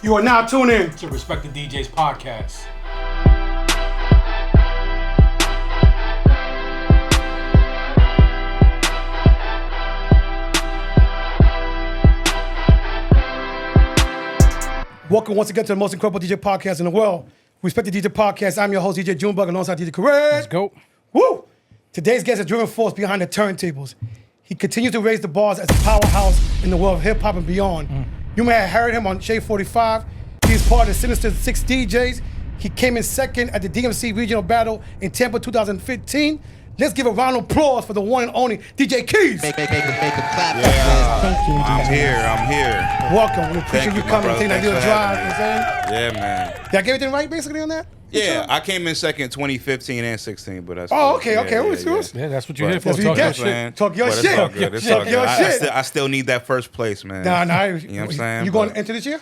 You are now tuned in to Respect the DJ's podcast. Welcome once again to the most incredible DJ podcast in the world. Respect the DJ podcast. I'm your host, DJ Junebug, alongside DJ Correct. Let's go. Woo! Today's guest is a driven force behind the turntables. He continues to raise the bars as a powerhouse in the world of hip hop and beyond. You may have heard him on Shade 45. He is part of the Sinister DJ'S. He came in second at the DMC Regional Battle in Tampa 2015. Let's give a round of applause for the one and only DJ Qeys. Make a clap. Yeah, Thank you. I'm here. Welcome. We appreciate you coming and taking that little drive. You know what I'm saying? Yeah, man. Did I get everything right basically on that? Yeah, I came in second 2015 and 16, but that's okay. Yeah, Yeah. That's what you're here for. That's what you Talk get. your shit. Talk your But shit. It's all good. It's all Talk good. your shit. I still need that first place, man. Nah. You know what I'm saying? You going to enter this year?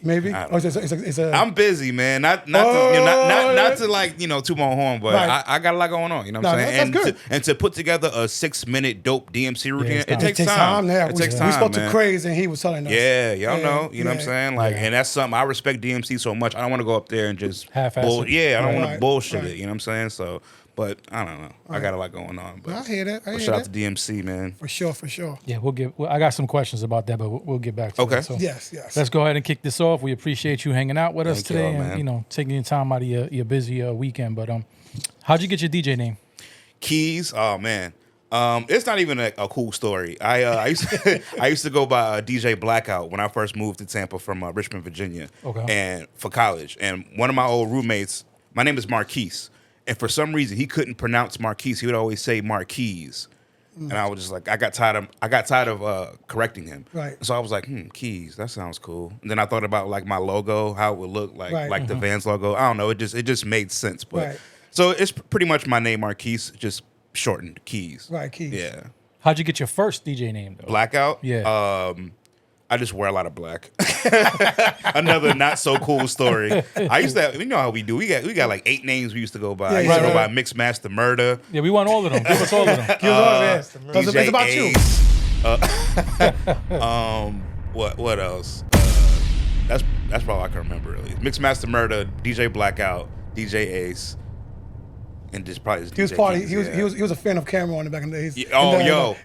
Maybe. I Oh, don't it's a I'm busy, man. Not to like, toot my horn, but Right. I got a lot going on. You know what I'm saying? that's good. And to put together a 6-minute dope DMC routine, it's it takes It takes time. Yeah. It takes We time, spoke to man. Qeys and he was telling us. Yeah, y'all know. You know what I'm Yeah. saying? Like, and that's something I respect DMC so much. I don't want to go up there and just Half-ass it. Yeah, I don't want to Right, bullshit right. it. You know what I'm saying? So, but I don't know. I got a lot going on. But I hear that. I hear shout out that. to DMC, man. For sure. Yeah, I got some questions about that, but we'll get back to Okay. that. So Yes. let's go ahead and kick this off. We appreciate you hanging out with us Thank today y'all, and, man. taking your time out of your busy weekend. But how'd you get your DJ name? Qeys, oh man. It's not even a cool story. I used to go by DJ Blackout when I first moved to Tampa from Richmond, Virginia, and for college. And one of my old roommates, my name is Marquise, and for some reason he couldn't pronounce Marquise. He would always say Marquise, and I was just like, I got tired of correcting him. Right. So I was like, Qeys, that sounds cool. And then I thought about like my logo, how it would look like, Right. the Vans logo. I don't know. It just made sense. But Right. so it's pretty much my name, Marquise, just shortened Qeys. Right, Qeys. Yeah. How'd you get your first DJ name, though? Blackout? Yeah. I just wear a lot of black. Another not so cool story. I used to, you know how we do. We got like 8 names we used to go by. Yeah, I used to go right. by Mixed Master Murder. Yeah, we want all of them. Give us all of them. Give us all of that. It's about you. Ace. What else? That's all I can remember really. Mixed Master Murder, DJ Blackout, DJ Ace. And just probably He was DJ party. Qeys, He was a fan of Cameron back in the days. Yeah, yo.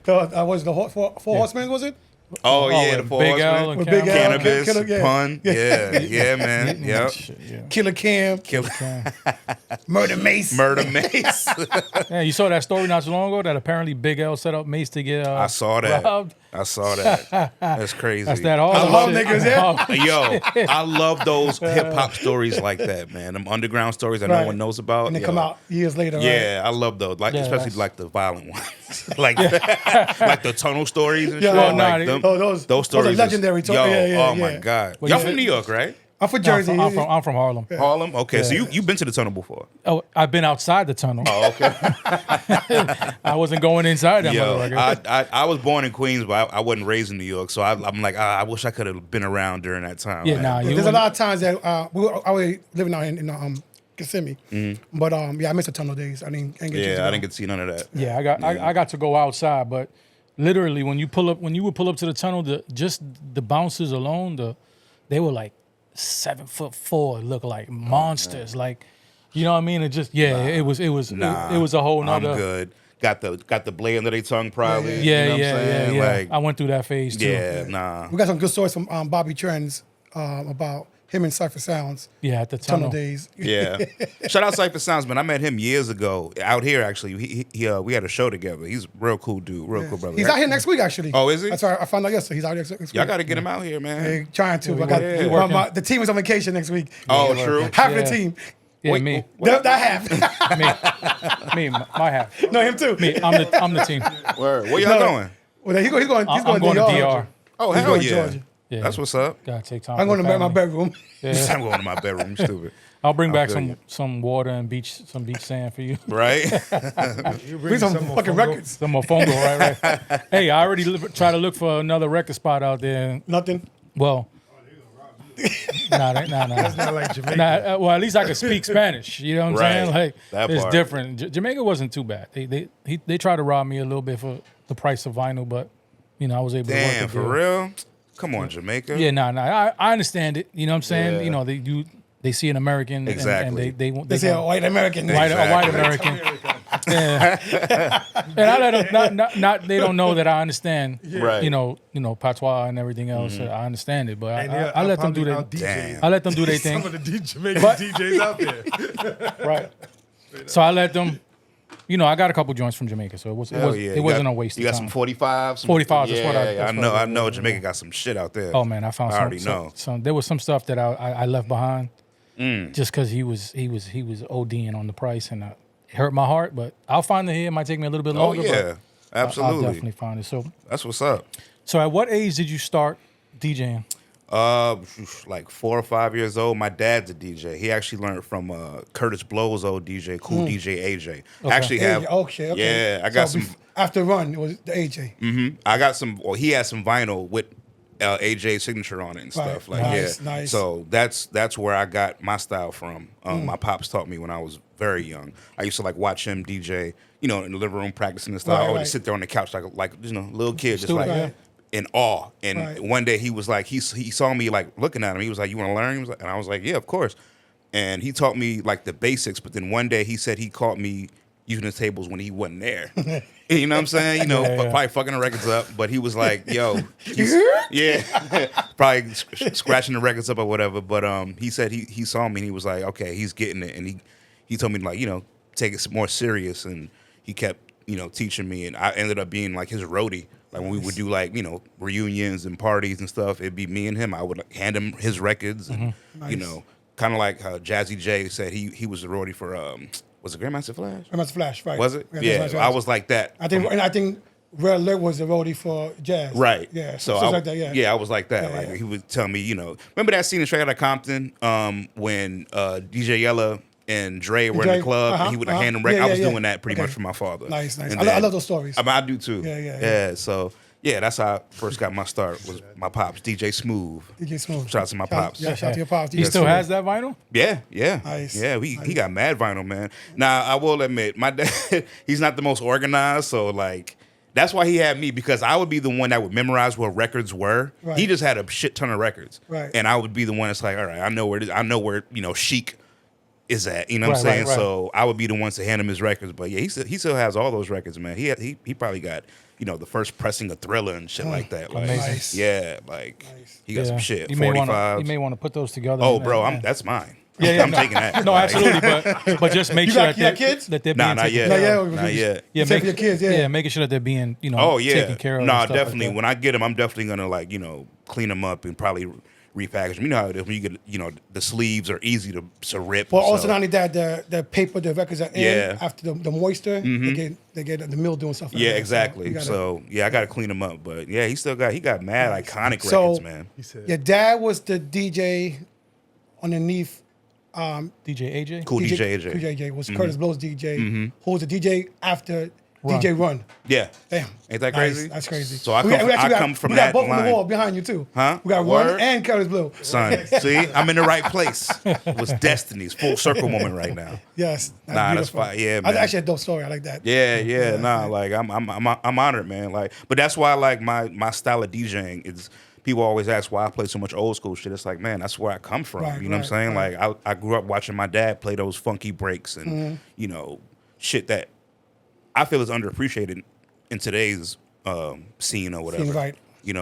Was the Four Horsemen? Was it? Oh yeah, with the Four Big L Horsemen. and With Big L. Cannabis, Killer, yeah. Pun, yeah, man, yep. Killer Cam, Murder Mace. Murder Mace. Yeah, you saw that story not too long ago that apparently Big L set up Mace to get I saw that. robbed. I saw that. That's crazy. That's that hard. I love niggas, yeah. Yo, I love those hip hop stories like that, man. Them underground stories that Right. no one knows about. And they Yo. come out years later. Yeah, I love those. Like Yeah, especially that's- like the violent ones, like like the tunnel stories and Yeah, shit. well, like nah, them, those those are stories. legendary Yo, stories. Yeah, oh my yeah. god. Well, Y'all you from fit- New York, right? I'm from Jersey. I'm from Harlem. Harlem. Okay, so you've been to the tunnel before. Oh, I've been outside the tunnel. Oh, okay. I wasn't going inside that Yo, motherfucker. I was born in Queens, but I wasn't raised in New York, so I'm like, I wish I could have been around during that time. Yeah, man. nah, you There's a wouldn't- lot of times that I was living out in Kissimmee, but yeah, I missed the tunnel days. I didn't get Yeah, to I didn't get to see none of that. Yeah, I got to go outside, but literally when you would pull up to the tunnel, just the bouncers alone, they were like 7'4", look like monsters, like, you know what I mean? It just it was it was a whole nother. I'm good. Got the blade under their tongue, probably. Yeah, you know what I'm saying? yeah. Like, I went through that phase too. yeah, nah. We got some good stories from Bobby Trends about him and Cypher Sounds Yeah, at the tunnel tunnel. days. Yeah. Shout out Cypher Sounds, man. I met him years ago out here. Actually, we had a show together. He's a real cool dude, real cool brother. He's out here next week, actually. Oh, is he? That's right. I found out yesterday. He's out here next week. Y'all got to get him out here, man. Hey, trying to. we I got working. We working. the team is on vacation next week. Oh, true. Half of Yeah. the team. Yeah, Wait, me, That half. me, my half. No, him too. Me, I'm the team. Where y'all going? Well, he's going. I'm going to DR. Oh, He's hell going to yeah. Georgia. Yeah, That's what's up. gotta take time. I'm for going the to my family. bedroom. Yeah. I'm going to my bedroom. You stupid. I'll bring back feel you. some water and some beach sand for you. Right? Bring some fucking records. Some more fungal, right? Hey, I already try to look for another record spot out there. Nothing. Well, nah. That's not like Jamaica. Well, at least I could speak Spanish. You know what I'm saying? Right. Like That it's part. different. Jamaica wasn't too bad. They tried to rob me a little bit for the price of vinyl, but I was able to work Damn, it. for real? Come on, Jamaica. Yeah, I understand it. You know what I'm saying? Yeah. You know, they see an American Exactly. and they They say a white American. a white American. Yeah. And I let them not they don't know that I understand. Right. You know, patois and everything else. I understand it, but I let them do their Damn. I let them do their thing. Some of the Jamaican But- DJs out there. Right. So I let them. You know, I got a couple joints from Jamaica, so it wasn't a waste. You got time. some 45s. 45s, that's what I know. Jamaica got some shit out there. Oh man, I found. I already know. Some. There was some stuff that I left behind, just because he was ODing on the price, and it hurt my heart. But I'll find it here. It might take me a little bit Oh longer. yeah, but I'll absolutely. definitely find it. So That's what's up. at what age did you start DJing? Like 4 or 5 years old. My dad's a DJ. He actually learned from Curtis Blow's old DJ, Cool DJ AJ. Actually have Okay. yeah. I got So some. after Run, it was the AJ. I got some. Well, he had some vinyl with AJ's signature on it and stuff. Like Nice, yeah. nice. So that's where I got my style from. My pops taught me when I was very young. I used to like watch him DJ. You know, in the living room practicing and stuff. I would just sit there on the couch like little kid, just like. Right. In awe, and Right. one day he was like, he saw me like looking at him. He was like, "You want to learn?" He was like, and I was like, "Yeah, of course." And he taught me like the basics. But then one day he said he caught me using the tables when he wasn't there. You know what I'm saying? You know, probably fucking the records up. But he was like, "Yo, yeah, probably scratching the records up or whatever." But he said he saw me and he was like, "Okay, he's getting it." And he told me like, you know, take it more serious. And he kept teaching me. And I ended up being like his roadie. Like when we would do like, reunions and parties and stuff, it'd be me and him. I would like, hand him his records and, kind of like how Jazzy J said he was the roadie for, was it Grandmaster Flash? Grandmaster Flash, right. Was it? Grandmaster Yeah, I was like that. I think Red Alert was the roadie for Jazz. Right. Yeah. So like that, yeah, I was like that. Yeah, like yeah. he would tell me, remember that scene in Straight Outta Compton when DJ Yella and Dre were in Dre, the club and he would hand them records. I was doing that pretty much for my father. Nice. And I love those stories. I mean, I do too. Yeah. So yeah, that's how I first got my start. Was my pops, DJ Smooth. DJ Smooth. Shout out to my pops. Yeah, shout out to your pops. He DJ still Smooth. has that vinyl? Yeah. Nice. Yeah, he got mad vinyl, man. Now I will admit, my dad, he's not the most organized, so like that's why he had me, because I would be the one that would memorize what records were. Right. He just had a shit ton of records. Right. And I would be the one that's like, all right, I know where Chic is at. You know what I'm saying? Right. So I would be the ones to hand him his records. But yeah, he still has all those records, man. He probably got, the first pressing of Thriller and shit like that. Like, Amazing. Nice. yeah, like he got some shit. You 45. may want to put those together. Oh, and- bro, and- that's mine. Yeah, I'm taking that. No, Like, absolutely, but just make You sure got kids? that they're Nah, being not taken yet. care of. Not yet. Yeah, Same for your kids, yeah. making sure that they're being, Oh yeah. taken care of. and No, stuff like definitely. that. When I get them, I'm definitely gonna like clean them up and probably repackage them. You know how it is when you get the sleeves are easy to rip. Well, also so. not only that, the paper the records are in Yeah. after the moisture, they get the mildew and stuff like Yeah, that. exactly. you So yeah, I gotta clean them up. But yeah, he got mad iconic So- records, man. He said, Your dad was the DJ underneath DJ AJ. Cool DJ AJ. DJ was Curtis Blow's DJ, who was the DJ after Run. DJ Run. Yeah. Damn. Ain't that Nice. crazy? That's crazy. So I actually come from we that got both on line. the wall behind you too. Huh? We got Word? Run and Curtis Blow. Son, see, I'm in the right place. It was destiny's full circle moment right now. Yes. Nah, that's beautiful. fine. Yeah, That's man. actually a dope story. I like that. Yeah, nah, like I'm honored, man. Like, but that's why like my style of DJing is. People always ask why I play so much old school shit. It's like, man, that's where I come from. Right, you know what I'm saying? right. Like, I grew up watching my dad play those funky breaks and shit that I feel is underappreciated in today's scene or whatever. Right.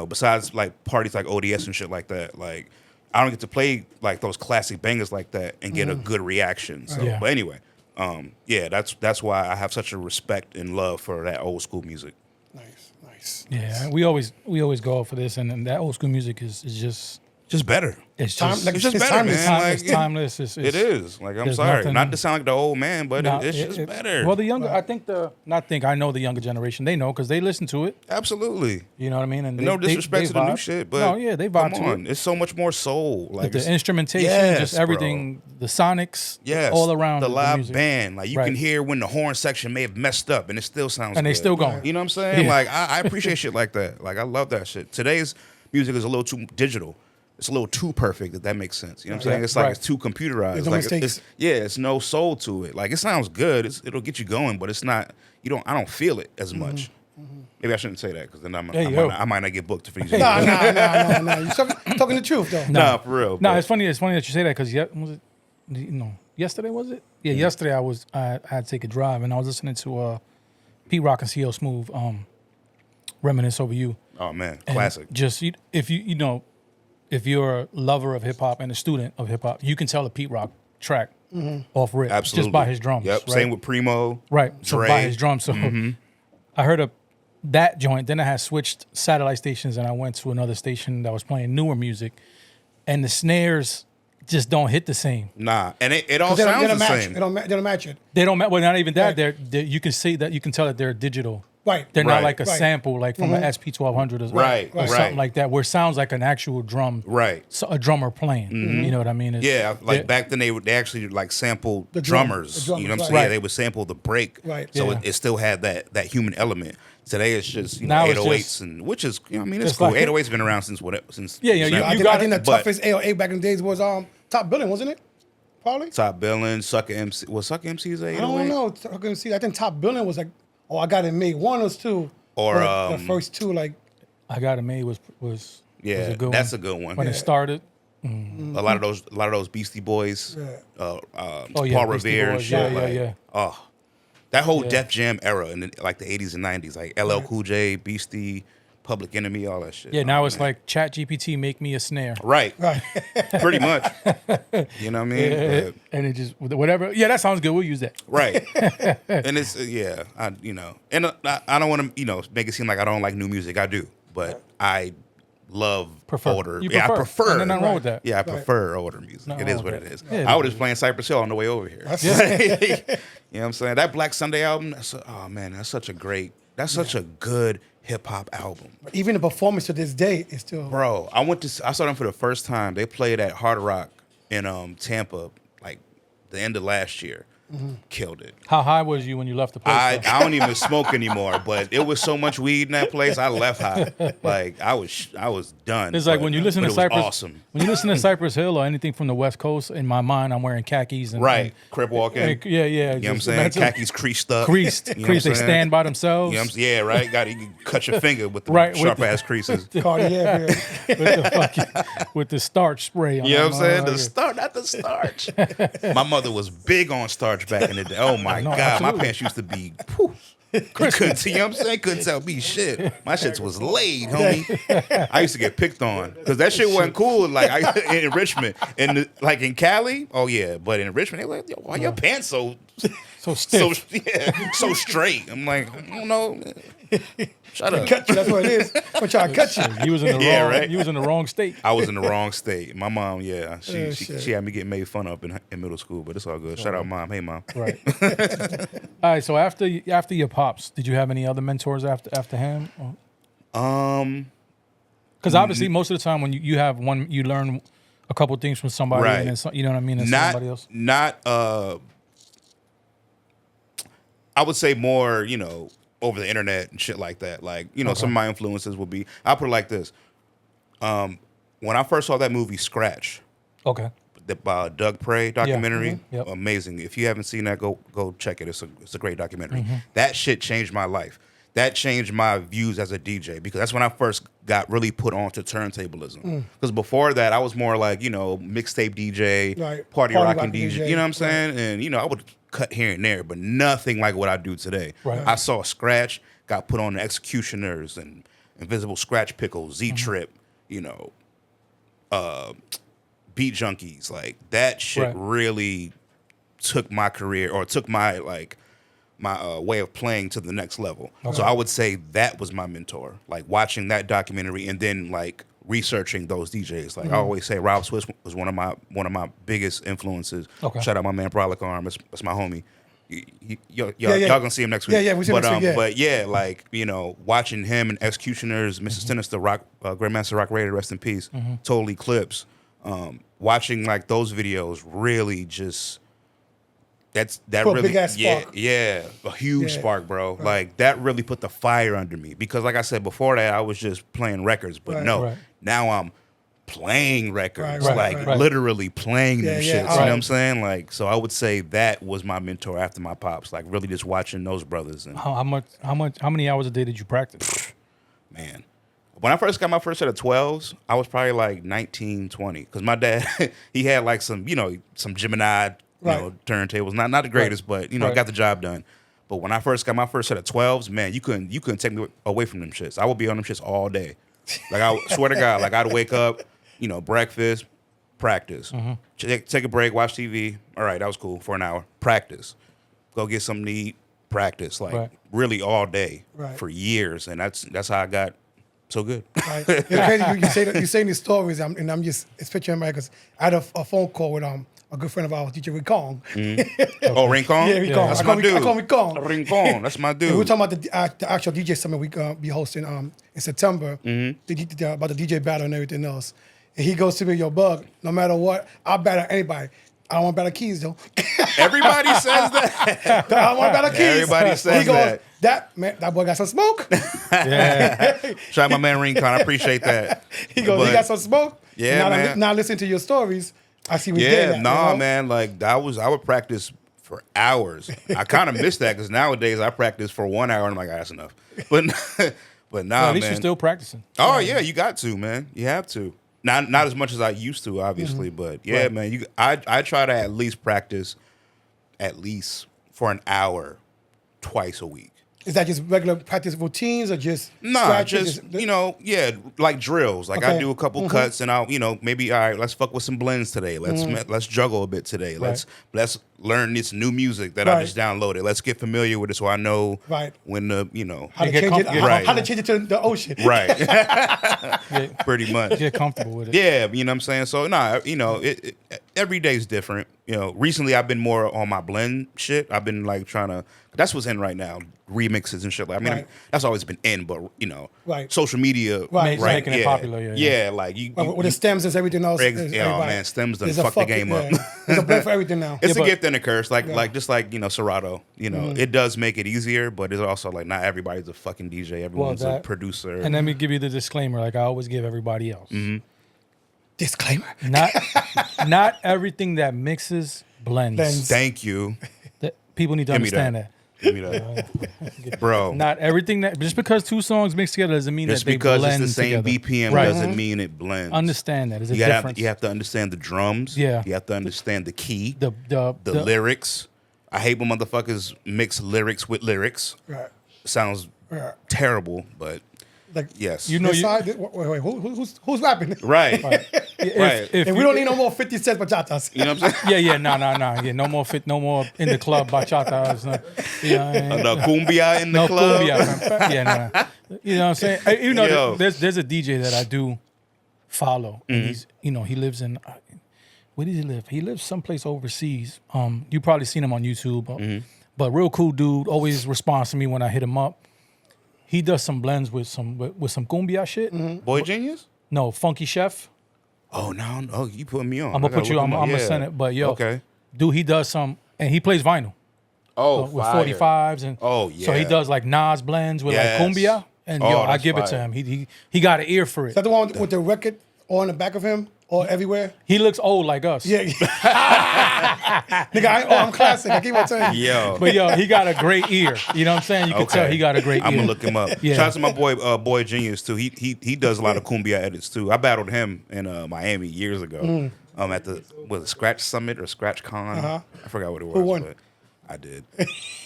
Besides like parties like ODS and shit like that, like I don't get to play like those classic bangers like that and get a good reaction. So, Yeah. but anyway, that's why I have such a respect and love for that old school music. Nice. Yeah, we always go for this, and that old school music is Just better. it's Time- just like, It's just It's better, timeless. man. it's Like, timeless. it is. Like, I'm there's sorry. nothing- Not to sound like the old man, but Nah, it's just better. Well, the younger, I know the younger generation. They know because they listen to it. Absolutely. You know what I mean? And No disrespect they to the new vibe. shit, but no, yeah, they vibe come to on. it. It's so much more soul. Like The it's- instrumentation, Yes, just bro. everything, the sonics, Yes, all around the live music. band. Like you Right. can hear when the horn section may have messed up, and it still sounds. And they good. still going. You know what I'm saying? Yeah. Like I appreciate shit like that. Like I love that shit. Today's music is a little too digital. It's a little too perfect, if that makes sense. You know what I'm saying? Right. It's like Right. it's too computerized. There's no like mistakes. it's no soul to it. Like it sounds good. It'll get you going, but it's not. I don't feel it as much. Maybe I shouldn't say that because then I might not get booked for these. Nah. You're talking the truth though. Nah, for real. No, it's funny. It's funny that you say that because was it? No, yesterday was it? Yeah, yesterday I had to take a drive and I was listening to Pete Rock and CL Smooth, "Reminisce Over You." Oh man, classic. And just if if you're a lover of hip hop and a student of hip hop, you can tell a Pete Rock track off rip Absolutely. just by his drums. Yep. Right? Same with Primo. Right. So Dre. by his drums. So I heard that joint. Then I had switched satellite stations and I went to another station that was playing newer music, and the snares just don't hit the same. Nah, and it all sounds the same. They don't match it. They don't. Well, not even that. Right. They're you can see that you can tell that they're digital. Right. They're not Right. like a Right. sample, like from an SP1200 or Right. or something like that, where it sounds like an actual drum. Right. So a drummer playing. You know what I mean? Yeah, like back then they actually like sampled The drum- drummers. the drummers, You know what I'm right. saying? Yeah, Right. they would sample the break. Right. So Yeah. it still had that human element. Today it's just Now it's 808s just- and which is I mean it's It's cool. like- 808's been around since what since Yeah, yeah, I got think the it, but- toughest AOA back in the days was Top Billing, wasn't it? Probably. Top Billing, Sucker MC. Was Sucker MC's 808? I don't know. I can see. I think Top Billing was like, I got it made. One or two. Or, the first two, like. I Got It Made was Yeah, a good that's one. a good one. When it started. A lot of those Beastie Boys, Oh, yeah, Paul Beastie Revere and Boys. shit. Yeah, like, yeah. Oh, that whole Def Jam era in the 80s and 90s, like LL Cool J, Beastie, Public Enemy, all that shit. Yeah, Oh, now it's man. like Chat GPT make me a snare. Right. Pretty much. You know what I mean? But- And it just whatever. Yeah, that sounds good. We'll use that. right. And it's and I don't want to make it seem like I don't like new music. I do, but I love Prefer. older. You I prefer. prefer. And there's nothing wrong with that. Yeah, I prefer older music. Nothing It is wrong what with it that. is. Yeah, I was just playing Cypress Hill on the way over here. You know what I'm saying? That Black Sunday album. That's such a good hip hop album. Even the performance to this day is still. Bro, I saw them for the first time. They played at Hard Rock in Tampa, like the end of last year. Killed it. How high was you when you left the place? I though? don't even smoke anymore, but it was so much weed in that place. I left high. Like I was done. It's like when you listen to it was Cypress. awesome. When you listen to Cypress Hill or anything from the West Coast, in my mind, I'm wearing khakis and Right, crib walking. yeah. You know what I'm just saying? imagine- Khakis creased up. creased. You know what Creased. I'm They saying? stand by themselves. You know what I'm saying? Yeah, right. You can cut your finger with the Right, with sharp the- ass creases. Cartier. with the starch spray on. You know what I'm saying? them. The starch, not the starch. My mother was big on starch back in the day. Oh my No, God. absolutely. My pants used to be poof. Couldn't see, you know what I'm saying? Couldn't tell me shit. My shits was laid, homie. I used to get picked on because that shit wasn't cool. Like in Richmond, like in Cali, oh yeah, but in Richmond, they were like, why your pants so stiff. so straight? I'm like, I don't know. Shut up. Cut you. That's what it is. I'm trying to cut you. You was in the Yeah, wrong. right. You was in the wrong state. I was in the wrong state. My mom, Oh, shit. she had me getting made fun of in middle school, but it's all good. Shout out, mom. Hey, mom. Right. All right. So after your pops, did you have any other mentors after him? Because obviously, most of the time when you have one, you learn a couple things from somebody, Right. and then you know what I mean, and somebody else. I would say more, over the internet and shit like that. Like, some of my influences would be, I'll put it like this. When I first saw that movie, Scratch, Okay. the Doug Prey documentary, Mm-hmm. Yep. amazing. If you haven't seen that, go check it. It's a great documentary. That shit changed my life. That changed my views as a DJ because that's when I first got really put on to turntablism. Because before that, I was more like, mixtape DJ, Right. party rocking DJ. DJ, You know what I'm saying? And, I would cut here and there, but nothing like what I do today. Right. I saw Scratch, got put on the Executioners and Invisible Scratch Pickles, Z-Trip, Beat Junkies. Like, that shit Right. really took my career or took my, my way of playing to the next level. Okay. So I would say that was my mentor. Like watching that documentary and then like researching those DJs. Like I always say, Rob Swiss was one of my biggest influences. Okay. Shout out my man Brolic Arm. That's my homie. Y'all yeah. gonna see him next week. Yeah, we see him next week, yeah. But yeah, like watching him and Executioners, Mr. Sinister, Grandmaster Rock Raider, rest in peace, Total Eclipse. Watching like those videos really just. That Put a really big-ass spark. yeah, a huge Yeah. spark, bro. Like that really put the fire under me because, like I said before that, I was just playing records, but Right. no, Right. now I'm playing records, Right. literally playing them shits. You know what I'm Right. saying? Like, so I would say that was my mentor after my pops. Like, really just watching those brothers. And How many hours a day did you practice? man, when I first got my first set of 12s, I was probably like 19, 20. Because my dad, he had like some, some Gemini, turntables. Not the greatest, but got the job done. But when I first got my first set of 12s, man, you couldn't take me away from them shits. I would be on them shits all day. Like, I swear to God, like, I'd wake up, breakfast, practice. Take a break, watch TV. All right, that was cool for an hour. Practice. Go get something to eat. Practice. Like, really all day for years. And that's how I got so good. Right. It's crazy you saying these stories, and it's picturing my because I had a phone call with a good friend of ours, DJ Rincon. Oh, Rincon? Yeah, Rincon. That's my dude. I call Rincon. Rincon, that's my dude. And we were talking about the actual DJ summit we be hosting in September, about the DJ battle and everything else. And he goes to me, yo, Bug, no matter what, I'll battle anybody. I don't want to battle Qeys, though. Everybody says that. I don't want to battle Qeys. Everybody says he goes, that. That boy got some smoke. Shout out my man Rincon. I appreciate that. He goes, he got some smoke. Yeah, man. Now listen to your stories. I see what you Yeah, did. man. Like, I would practice for hours. I kind of miss that because nowadays I practice for 1 hour and I'm like, that's enough. But nah, at least man. you're still practicing. Oh yeah, you got to, man. You have to. Not as much as I used to, obviously, but yeah, man. I try to at least practice at least for an hour twice a week. Is that just regular practice routines or just scratches? Just like drills. Like Okay. I do a couple cuts and I'll, maybe all right, let's fuck with some blends today. Let's juggle a bit today. Let's learn this new music that I just downloaded. Let's get familiar with it so I know when the how to get change it, comfortable. how to change it to the ocean. right. Pretty much. Get comfortable with it. Yeah, you know what I'm saying? So, every day's different. Recently I've been more on my blend shit. I've been like trying to, that's what's in right now, remixes and shit. That's always been in, but, social media. Making it popular, Yeah, like you. With the stems and everything else. Man, stems done fuck the game up. There's a blend for everything now. It's a gift and a curse. Just like Serato. It does make it easier, but it's also like not everybody's a fucking DJ. Everyone's a producer. And let me give you the disclaimer, like I always give everybody else. Disclaimer. Not everything that mixes blends. Thank you. People need to understand that. Give me that. Bro. Not everything that just because two songs mix together doesn't mean that they blend together. Just because it's the same BPM doesn't mean it blends. Understand that. There's a you difference. You have to understand the drums. Yeah. You have to understand the key. The lyrics. I hate when motherfuckers mix lyrics with lyrics. Right. Sounds terrible, but like yes. Wait, who's rapping? Right. Right. And we don't need no more 50 cents bachatas. You know what I'm saying? Yeah, no. Yeah, no more in the club bachatas. No, the cumbia in the club. Cumbia. Yeah, no. You know what I'm saying? There's a DJ that I do follow. And he's he lives in where does he live? He lives someplace overseas. You probably seen him on YouTube. But real cool dude, always responds to me when I hit him up. He does some blends with some cumbia shit. Boy Genius? No, Funky Chef. Oh no! Oh, you put me on. I'm gonna put you. I'm gonna send it. But okay, dude, he does some, and he plays vinyl. Oh, with 45s and so he does like Nas blends with like cumbia, and I give it to him. He got an ear for it. Is that the one with the record on the back of him or everywhere? He looks old like us. Yeah. Nigga, I'm classic. I keep on telling you. But he got a great ear. You know what I'm saying? You can tell he got a great ear. I'm gonna look him up. Shout out to my boy Genius too. He does a lot of cumbia edits too. I battled him in Miami years ago. At the Scratch Summit or Scratch Con. I forgot what it was. Who won? But I did.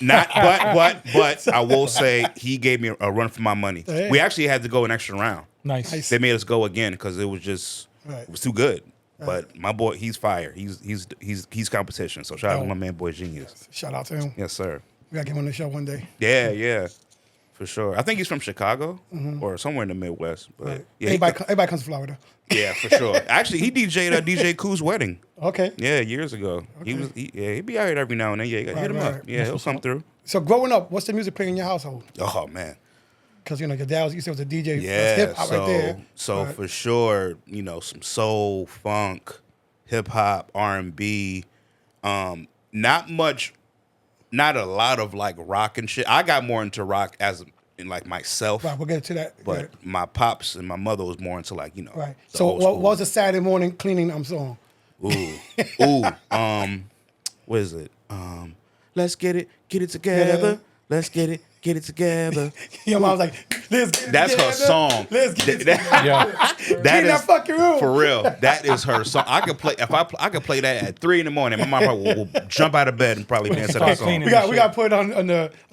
But I will say he gave me a run for my money. Hey. We actually had to go an extra round. Nice. They made us go again because it was just it was too good. But my boy, he's fire. He's competition. So shout out to my man, Boy Genius. Shout out to him. Yes, sir. We gotta get him on the show one day. Yeah, for sure. I think he's from Chicago or somewhere in the Midwest. But yeah, everybody comes to Florida. Yeah, for sure. Actually, he DJ'd DJ Qeys' wedding. Okay. Yeah, years ago. Okay. He'd be out here every now and then. Yeah, hit him up. Yeah, he'll come through. So growing up, what's the music playing in your household? Oh man. Because your dad was a DJ. Yeah, hip hop right there. So for sure, some soul, funk, hip hop, R&B. Not a lot of like rock and shit. I got more into rock as in like myself. Right, we'll get to that. But Right. my pops and my mother was more into like, Right. the So old what school. was the Saturday morning cleaning song? What is it? Let's get it together. Yeah. Let's get it together. Your mom was like, let's get it That's her together. song. Let's get it That- together. Yeah. that Clean that fucking room. for real. That is her song. I could play I could play that at 3 a.m. My mom probably will jump out of bed and probably dance to Start that song. cleaning. We got to put it on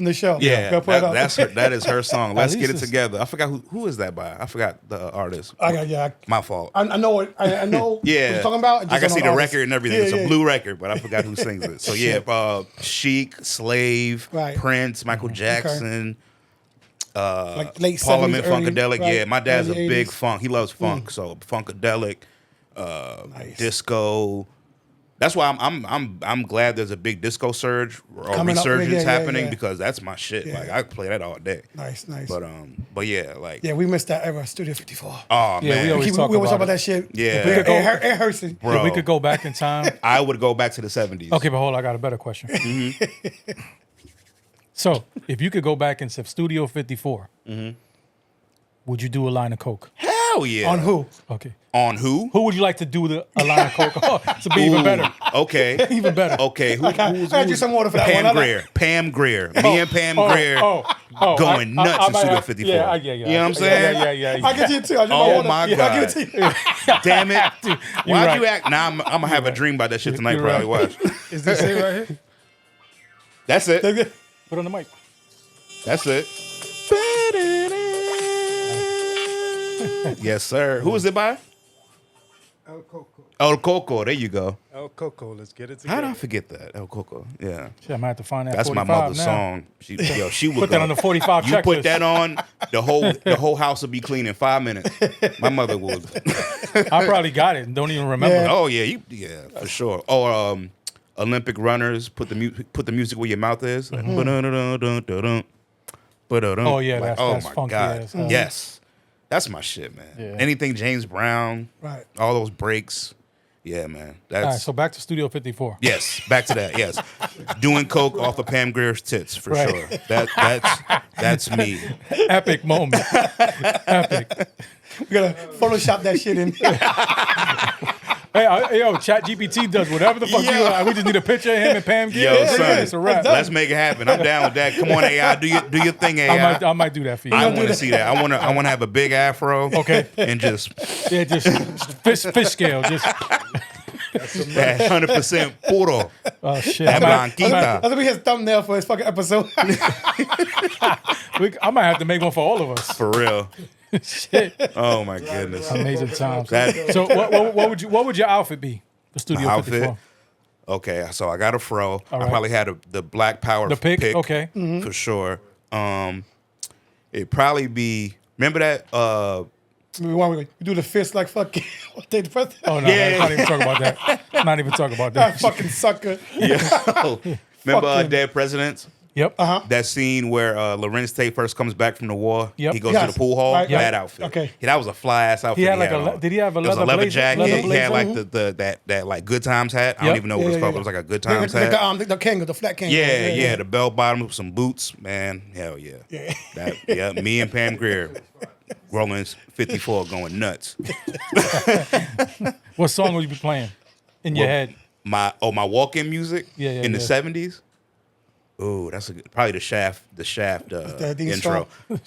the show. We Yeah, gotta put it on. that is her song. Let's least get it it's- together. I forgot who is that by. I forgot the artist. Yeah. My fault. I know it. I know Yeah, what you're talking about. I can see the artist. record and everything. Yeah, It's a yeah. blue record, but I forgot who sings it. So yeah, Chic, Slave, Right. Prince, Michael Jackson, Like late Parliament 70s, early, Funkadelic. right, Yeah, my dad's a early big 80s. funk. He loves funk, so Funkadelic, Nice. disco. That's why I'm glad there's a big disco surge or Coming up, resurgence yeah, happening yeah. because that's my shit. Yeah. Like I could play that all day. Nice. But yeah, like Yeah, we missed that era. Studio 54. oh Yeah, man, we always we talk always talk about about that shit. Yeah. It, We could it hurts. bro, If we could go back in time. I would go back to the 70s. Okay, but hold on, I got a better question. So, if you could go back into Studio 54, would you do a line of coke? Hell yeah. On who? Okay. On who? Who would you like to do a line of coke? Oh, to be even Ooh, better. Okay. Even better. Okay. I got you some water for that Pam one. Grier. Pam Grier. Me and Pam Grier going nuts in Studio 54. Yeah, You know what I'm Yeah, saying? yeah. I get you too. I Oh my I God. give it to you. Damn it. Why'd right. you act? Nah, I'm going to have a dream about that shit tonight, You're probably. right. Watch. Is this it right here? That's it. Put on the mic. That's it. Yes, sir. Who is it by? El Coco. El Coco. There you go. El Coco, let's get it How together. did I forget that? El Coco. Yeah. Shit, I might have to find that. That's my 45 mother's now. song. She would Put that go. on the 45 You put checklist. that on, the whole house will be clean in 5 minutes. My mother would. I probably got it and don't even remember. Yeah. Oh yeah, for sure. Or Olympic runners put the music where your mouth is. Like, ba-dun-dun-dun-dun-dun. Ba-dun-dun. Oh, yeah, Like, that's my funky God, ass. yes, that's my shit, man. Yeah. Anything James Brown, Right. all those breaks, yeah, man. That's All right, so back to Studio 54. yes. Back to that, yes. Doing coke off of Pam Grier's tits for Right. sure. That's me. Epic moment. Epic. We gotta Photoshop that shit in. Hey, yo, ChatGPT does whatever the fuck you want. We just need a picture of him and Pam Grier. Yo, Yeah, son, it's a wrap. let's make it happen. I'm down with that. Come on, AI, do your thing, AI. I might do that for you. I want to see that. I want to have a big afro. Okay. And just Yeah, just fish scale. Just that 100% puro. oh shit. That I That's blanquita. gonna be his thumbnail for his fucking episode. might have to make one for all of us. For real. Shit. Oh my goodness. Amazing times. That So what would your outfit be? The Studio my 54. outfit. Okay, so I got a fro. All I right. probably had the black power The pick? Okay. for sure. It'd probably be. Remember that? We do the fist like fucking. What they the first? Oh no, Yeah. not even talk about that. Not even talk about That that. fucking sucker. Remember Fucking- Dead Presidents? Yep. That scene where Lorenz Tate first comes back from the war. Yep. He goes Yes. to the pool hall. Right. That Yep. outfit. Okay. Yeah, that was a fly ass outfit. He had like on. did he have a It was leather a leather blazer? jacket. Leather He had blazer? like that like Good Times hat. I don't Yep. even know what it was called, but it was like a Good Times Like hat. the Kango, the flat Kango. Yeah, the bell bottoms with some boots, man. Hell yeah. Yeah. Me and Pam Grier, Rollins 54, going nuts. What song would you be playing in your head? My walk-in music Yeah, in the yeah. 70s. Ooh, that's probably the Shaft theme intro. song.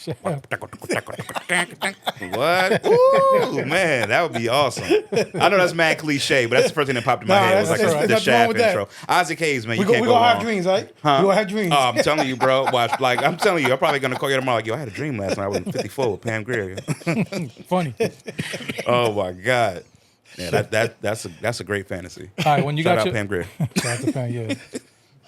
What? Ooh, man, that would be awesome. I know that's mad cliche, but that's the first thing that popped in my Nah, head. Was like that's- the there's nothing wrong Shaft with that. intro. Isaac Hayes, man, you We can't go gonna have wrong. dreams, right? Huh? We gonna have dreams. Oh, I'm telling you, bro. Watch, like I'm telling you, I'm probably gonna call you tomorrow. Like, yo, I had a dream last night. I was in 54 with Pam Grier. Funny. Oh my god. Yeah, that's a great fantasy. All right, when you Shout got out your Pam Grier. Shout out to Pam, yeah.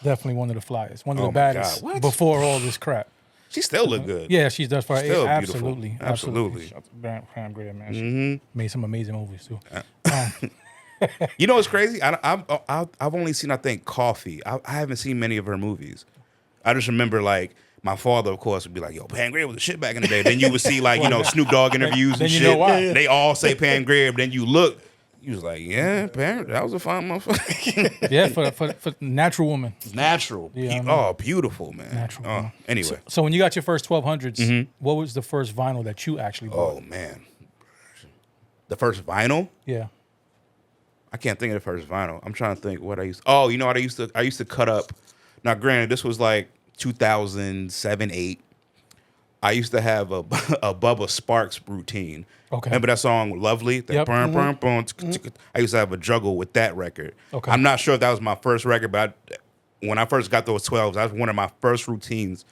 Definitely one of the flyers. One of Oh the my baddest God, what? before all this crap. She still look good. Yeah, she does for Still absolutely, beautiful. absolutely. Absolutely. Shout out to Pam Grier, man. She made some amazing movies too. You know what's crazy? I've only seen, I think, Coffee. I haven't seen many of her movies. I just remember, like, my father, of course, would be like, yo, Pam Grier was the shit back in the day. Then you would see, like, Snoop Dogg interviews Then and you shit. know why. They all say Pam Grier, but then you look, he was like, yeah, apparently that was a fine motherfucker. Yeah, for natural woman. Natural. Yeah, Oh, beautiful, man. Natural woman. Anyway. So when you got your first 1200s, what was the first vinyl that you actually bought? Oh, man. The first vinyl? Yeah. I can't think of the first vinyl. I'm trying to think what I used. Oh, you know what I used to cut up. Now, granted, this was like 2007, 8. I used to have a Bubba Sparks routine. Okay. Remember that song "Lovely"? That Yep. I used to have a juggle with that record. Okay. I'm not sure if that was my first record, but when I first got those 12s, that was one of my first routines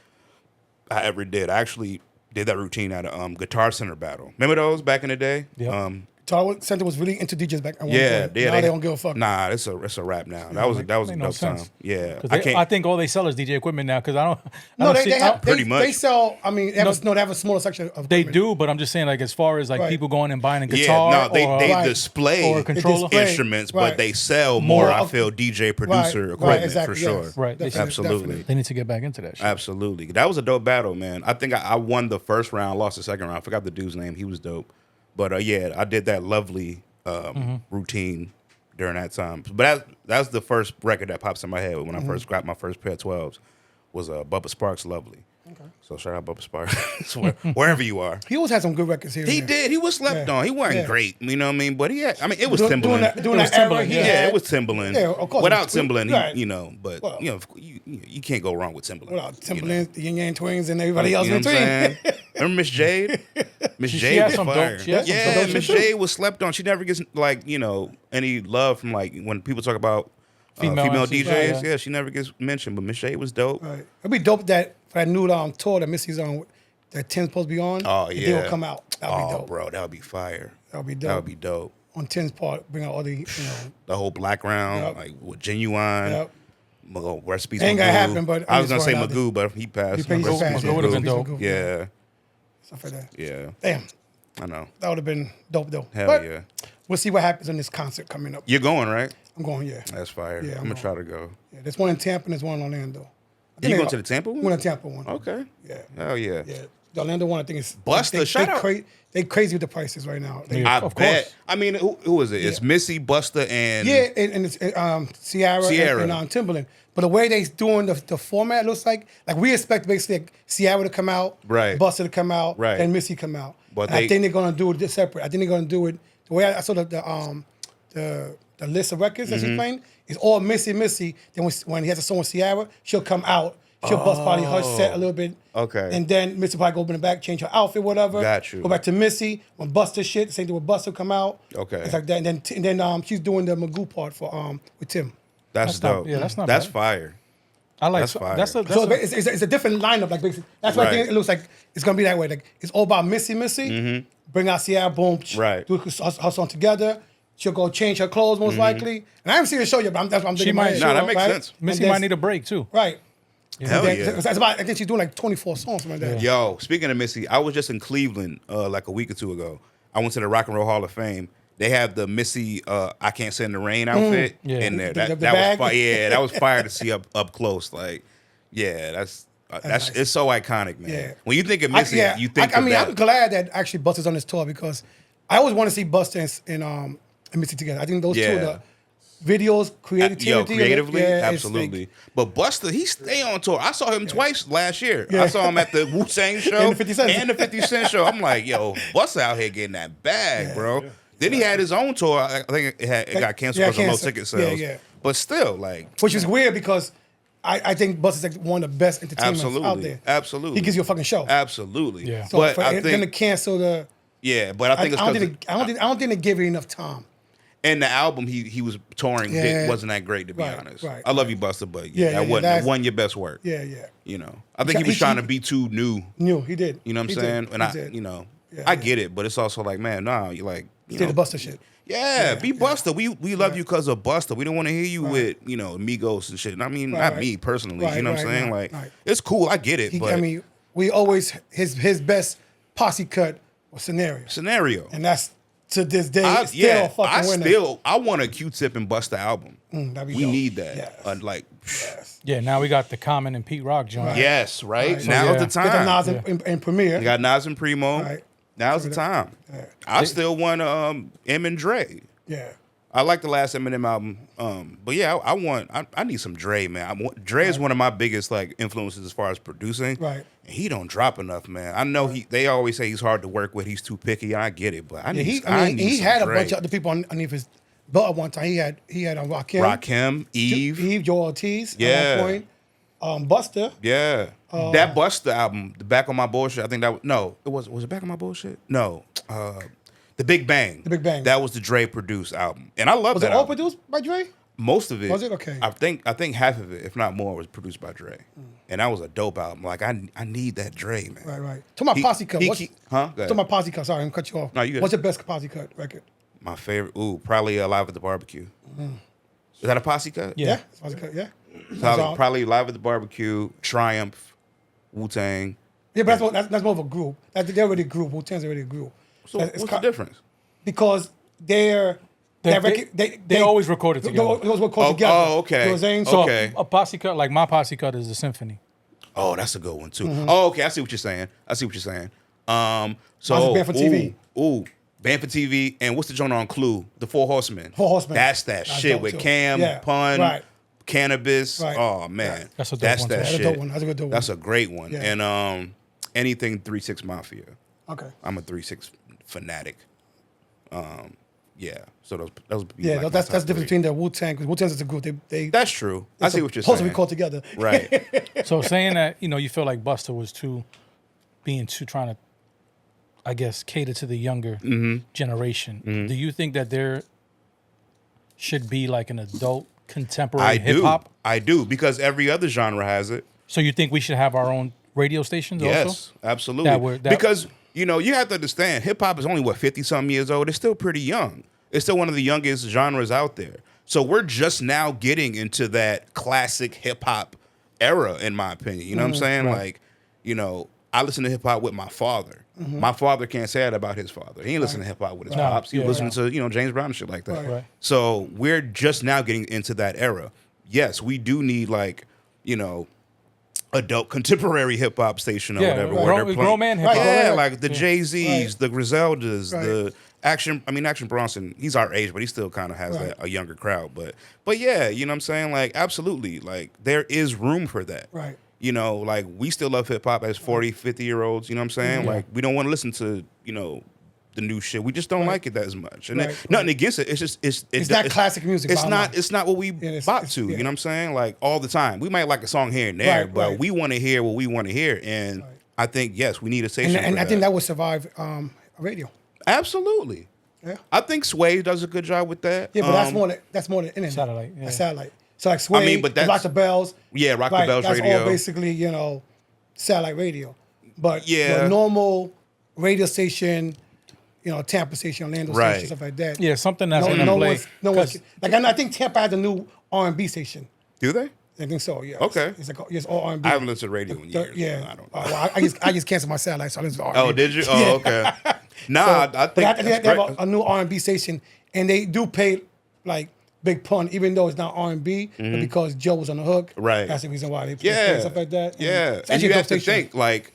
I ever did. I actually did that routine at a Guitar Center battle. Remember those back in the day? Yep. Guitar Center was really into DJs back. Yeah, now they don't give a fuck. Nah, it's a rap now. That was a Make no dope sense. time. Yeah, I think all they sell is DJ equipment now because I don't. No, don't they have pretty much. They sell. I mean, they have a smaller section of. They equipment. do, but I'm just saying, like, as far as like Right. people going and buying a guitar, Yeah, no, they or, display or a controller. display. instruments, Right. but they sell more. More I of- feel DJ producer right, equipment exactly, for sure. yes. Right, Definitely, Absolutely. definitely. They need to get back into that shit. Absolutely. That was a dope battle, man. I think I won the first round, lost the second round. I forgot the dude's name. He was dope. But yeah, I did that lovely routine during that time. But that's the first record that pops in my head when I first got my first pair of 12s was Bubba Sparks' Lovely. Okay. So shout out Bubba Sparks, wherever you are. He always had some good records here. He and there. did. He was slept Yeah. on. He wasn't Yeah. great. You know what I mean? But he had, I mean, it was Doing Timbaland. that It was era, Timbaland, he yeah. Yeah, had- it was Timbaland. Yeah, of course. Without It was- Timbaland, right. you know, but Well, you can't go wrong with Timbaland. Without you know? Timbaland, the Yin Yang Twins, and everybody else You know in what I'm between. saying? Remember Miss Jade? Miss She Jade had was some dope- fire. she had some Yeah, dope Miss shit, too. Jade was slept on. She never gets like any love from like when people talk about female MCs, DJs. right. Yeah, she never gets mentioned. But Miss Jade was dope. Right. It'd be dope that for that new tour that Missy's on, that 10's supposed to be on. Oh if yeah, they will come out. That'd be dope. bro, that would be fire. That'd be dope. That would be dope. On 10's part, bring out all the The whole black round, Yep. like with Genuine. Yep. Recipes. Ain't gonna Magoo. happen, but I I'm was gonna just say throwing it out Magoo, but he passed. He passed. Recipes Magoo would've been Magoo. dope. Yeah, stuff like that. yeah. Damn, I know. that would have been dope though. Hell but yeah. we'll see what happens on this concert coming up. You're going, right? I'm going, yeah. That's fire. Yeah, I'm I'm gonna try to go. Yeah, there's one in Tampa and there's one in Orlando. I think You they- going to the Tampa one? One in Tampa one. Okay. Yeah. Hell yeah. Yeah. The Orlando one, I think is Busta, shout out. They crazy with the prices right now. They- Yeah. I Of bet. course. I mean, who is it? It's Missy, Busta, and Yeah, and it's Sierra and Timbaland. But the way they doing the format looks like we expect basically like Sierra to come out, Right. Busta to come out, Right. and Missy come out. But And I they- think they're gonna do it separate. I think they're gonna do it the way I saw the list of records that she's playing is all Missy. Then when he has a song with Sierra, she'll come out. She'll bust probably her set a little bit. Okay. And then Missy probably go in the back, change her outfit, whatever. Got you. Go back to Missy. When Busta shit, same thing with Busta come out. Okay. It's like that. And then she's doing the Magoo part for with Tim. that's not- dope. yeah, that's not That's bad. fire. I like That's fire. that's a So it's a different lineup. Like basically, that's why I think Right. it looks like it's gonna be that way. Like it's all about Missy. Bring out Sierra, boom, Right. do her song together. She'll go change her clothes most likely. And I haven't seen the show yet, but that's what I'm thinking. might- in my Nah, head, that makes right? sense. Missy And might then- need a break too. right. Hell And yeah. then- it's about, I think she's doing like 24 songs, something like that. Yo, speaking of Missy, I was just in Cleveland like a week or two ago. I went to the Rock and Roll Hall of Fame. They have the Missy I Can't Stand the Rain outfit Yeah. in there. The That was bag? fire. Yeah, that was fire to see up close. Like, yeah, that's nice. it's so iconic, man. Yeah. When you think of Missy, you think I of mean, that. I'm glad that actually Busta's on this tour because I always want to see Busta and Missy together. I think those two Yeah. are the videos, creativity. Yo, creatively, yeah, it's absolutely. like- But Busta, he stay on tour. I saw him twice last year. Yeah. I saw him at the Wu-Tang show And the 50 Cent. and the 50 Cent show. I'm like, yo, Busta out here getting that bag, bro. Then he had his own tour. I think it got canceled Yeah, because of low canceled. ticket sales. Yeah. But still, like, Which is weird because I think Busta's like one of the best entertainments out absolutely, there. absolutely. He gives you a fucking show. Absolutely. Yeah. So But for I them to think, cancel the, yeah, but I think it's I because don't think they give it enough time. and the album he was touring Yeah. wasn't that great, to be Right, honest. right, I love you, Busta, but Yeah, that yeah, wasn't that's- it wasn't your best work. Yeah, yeah. You know, I think he was He- trying to be too new. No, he did. You know what I'm He saying? did. And He I, did. you know, Yeah, I yeah. get it, but it's also like, man, nah, you like, you Did know, the Busta shit. yeah, be Busta. We love you because of Busta. We don't want to hear you with, Migos and shit. And I mean, Right, not right. me personally. Right, you know what I'm right, saying? right, Like, right. it's cool. I get it, but I mean, we always his best posse cut was Scenario, scenario. and that's to this day I, still a fucking winner. I want a Q-Tip and Busta album. That'd be We dope. need that. Yes. Like, Yes. Yeah, now we got the Common and Pete Rock joint. yes, right? Right. Now's Yeah. the Get the time. Nas Yeah. in Premiere. You got Nas and Primo. Right. Now's the time. Yeah. I still want M and Dre. Yeah. I like the last Eminem album. But yeah, I need some Dre, man. Dre is one of my biggest like influences as far as producing. Right. And he don't drop enough, man. I know they always say he's hard to work with. He's too picky. I get it, but I need he some had Dre. a bunch of other people underneath his belt at one time. He had Rakim, Eve, Joel Ortiz. Yeah. At one point. Buster. Yeah. That Buster album, the Back on My Bullshit, I think that was it Back on My Bullshit? No. The Big Bang. The Big Bang. That was the Dre produced album. And I love Was that it all album. produced by Dre? Most of it. Was it? Okay. I think half of it, if not more, was produced by Dre. And that was a dope album. Like I need that Dre, man. Right. To my posse cut. Go ahead. To my posse cut. Sorry, I'm cut you off. No, you good. What's your best posse cut record? My favorite, probably Live at the Barbecue. Is that a posse cut? Yeah. Posse cut. Yeah. Probably Live at the Barbecue, Triumph, Wu-Tang. Yeah, but that's more of a group. They're already a group. Wu-Tang's already a group. So what's the difference? Because they always recorded together. They always recorded together. Oh, okay. You know what I'm saying? So Okay. a posse cut, like my posse cut, is a symphony. Oh, that's a good one too. Oh, okay. I see what you're saying. So Mine's Band for TV. Band for TV, and what's the joint on Clue? The Four Horsemen. Four Horsemen. That's that shit dope with too. Cam, Yeah, Pun, right. Cannabis. Right. Oh man, That's a dope that's one, that too. That's a shit. dope one. That's a good dope one. That's a great one. Yeah. And anything 3-6 Mafia. Okay. I'm a 3-6 fanatic. Yeah. So those would be Yeah, like my that's top the difference three. between the Wu-Tang, because Wu-Tang is a group. They That's true. I see what you're supposed to saying. be called together. Right. So saying that, you feel like Buster was trying to, I guess, cater to the younger generation. Do you think that there should be like an adult contemporary hip hop? I do, because every other genre has it. So you think we should have our own radio stations also? Yes, absolutely. Because you have to understand, hip hop is only 50-something years old. It's still pretty young. It's still one of the youngest genres out there. So we're just now getting into that classic hip hop era, in my opinion. You know what I'm saying? Right. Like, I listen to hip hop with my father. My father can't say that about his father. He ain't listen to hip hop with his pops. He listening to James Brown and shit like that. Right. So we're just now getting into that era. Yes, we do need adult contemporary hip hop station or whatever. where they're playing. Grown man hip hop. Yeah, like the Jay-Z's, Right. the Griseldas, Right. the Action Bronson. He's our age, but he still kind of has a younger crowd. But yeah, you know what I'm saying? Like, absolutely. Like, there is room for that. Right. Like, we still love hip hop as 40, 50-year-olds. You know what I'm saying? Like, we don't want to listen to, the new shit. We just don't like it that as much. And nothing against it. It's just it's not classic music. It's bottom not what we bought to. yeah. You know what I'm saying? Like, all the time. We might like a song here and there, Right, but right. we want to hear what we want to hear. And I think, yes, we need a station and for I think that would survive radio. Absolutely. Yeah. I think Sway does a good job with that. Yeah, but that's more than internet. Satellite, yeah. That's satellite. So like Sway, but that's- Rock the Bells. Yeah, Rock the Bells that's radio. all basically, satellite radio. But Yeah. the normal radio station, Tampa station, Orlando Right. station, stuff like that. Yeah, something that's in play. I think Tampa has a new R&B station. Do they? I think so. Yeah. Okay. It's like all R&B. I haven't listened to radio in years. Yeah. So I don't know. Well, I just canceled my satellite, so I listen to R&B. Oh, did you? Oh, okay. Nah, I think But I that's think they have great. a new R&B station, and they do pay like Big Pun, even though it's not R&B, but because Joe was on the hook. Right. That's the reason why they Yeah. stuff like that. Yeah. It's And actually you a have dope to station. think, like,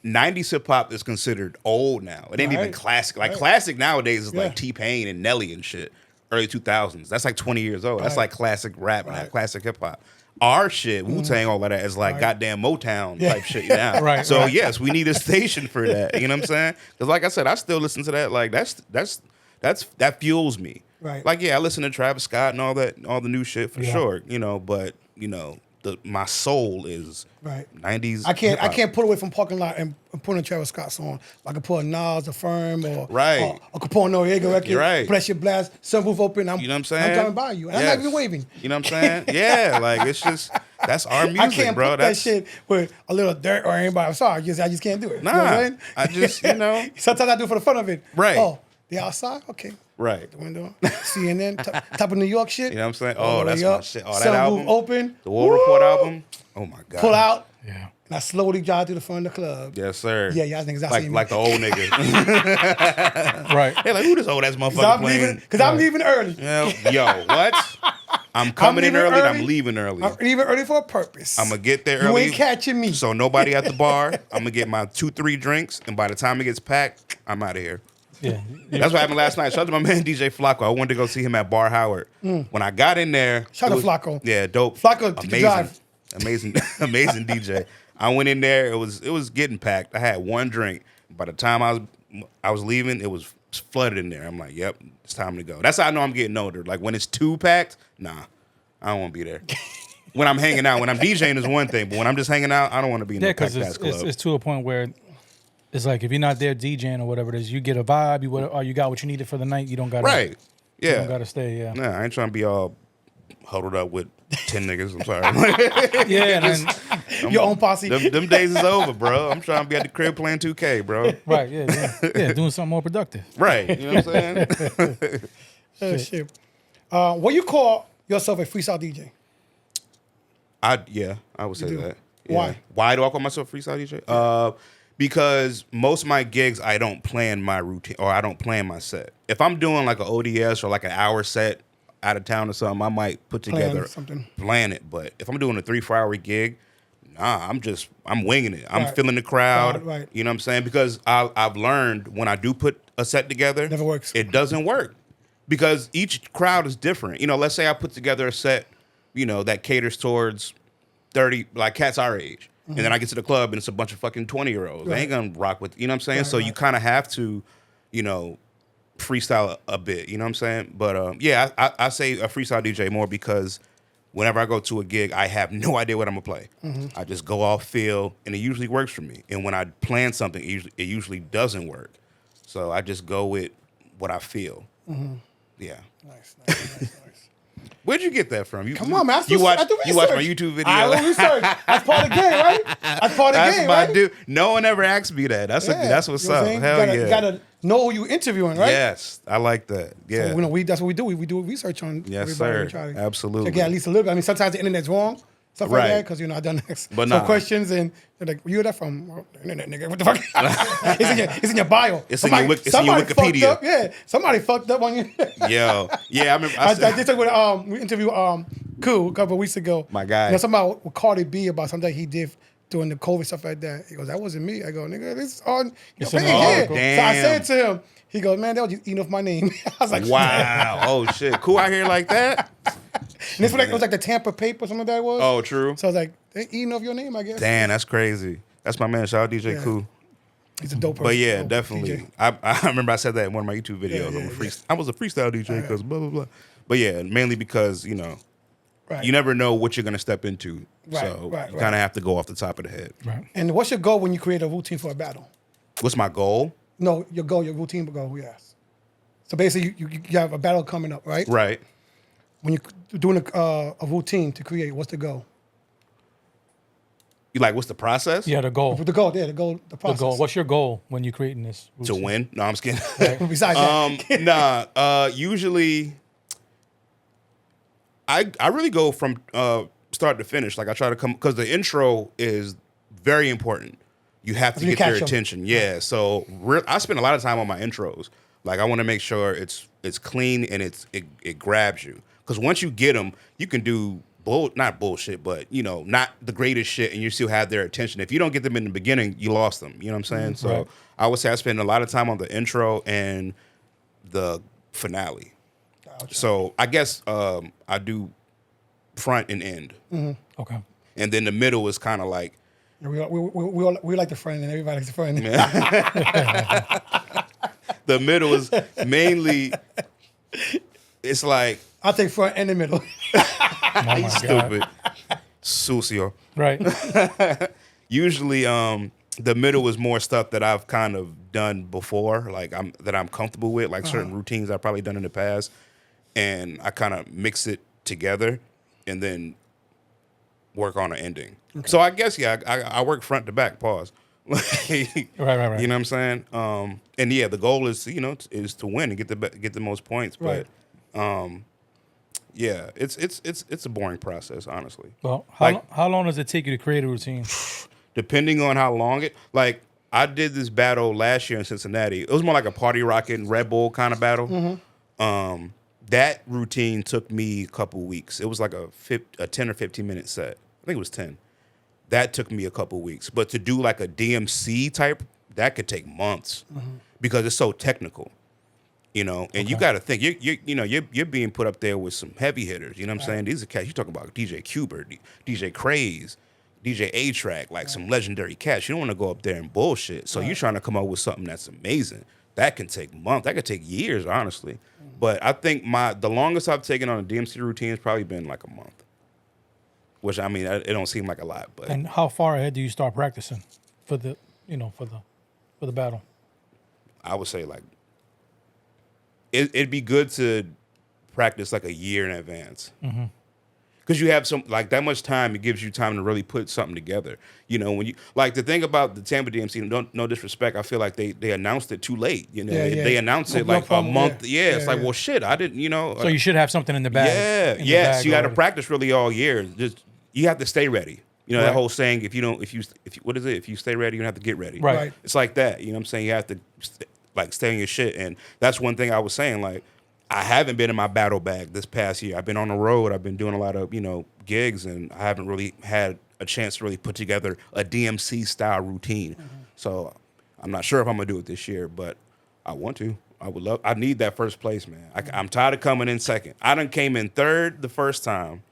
90s hip hop is considered old now. It ain't even Right. classic. Like, Right. classic nowadays is Yeah. like T-Pain and Nelly and shit. Early 2000s. That's like 20 years old. That's Right. like classic rap now, Right. classic hip hop. Our shit, Wu-Tang, all of that is like goddamn Motown type shit now. Right, So right. yes, we need a station for that. You know what I'm saying? Because like I said, I still listen to that. Like that fuels me. Right. Like, yeah, I listen to Travis Scott and all the new shit for Yeah. sure. But my soul is Right. 90s. I hip-hop. can't pull away from parking lot and put a Travis Scott song. I could put a Nas, a Firm, or Right. I could put a Noriega record. You're right. Bless Your Blast, sunroof open. You know what I'm saying? I'm driving by you, and I'm not even waving. You know what I'm saying? Yeah, like it's just that's our music, I can't bro. put That's that shit with a little dirt or anybody. I'm sorry, I just can't do it. Nah, You know what I'm saying? I just, Sometimes I do it for the fun of it. Right. Oh, they outside? Okay. right. The window. CNN, top of New York shit. You know what I'm saying? All Oh, the that's way my up. shit. Oh, that Sunroof album, open. the War Report album. Oh my god. Pull out. Yeah. And I slowly drive through the front of the club. Yes, sir. Yeah, y'all niggas out seeing me. like the old nigga. Right. They're like, who this old ass motherfucker playing? Because I'm leaving early. Yeah, yo, what? I'm coming in leaving early, and early. I'm leaving early. I'm leaving early for a purpose. I'm gonna get there You early. ain't catching me. So nobody at the bar. I'm gonna get my 2-3 drinks, and by the time it gets packed, I'm out of here. Yeah. That's what happened last night. Shout out to my man DJ Flacco. I wanted to go see him at Bar Howard. When I got in there, Shout out to Flacco. Yeah, dope. Flacco, take the drive. Amazing DJ. I went in there. It was getting packed. I had one drink. By the time I was leaving, it was flooded in there. I'm like, yep, it's time to go. That's how I know I'm getting older. Like when it's too packed, nah, I don't want to be there. When I'm hanging out, when I'm DJing is one thing, but when I'm just hanging out, I don't want to be in the packed ass club. It's to a point where it's like if you're not there DJing or whatever it is, you get a vibe, you got what you needed for the night. You don't got right. Yeah, you don't got to stay. Yeah, nah, I ain't trying to be all huddled up with 10 niggas. I'm sorry. Yeah, and Your own posse. Them days is over, bro. I'm trying to be at the crib playing 2K, bro. right, yeah, doing something more productive. Right, you know what I'm saying? Oh, shit. What you call yourself a freestyle DJ? I would say do? that. Why? Yeah. Why do I call myself a freestyle DJ? Because most of my gigs, I don't plan my routine or I don't plan my set. If I'm doing like an ODS or like an hour set out of town or something, I might put together plan it. But if I'm doing a 3-4 hour gig, nah, I'm winging it. I'm feeling the crowd. Right. You know what I'm saying? Because I've learned when I do put a set together, Never works. It doesn't work because each crowd is different. You know, let's say I put together a set, that caters towards 30, like cats our age. And then I get to the club and it's a bunch of fucking 20-year-olds. They ain't gonna rock with, you know what I'm saying? So you kind of have to, freestyle a bit, you know what I'm saying? But I say a freestyle DJ more because whenever I go to a gig, I have no idea what I'm gonna play. I just go off feel and it usually works for me. And when I plan something, it usually doesn't work. So I just go with what I feel. Yeah. Nice. Where'd you get that from? Come on, man. You watch my YouTube video. I will research. That's part of the game, right? That's part of the game, right? Dude. No one ever asked me that. That's what's up. Hell yeah. You gotta know who you interviewing, right? Yes, I like that. Yeah. So, that's what we do. We do research on everybody. Sir. And try to Absolutely. get at least a little bit. I mean, sometimes the internet's wrong. Stuff like that, because I've done some questions and they're like, "Where you that from?" Oh, the internet, nigga. What the fuck? It's in your bio. It's in your Wikipedia. Fucked up. Somebody fucked up on you. Yo, yeah, I remember. I did talk with we interviewed Qeys a couple of weeks ago. My guy. Something with Cardi B about something he did during the COVID stuff like that. He goes, "That wasn't me." I go, "Nigga, this is on." It's Damn. damn. So I said to him, he goes, "Man, they were just eating off my name." I was like, "Wow, oh shit, cool out here like that." And this was like the Tampa paper, something like that was. Oh, true. So I was like, they eating off your name, I guess. Damn, that's crazy. That's my man. Shout out DJ Qeys. He's a dope person. But yeah, definitely. I remember I said that in one of my YouTube videos. I was a freestyle DJ because blah, blah, blah. But yeah, mainly because, you never know what you're going to step into. So you kind of have to go off the top of the head. Right. And what's your goal when you create a routine for a battle? What's my goal? No, your routine goal, yes. So basically, you have a battle coming up, right? Right. When you're doing a routine to create, what's the goal? You like, what's the process? Yeah, the goal. The process. The goal. What's your goal when you're creating this routine? To win? No, I'm just kidding. Besides that. Usually, I really go from start to finish. Like I try to because the intro is very important. You have to get their attention. Yeah. So I spend a lot of time on my intros. Like I want to make sure it's clean and it grabs you. Because once you get them, you can do not bullshit, but not the greatest shit, and you still have their attention. If you don't get them in the beginning, you lost them. You know what I'm saying? So right. I would say I spend a lot of time on the intro and the finale. Gotcha. So I guess I do front and end. Mm-hmm. Okay. And then the middle is kind of like. We like the front and everybody likes the front. The middle is mainly. It's like I'll take front and the middle. Oh stupid. Sucio. Right. Usually, the middle is more stuff that I've kind of done before, like that I'm comfortable with, like certain routines I've probably done in the past, and I kind of mix it together and then work on an ending. Okay. So I guess I work front to back. Pause. Right. You know what I'm saying? And yeah, the goal is is to win and get the most points. Right. But yeah, it's a boring process, honestly. Well, how long does it take you to create a routine? Depending on how long like I did this battle last year in Cincinnati. It was more like a party rocking Red Bull kind of battle. Mm-hmm. That routine took me a couple weeks. It was like a 10 or 15 minute set. I think it was 10. That took me a couple weeks. But to do like a DMC type that could take months because it's so technical. You know, and you got to think you're being put up there with some heavy hitters. You know what I'm saying? These are cats. You talking about DJ Cuber, DJ Qeys, DJ A-Track, like some legendary cats. You don't want to go up there and bullshit. So you're trying to come up with something that's amazing. That can take months. That could take years, honestly. But I think the longest I've taken on a DMC routine has probably been like a month. Which I mean, it don't seem like a lot. But And how far ahead do you start practicing for the for the battle? I would say like. It'd be good to practice like a year in advance. Because you have like that much time, it gives you time to really put something together. You know, when you like the thing about the Tampa DMC, no disrespect, I feel like they announced it too late. You know, they announced it like a month. It's like, well, shit, I didn't, you know. So you should have something in the bag. So you got to practice really all year. Just you have to stay ready. You know, that whole saying, if you stay ready, you don't have to get ready. Right. It's like that. You know what I'm saying? You have to stay on your shit. And that's one thing I was saying, like, I haven't been in my battle bag this past year. I've been on the road. I've been doing a lot of, gigs, and I haven't really had a chance to really put together a DMC style routine. So I'm not sure if I'm gonna do it this year, but I want to. I need that first place, man. I'm tired of coming in second. I done came in third the first time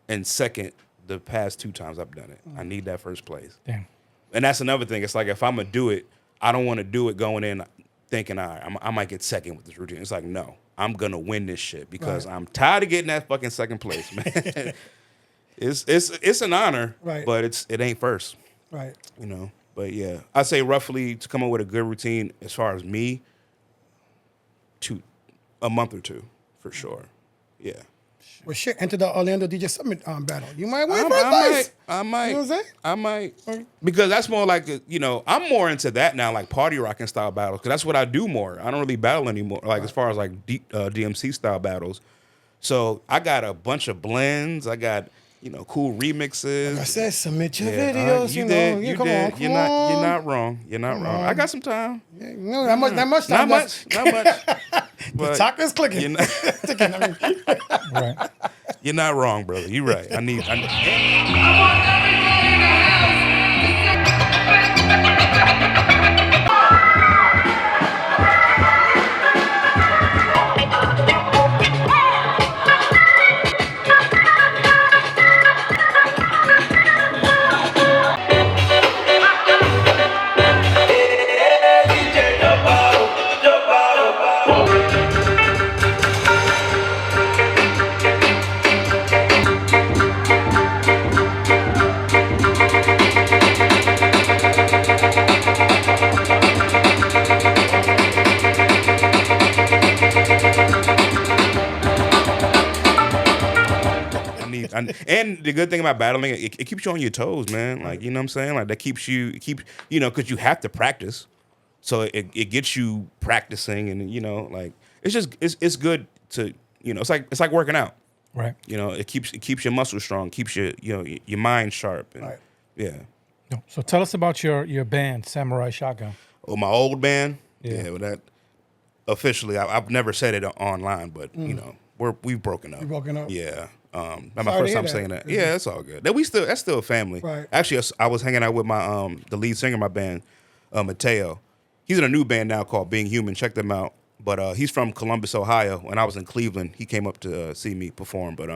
and second the past 2 times I've done it. I need that first place. Damn. And that's another thing. It's like, if I'm gonna do it, I don't want to do it going in thinking I might get second with this routine. It's like, no, I'm gonna win this shit because I'm tired of getting that fucking second place, man. It's an honor, but it ain't first, Right. you know. But yeah, I say roughly to come up with a good routine as far as me, a month or 2 for sure. Yeah. Well, shit, enter the Orlando DJ Summit battle. You might win first place. I might. You know what I'm saying? I might. Because that's more like, I'm more into that now, like party rocking style battles, because that's what I do more. I don't really battle anymore, like as far as like DMC style battles. So I got a bunch of blends. I got, cool remixes. Like I said, submit your videos. Come on. You're not wrong. You're not wrong. I got some time. Yeah, not much time. Not much. The clock is clicking. Right. You're not wrong, brother. You're right. I need and the good thing about battling, it keeps you on your toes, man. Like, you know what I'm saying? Like, that keeps you, because you have to practice. So it gets you practicing, and, like, it's just, it's good to, it's like working out. Right. It keeps your muscles strong, keeps your, your mind sharp. And, yeah. So tell us about your band, Samurai Shotgun. Oh, my old band? Yeah. Well, that, officially, I've never said it online, but, we've broken up. You broken up? Yeah. That's my first time saying that. Yeah, that's all good. That's still a family. Right. Actually, I was hanging out with my the lead singer of my band, Mateo. He's in a new band now called Being Human. Check them out. But he's from Columbus, Ohio. When I was in Cleveland, he came up to see me perform. But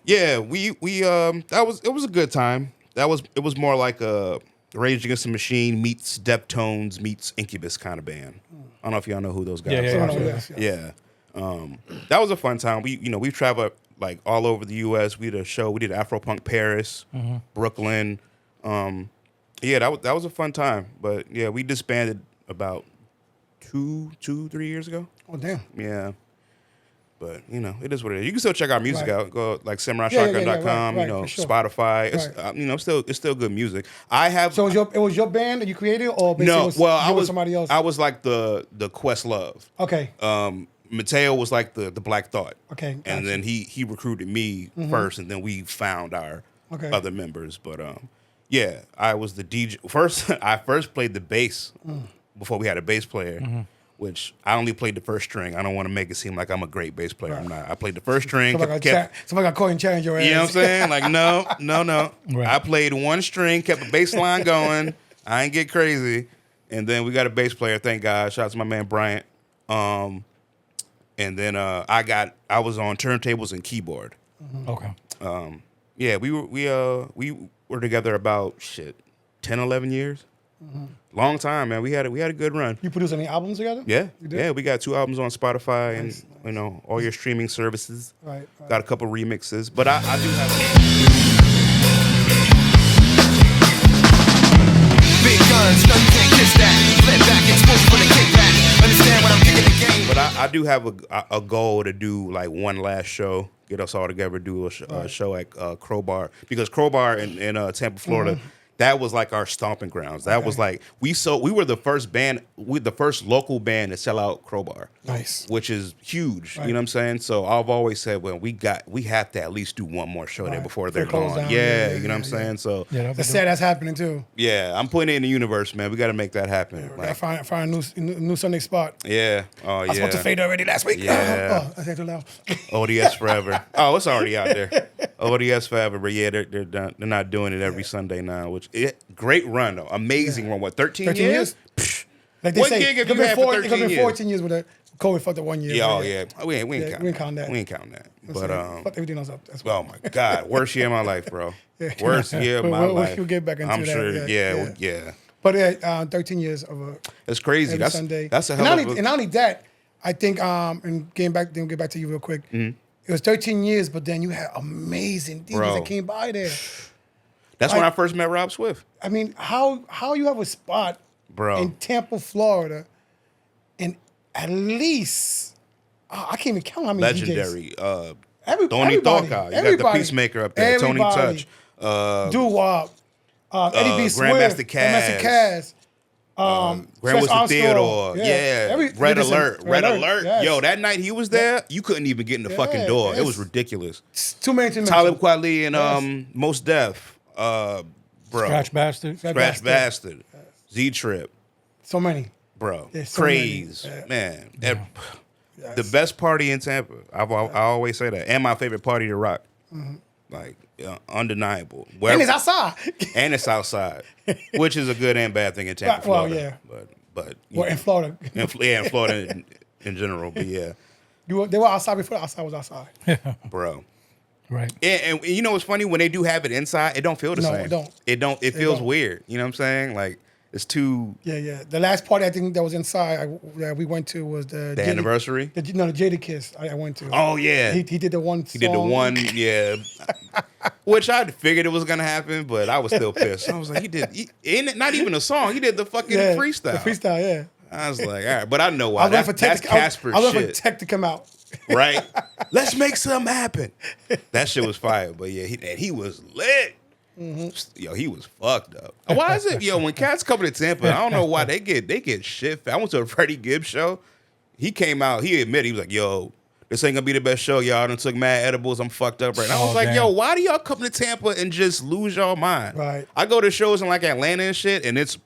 yeah, we it was a good time. It was more like a Rage Against the Machine meets Deftones meets Incubus kind of band. I don't know if y'all know who those guys are. Yeah. That was a fun time. We traveled like all over the U.S. We did a show. We did Afropunk Paris, Brooklyn. Yeah, that was a fun time. But yeah, we disbanded about 3 years ago. Oh, damn. Yeah. But, it is what it is. You can still check our music out. Go like SamuraiShotgun.com, Spotify. It's still good music. So it was your band that you created, or I was somebody else? I was like the Questlove. Okay. Mateo was like the Black Thought. Okay. Gotcha. And then he recruited me first, and then we found our other members. But yeah, I was the DJ. I first played the bass before we had a bass player, which I only played the first string. I don't want to make it seem like I'm a great bass player. Right. I'm not. I played the first string. Somebody got caught and challenge your ass. You know what I'm saying? Like, no. Right. I played one string, kept a bass line going. I ain't get crazy. And then we got a bass player, thank God. Shout out to my man Bryant. And then I was on turntables and keyboard. Okay. Yeah, we were together about 10, 11 years. Long time, man. We had a good run. You produce any albums together? Yeah, You did? yeah. We got 2 albums on Spotify Nice, and all your streaming services. Right. Got a couple remixes, but I do have. Big guns, no you can't kiss that. Flip back, exposed for the kickback. Understand what I'm kicking the game. But I do have a goal to do like one last show, get us all together, do a show at Crowbar, because Crowbar in Tampa, Florida. That was like our stomping grounds. That was like we were the first band, the first local band to sell out Crowbar. Nice. Which is huge. Right. You know what I'm saying? So I've always said, well, we have to at least do one more show there before they're Before it closes gone. down. Yeah, Yeah, you know what I'm saying? So Yeah, That's sad that's happening too. yeah, I'm putting it in the universe, man. We got to make that happen. Gotta find a new Sunday spot. Yeah. Oh yeah. I was supposed to fade already last week. Yeah. Oh, I said too loud. ODS forever. Oh, it's already out there. ODS forever, but yeah, they're done. They're not doing it every Sunday now. Great run though, amazing run. What 13 years? Psh. Like they What say, gig have it could you be had for 14 13 years? 14 years with a COVID fucked up 1 year. Yeah, but oh yeah. We ain't Yeah, count. we ain't count that. We ain't count that. That's But it. Fuck everything else up. That's why. oh my God, worst year of my life, bro. Yeah. Worst year of my life. We'll get back into I'm that. sure. Yeah. But 13 years of a It's crazy. every Sunday. That's a and hell not of only, a. and not only that, I think and getting back to you real quick. Mm-hmm. It was 13 years, but then you had amazing DJs Bro. that came by there. That's when I first met Rob Swift, I mean, how you have a spot bro. in Tampa, Florida, and at least I can't even count how many DJs. Legendary. Everybody. Tony Thorca. You got the Everybody. Peacemaker up there. Tony Everybody. Touch. Doo-Wop, Eddie B. Swift, Grandmaster Grandmaster Cass, Grandmaster Theodore. Yeah. Red Alert. Red Alert. Yes. Yo, that night he was there, you couldn't even get in the fucking door. It was yes. ridiculous. Too many. Talib Kweli and Mos Def. Bro. Scratch Bastard. Scratch Bastard. Z-Trip. So many. Bro. There's so many. Qeys. Man. The best party in Tampa. I always say that. And my favorite party to rock. Like, undeniable. And it's outside. And it's outside. Which is a good and bad thing in Tampa, Well, Florida. yeah. But Well, in Florida. in Florida in general. But yeah, They were outside before outside was outside. bro. Right. And you know what's funny? When they do have it inside, it don't feel the No, same. it don't. It feels don't. weird. You know what I'm saying? Like it's too Yeah. The last party I think that was inside that we went to was the anniversary. The Jada Kiss I went to. Oh yeah. He did the one. He did the one, yeah. Which I figured it was gonna happen, but I was still pissed. I was like, not even a song. He did the fucking freestyle. The freestyle, yeah. I was like, all right, but I know I why. was waiting for That's Casper I was waiting for shit, Tech to come out. right? Let's make something happen. That shit was fire, but yeah, he was lit. Yo, he was fucked up. Why is it, yo, when cats come to Tampa, I don't know why they get shit. I went to a Freddie Gibbs show. He came out, he admitted, he was like, yo, this ain't gonna be the best show, y'all. I done took mad edibles. I'm fucked up right now. I was like, damn. yo, why do y'all come to Tampa and just lose y'all mind? Right. I go to shows in like Atlanta and shit, and it's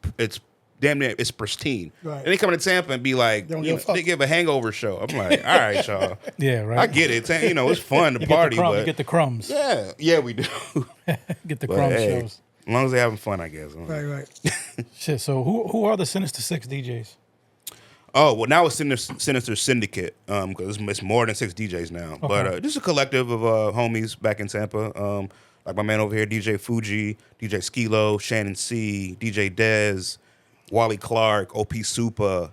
damn near it's pristine. Right. And they come to Tampa and be like, They don't you give a know, fuck. they give a hangover show. I'm like, all right, y'all. Yeah, right. I get it. You know, it's fun to party, You but get the crumbs. yeah, we do. Get the But crumb hey, shows. as long as they're having fun, I guess. Right. Shit. So who are the Sinister Six DJs? Oh, well, now it's Sinister Syndicate because it's more than 6 DJs now. Okay. But just a collective of homies back in Tampa. Like my man over here, DJ Fuji, DJ Skilo, Shannon C, DJ Dez, Wally Clark, OP Super,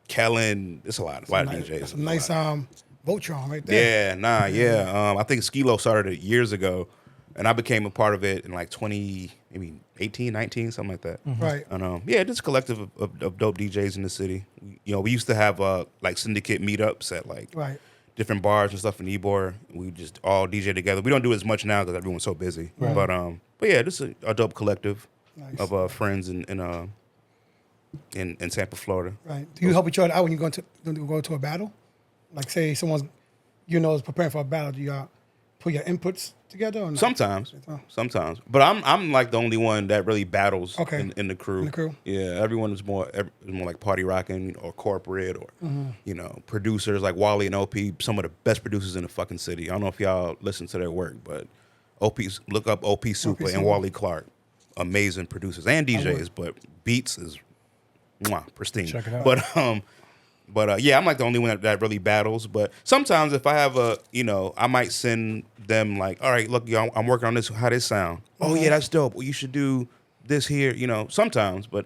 Kellen. It's a lot of DJs. That's a nice Voltron right there. Yeah. I think Skilo started it years ago, and I became a part of it in like 18, 19, something like that. Right. And just a collective of dope DJs in the city. We used to have like syndicate meetups at like Right. different bars and stuff in Ybor. We just all DJ together. We don't do it as much now because everyone's so busy. Right. But yeah, just a dope collective Nice. of friends in Tampa, Florida. Right. Do you help each other out when you go to a battle? Like say someone's is preparing for a battle, do you put your inputs together or not? Sometimes. Oh. But I'm like the only one that really battles Okay. in the crew. In the crew. Yeah, everyone is more like party rocking or corporate or Mm-hmm. producers like Wally and OP, some of the best producers in the fucking city. I don't know if y'all listen to their work, but look up OP Super and Super. Wally Clark. amazing producers and DJs, but beats is pristine. Check it out. But yeah, I'm like the only one that really battles. But sometimes if I have I might send them like, all right, look, yo, I'm working on this. How this sound? Oh yeah, that's dope. Well, you should do this here. Sometimes, but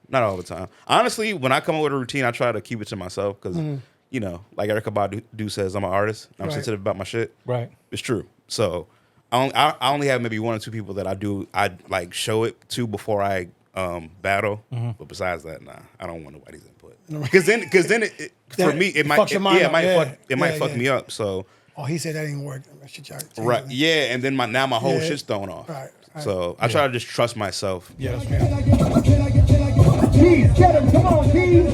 not all the time. Honestly, when I come up with a routine, I try to keep it to myself because like Erykah Badu says, I'm an artist. I'm sensitive about my shit. Right. It's true. So I only have maybe one or two people that I like show it to before I battle. But besides that, nah, I don't want nobody's input. Because then it for me it might fuck me up. So he said that didn't work. Right. Yeah, and then my whole shit's thrown off. Right. So I try to just trust myself. Yeah, that's Qeys, get him, come on, Qeys.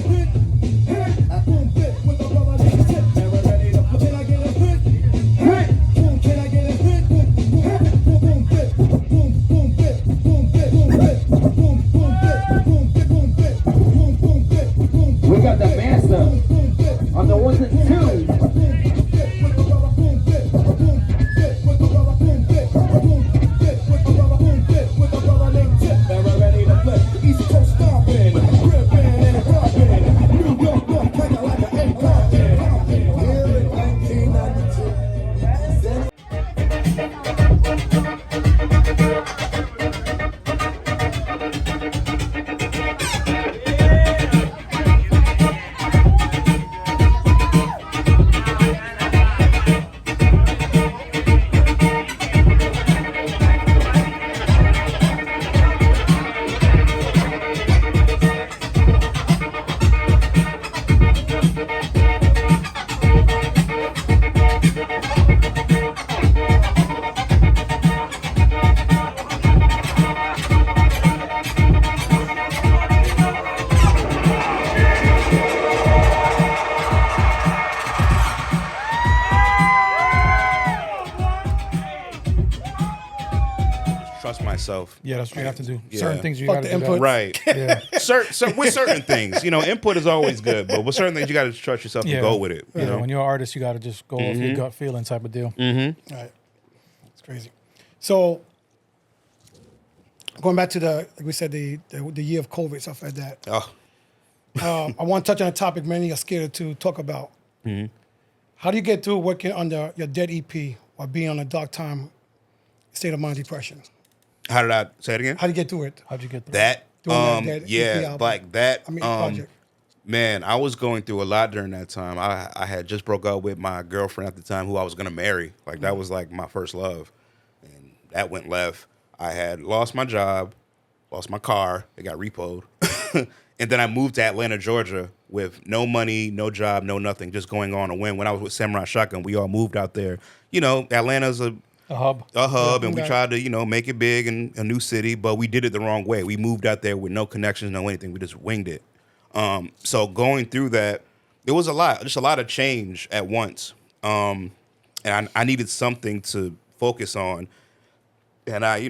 We got the master on the ones and twos. Myself. Yeah, that's what you have to do. Yeah. Certain things you Fuck got to the do. input. Right. Yeah. With certain things, input is always good, but with certain things, you got to trust yourself and go with it. You know? When you're an artist, you got to just go off your gut feeling type of deal. Right. It's crazy. So going back to like we said, the year of COVID, stuff like that. Oh. I want to touch on a topic many are scared to talk about. How do you get through working under your dead EP or being on a dark time state of mind depression? How did I say it again? How do you get through it? How'd you get through That? Doing that EP Yeah, album. like that. Project. Man, I was going through a lot during that time. I had just broke up with my girlfriend at the time who I was going to marry. Like, that was like my first love. And that went left. I had lost my job, lost my car. It got repoed. And then I moved to Atlanta, Georgia with no money, no job, no nothing, just going on a whim. When I was with Samurai Shotgun, we all moved out there. Atlanta's a hub. And we tried to, make it big in a new city, but we did it the wrong way. We moved out there with no connections, no anything. We just winged it. So going through that, it was just a lot of change at once. And I needed something to focus on. And I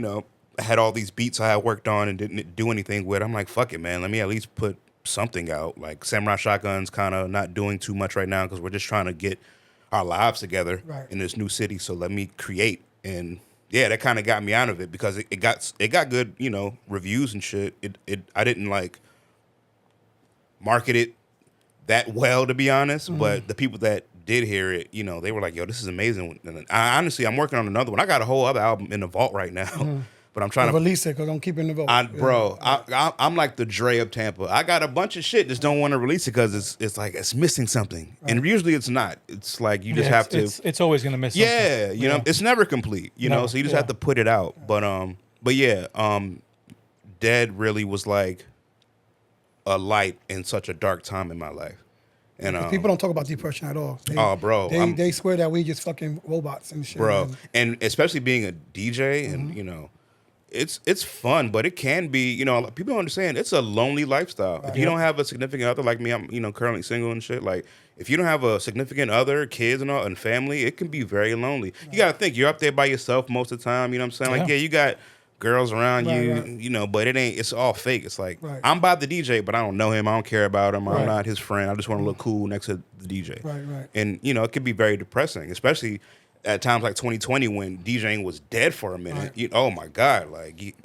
had all these beats I had worked on and didn't do anything with. I'm like, fuck it, man. Let me at least put something out. Like Samurai Shotgun's kind of not doing too much right now because we're just trying to get our lives together in this new city. So let me create. And yeah, that kind of got me out of it because it got good, reviews and shit. I didn't like market it that well, to be honest. But the people that did hear it, they were like, yo, this is amazing. And honestly, I'm working on another one. I got a whole other album in the vault right now. But I'm trying to release it because I'm keeping the vote. I'm like the Dre of Tampa. I got a bunch of shit, just don't want to release it because it's like it's missing something, and usually it's not. It's like you just have to. It's always gonna miss. Yeah, something. It's never complete. So you just have to put it out. But yeah, Dead really was like a light in such a dark time in my life. And people don't talk about depression at all. They swear that we just fucking robots and shit. Bro, and especially being a DJ and it's fun, but it can be, people don't understand it's a lonely lifestyle. If you don't have a significant other like me, I'm, currently single and shit. Like, if you don't have a significant other, kids and all, and family, it can be very lonely. You got to think you're up there by yourself most of the time. You know what I'm saying? Like, you got girls around you, but it's all fake. It's like, I'm by the DJ, but I don't know him. I don't care about him. I'm not his friend. I just want to look cool next to the DJ. Right. And, it could be very depressing, especially at times like 2020 when DJing was dead for a minute. Oh my God, like,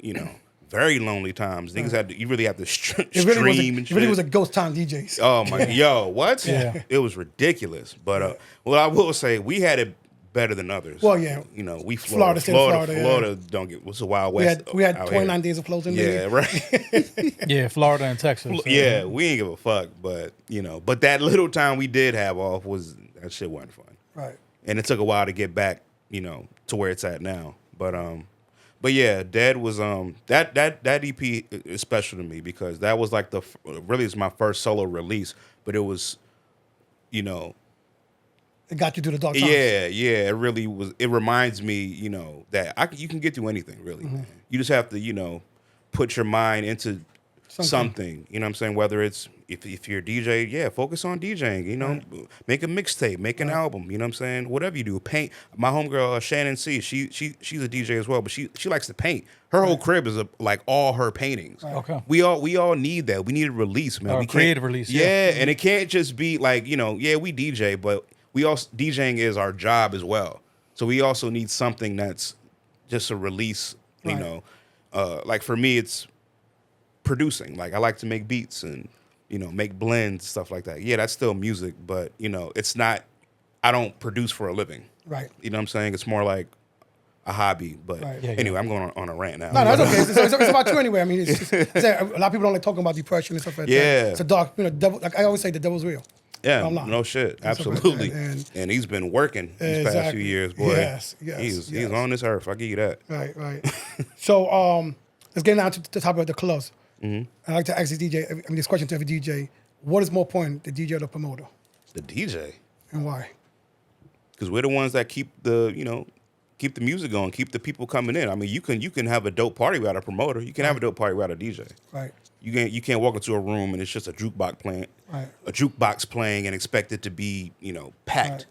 very lonely times. Niggas had to, you really have to stream and It really shit. was a ghost town DJs. Oh my, yo, what? Yeah. It was ridiculous. But well, I will say we had it better than others. Well, yeah. You know, we Florida, Florida don't get what's the Wild West. We had out 29 here. days of flows in Yeah, there. right. Yeah, Florida and Texas. Yeah, we ain't give a fuck. But you know, but that little time we did have off was that shit wasn't fun. Right. And it took a while to get back, you know, to where it's at now. But yeah, Dead was that EP is special to me because that was like really is my first solo release, but it was, you know, It got you through the dark times. yeah, it really was. It reminds me, you know, that you can get through anything really. Man. You just have to, you know, put your mind into something. You know what I'm saying? Whether it's if you're a DJ, yeah, focus on DJing. You know, make a mixtape, make an album. You know what I'm saying? Whatever you do, paint. My homegirl Shannon C, she's a DJ as well, but she likes to paint. Her whole crib is like all her paintings. Okay. We all need that. We need a release, man. We can't- creative release. Yeah, and it can't just be like, you know, yeah, we DJ, but we also DJing is our job as well. So we also need something that's just a release. You know, like for me, it's producing. Like I like to make beats and, you know, make blends, stuff like that. Yeah, that's still music, but, you know, it's not, I don't produce for a living. Right. You know what I'm saying? It's more like a hobby. But Right. Yeah, anyway, I'm going on a rant now. No, that's okay. It's about you anyway. I mean, a lot of people don't like talking about depression and stuff like that. Yeah. It's a dark, you know, devil. Like I always say, the devil's real. Yeah, I'm not. no shit. And stuff like Absolutely. that. And he's been working these past Exactly. few years, boy. Yes, He's on this earth. I'll give you that. Right. So let's get down to the topic of the clubs. I like to ask this question to every DJ. What is more important, the DJ or the promoter? The DJ. And why? Because we're the ones that keep the music going, keep the people coming in. I mean, you can have a dope party without a promoter. You can have a dope party without a DJ. Right. You can't walk into a room and it's just a jukebox playing and expect it to be, you know, packed. Right.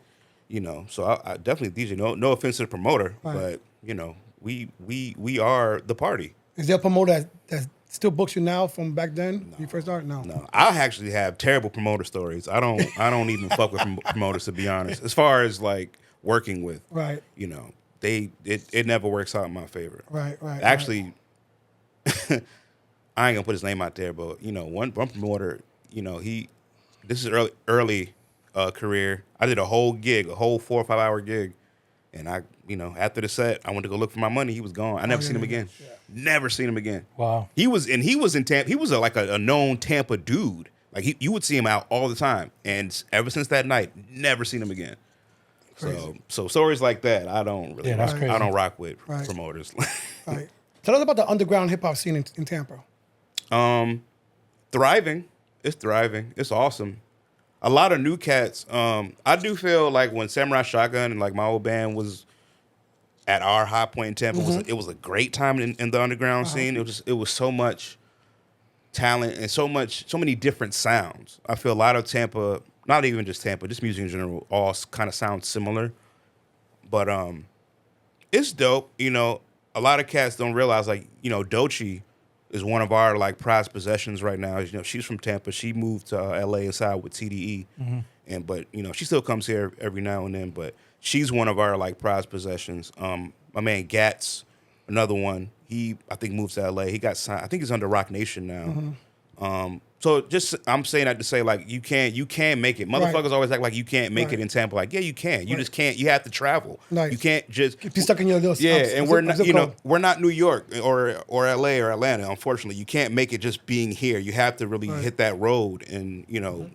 You know, so I definitely DJ. No offense to the promoter, but you know, we are the party. Is there a promoter that still books you now from back then when you first started? No. I actually have terrible promoter stories. I don't even fuck with promoters, to be honest. As far as like working with, Right. you know, it never works out in my favor. Right. Actually, I ain't gonna put his name out there, but you know, one promoter, you know, this is early career. I did a whole 4 or 5 hour gig, and I, you know, after the set, I went to go look for my money. He was gone. I never seen him again. Yeah. Never seen him again. Wow. He was in Tampa. He was like a known Tampa dude. Like you would see him out all the time, and ever since that night, never seen him again. Crazy. So stories like that, I don't really. Yeah, that's rock. crazy. I don't rock with Right. promoters. Right. Tell us about the underground hip hop scene in Tampa. Thriving. It's thriving. It's awesome. A lot of new cats. I do feel like when Samurai Shotgun and like my old band was at our high point in Tampa, it was a great time in the underground scene. It was so much talent and so many different sounds. I feel a lot of Tampa, not even just Tampa, just music in general, all kind of sound similar. But it's dope. You know, a lot of cats don't realize, like, you know, Doechii is one of our like prized possessions right now. You know, she's from Tampa. She moved to LA inside with TDE, but you know, she still comes here every now and then. But she's one of our like prized possessions. My man Gats, another one. He I think moved to LA. He got signed. I think he's under Rock Nation now. So just I'm saying that to say like you can make it. Motherfuckers always act like you can't make it in Tampa. Like yeah, you can. You just can't. You have to travel. Nice. You can't just Be stuck in your little and we're not we're not New York or LA or Atlanta. Unfortunately, you can't make it just being here. You have to really hit that road and you know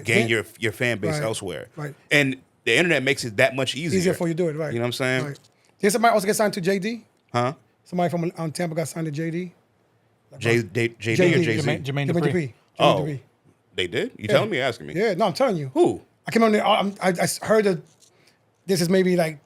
gain your fan base elsewhere. Right. And the internet makes it that much easier. Easier for you to do it, right? You know what I'm saying? Right. Did somebody also get signed to JD? Huh? Somebody from Tampa got signed to JD. JD or JD. Jay-Z? Jermaine Dupri. Oh, they did? You telling me or asking me? Yeah, no, I'm telling you. Who? I came on there. I heard that this is maybe like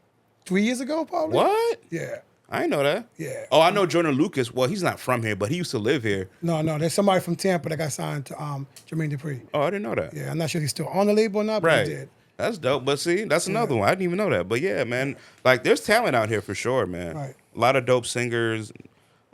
3 years ago, probably. What? Yeah. I didn't know that. Yeah. Oh, I know Jordan Lucas. Well, he's not from here, but he used to live here. No, there's somebody from Tampa that got signed to Jermaine Dupri. Oh, I didn't know that. Yeah, I'm not sure if he's still on the label or not, but Right. he did. That's dope. But see, that's another one. I didn't even know that. But yeah, man, like there's talent out here for sure, man. Right. A lot of dope singers.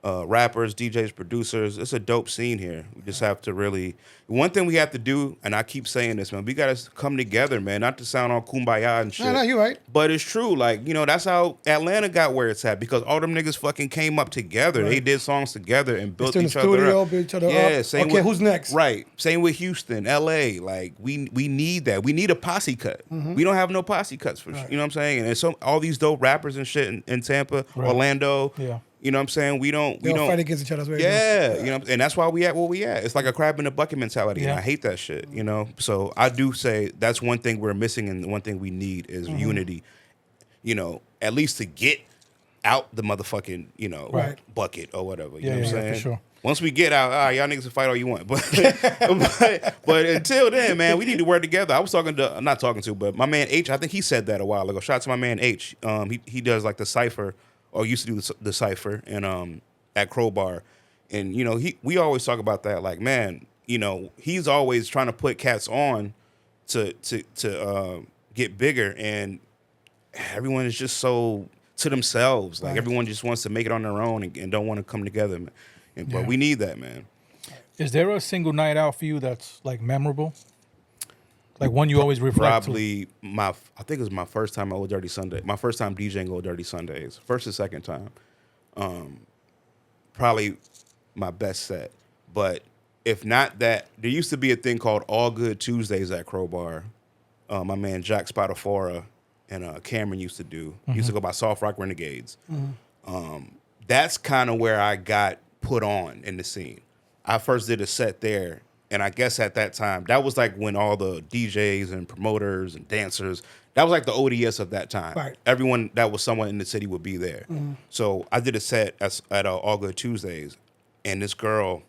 rappers, DJs, producers. It's a dope scene here. We just have to really. One thing we have to do, and I keep saying this, man, we got to come together, man. Not to sound all kumbaya and shit. No, you're right. But it's true. Like, you know, that's how Atlanta got where it's at because all them niggas fucking came up together. Right. They did songs together and built each other up. Built each other yeah, up. same Okay, with, who's next? Right. Same with Houston, LA. Like, we need that. We need a posse cut. Mm-hmm. We don't have no posse cuts for sure. You know what I'm saying? And so all these dope rappers and shit in Tampa, Orlando. Yeah. You know what I'm saying? We don't fight against each other. Yeah, you know, and that's why we at where we at. It's like a crab in a bucket mentality, and I hate that shit. You know, so I do say that's one thing we're missing, and one thing we need is unity. You know, at least to get out the motherfucking bucket or whatever. You know what I'm saying? For sure. Once we get out, all right, y'all niggas can fight all you want, but until then, man, we need to work together. I was talking to, I'm not talking to, but my man H, I think he said that a while ago. Shout out to my man H. He does like the cipher. Or used to do the cipher and at Crowbar, and you know we always talk about that. Like, man, you know, he's always trying to put cats on to get bigger, and everyone is just so to themselves. Like, everyone just wants to make it on their own and don't want to come together. But we need that, man. Is there a single night out for you that's like memorable? Like one you always reflect Probably to? I think it was my first time at Old Dirty Sunday. My first time DJing Old Dirty Sundays. First and second time. Probably my best set. But if not that, there used to be a thing called All Good Tuesdays at Crowbar. My man Jack Spatafora and Cameron used to do. He used to go by Soft Rock Renegades. That's kind of where I got put on in the scene. I first did a set there. And I guess at that time, that was like when all the DJs and promoters and dancers, that was like the ODS of that time. Right. Everyone that was someone in the city would be there. So I did a set at All Good Tuesdays. And this girl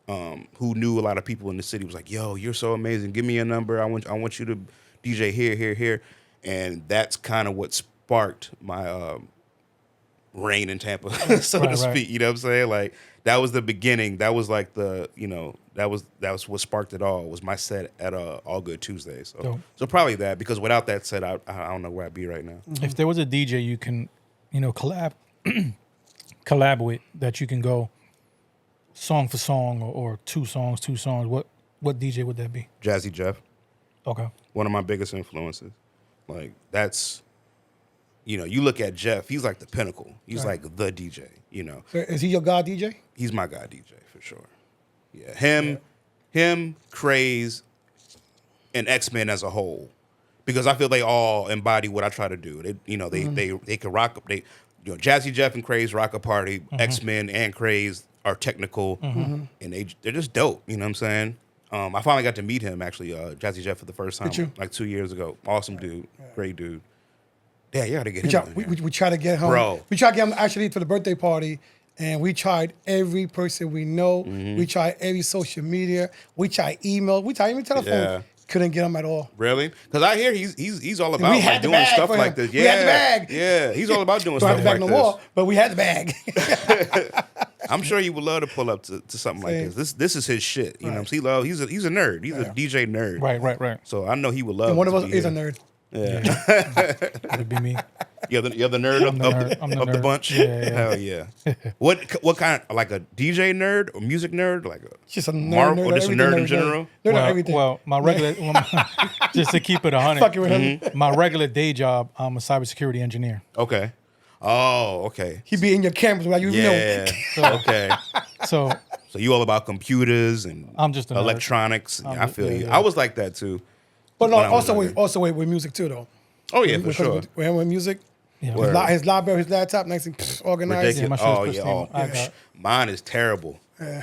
who knew a lot of people in the city was like, yo, you're so amazing. Give me a number. I want you to DJ here. And that's kind of what sparked my reign in Tampa, so to speak. You know what I'm saying? Like, that was the beginning. That was like the, you know, that was what sparked it all. Was my set at All Good Tuesdays. So probably that, because without that set, I don't know where I'd be right now. If there was a DJ you can, you know, collab with, that you can go song for song or two songs, what DJ would that be? Jazzy Jeff. Okay. One of my biggest influences. Like, that's, you know, you look at Jeff, he's like the pinnacle. He's like the DJ, you know. So is he your god DJ? He's my god DJ for sure. Yeah, him, Qeys, and X-Men as a whole, because I feel they all embody what I try to do. They, you know, they can rock. They, you know, Jazzy Jeff and Qeys rock a party. X-Men and Qeys are technical, and they're just dope. You know what I'm saying? I finally got to meet him actually, Jazzy Jeff, for the first time like 2 years ago. Awesome dude, great dude. Yeah, you gotta get him. We try to get him. Bro. We try to get him actually for the birthday party. And we tried every person we know. We tried every social media. We tried email. We tried even telephone. Yeah. Couldn't get him at all. Really? Because I hear he's all about like doing bag stuff for like him. this. We had the bag. Yeah, he's all about doing Don't stuff have the bag like no this. more, but we had the bag. I'm sure he would love to pull up to something like this. This is his shit. You know what I'm saying? He's a nerd. He's a DJ nerd. Right. So I know he would love. And one to of us be is a here. nerd. Yeah. That'd be me. You're the nerd of the bunch. Yeah. Hell yeah. What kind of, like a DJ nerd or music nerd, like a Just a nerd, or just a nerd in general? Nerd of everything. Well, my regular, just to keep it 100. Fucking with him. My regular day job, I'm a cybersecurity engineer. Okay. Oh, okay. He be in your cameras without you even know. Yeah. Okay. So you all about computers and I'm just a nerd. electronics. I feel you. I was like that too. But no, when I was younger. also with music too, though. Oh yeah, for Because sure. with music, yeah. his library, his laptop, nice and organized. Yeah, my shit's pristine. I got- Mine is terrible.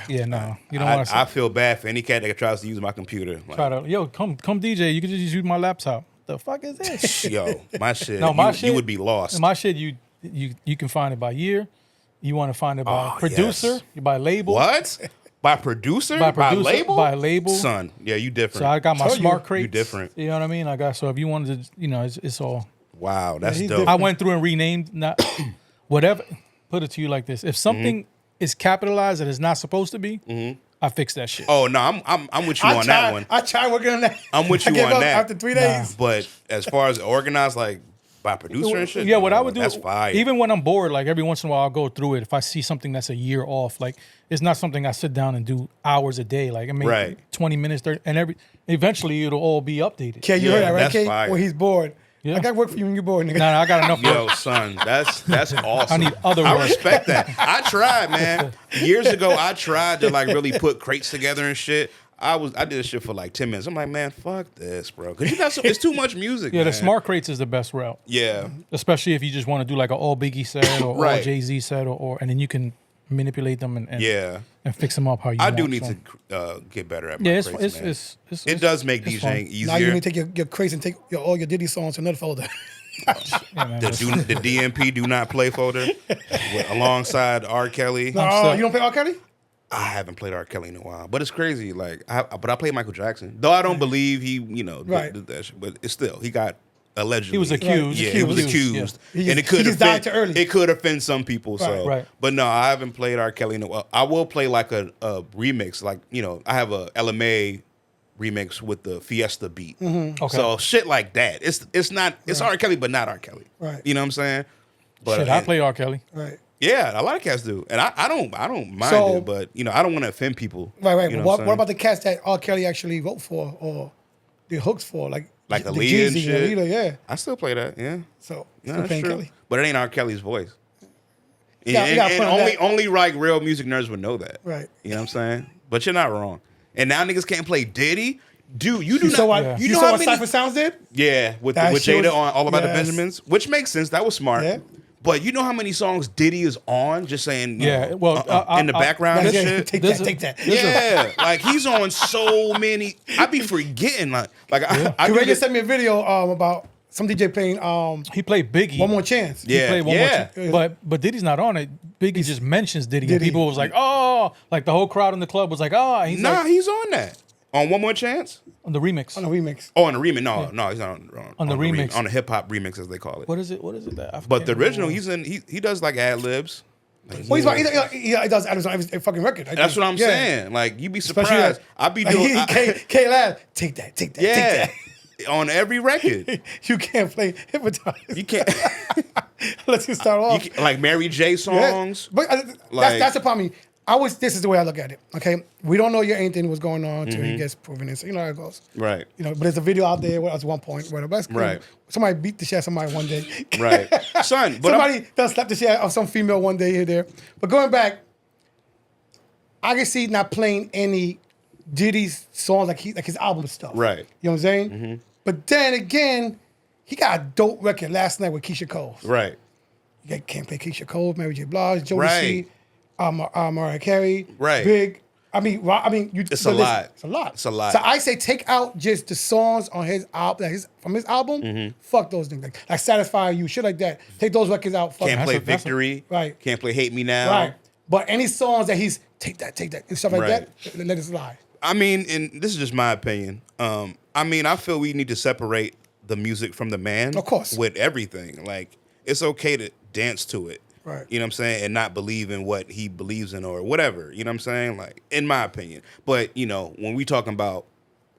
Yeah, no. You don't want to I feel bad for any cat that tries to use my computer. Like, try to, yo, come DJ. You can just use my laptop. The fuck is this? yo, my shit. No, my you, shit. You would be lost. My shit, you can find it by year. You want to find it by producer, yes. you by label. What? By producer? By producer, label? by label. Son, yeah, you different. So I got my smart crates. You different. You know what I mean? I got, so if you wanted to, you know, it's all. Wow, that's he's dope. different. I went through and renamed not whatever. Put it to you like this: if something is capitalized that is not supposed to be, I fix that shit. Oh no, I'm with you on that one. I tried working on that. I'm with I you gave on up that. after 3 days. But as far as organized, like by producer and shit. Yeah, what I would do, that's fire. even when I'm bored, like every once in a while, I'll go through it. If I see something that's a year off, like it's not something I sit down and do hours a day. Like I mean, 20 minutes, 30, and eventually it'll all be updated. K, you heard that, right, that's K? fire. When he's bored. Yeah. I got work for you when you're bored, nigga. Nah, I got enough work. Yo, son, that's awesome. I need other I work. respect that. I tried, man. Years ago, I tried to like really put crates together and shit. I did this shit for like 10 minutes. I'm like, man, fuck this, bro. Because it's too much music. Yeah, man. the smart crates is the best route. Yeah. Especially if you just want to do like an all Biggie set or Right. all Jay-Z set and then you can manipulate them and fix them up how you I want. do need so. to get better at my Yeah, crates, man. It does make it's DJing fun. easier. Now you need to take your crates and take all your Diddy songs to another folder. Yeah, man, the DMP do not play folder alongside R. Kelly. No, you don't play R. Kelly? I haven't played R. Kelly in a while, but it's crazy. Like, but I played Michael Jackson, though I don't believe he, did that shit. But it's still, he got allegedly. He was accused. Yeah, he was accused, Yeah. and it could just died too early. It could offend some people. So, Right. But no, I haven't played R. Kelly in a while. I will play like a remix, like I have a LMA remix with the Fiesta beat. Okay. So shit like that. It's not R. Kelly, but not R. Kelly. Right. You know what I'm saying? But Shit, I play R. Kelly. Right. yeah, a lot of cats do, and I don't mind So- it, but I don't want to offend people. Right. You know What I'm about the cats that R. Kelly actually wrote for or did hooks for? Like the the Aaliyah and Jeezy shit? Alita, yeah. I still play that, yeah. So No, still that's playing true. Kelly. But it ain't R. Kelly's voice. You gotta And put on only that. only like real music nerds would know that. Right. You know what I'm saying? But you're not wrong. And now niggas can't play Diddy. Dude, you do You not. saw what? Yeah. You know saw how what many? Cypher Sounds did? Yeah, with That shit Jada was- on All About the yes. Benjamins, which makes sense. That was smart. Yeah. But you know how many songs Diddy is on, just saying, Yeah, well, in the background and Yeah, shit. take There's that, a- take that. Yeah, like he's on so many. I be forgetting, like I do Ray just this- sent me a video about some DJ playing He played Biggie. One More Chance. Yeah, He played one yeah. more time. But Diddy's not on it. Biggie just mentions Diddy, and Diddy. people was like, oh, like the whole crowd in the club was like, oh, he's Nah, like, he's on that. On One More Chance? on the remix. On a remix. Oh, on the remix. No, he's not On the remix. On the hip hop remix, as they call it. What is it? That I But the forget original, anymore. he does like ad libs. Like, Well, he does Adams on every fucking record. I that's think. what I'm Yeah. saying. Like you'd be Especially surprised. I be doing K Lab, take that, take yeah that. on every record. You can't play hypnotize. You can't Let's just start off. like Mary J Yeah. songs. But Like- that's the problem. This is the way I look at it. Okay, we don't know anything what's going on until he gets proven it. So you know how it goes. Right. But there's a video out there. At one point, where that's cool. Right. Somebody beat the shit out of somebody one day. Right. Son, but Somebody does slap the shit out of some female one day here there. But going back, I can see not playing any Diddy's songs like his album stuff. Right. You know what I'm saying? But then again, he got a dope record last night with Keisha Cole. right. You can't play Keisha Cole, Mary J. Blige, Jodeci, Right. Mariah Carey, Right. Big. You. It's a lot. It's a lot. It's a lot. So I say take out just the songs on his album, from his album. Fuck those things, like Satisfy You, shit like that. Take those records out. Fuck Can't them. play that's a- Victory. right. Can't play Hate Me Now. Right. But any songs that he's take that, and stuff like Right. that, let it slide. I mean, and this is just my opinion. I feel we need to separate the music from the man. Of course. With everything. Like, it's okay to dance to it. Right. You know what I'm saying? And not believe in what he believes in or whatever. You know what I'm saying? Like, in my opinion. But, when we talking about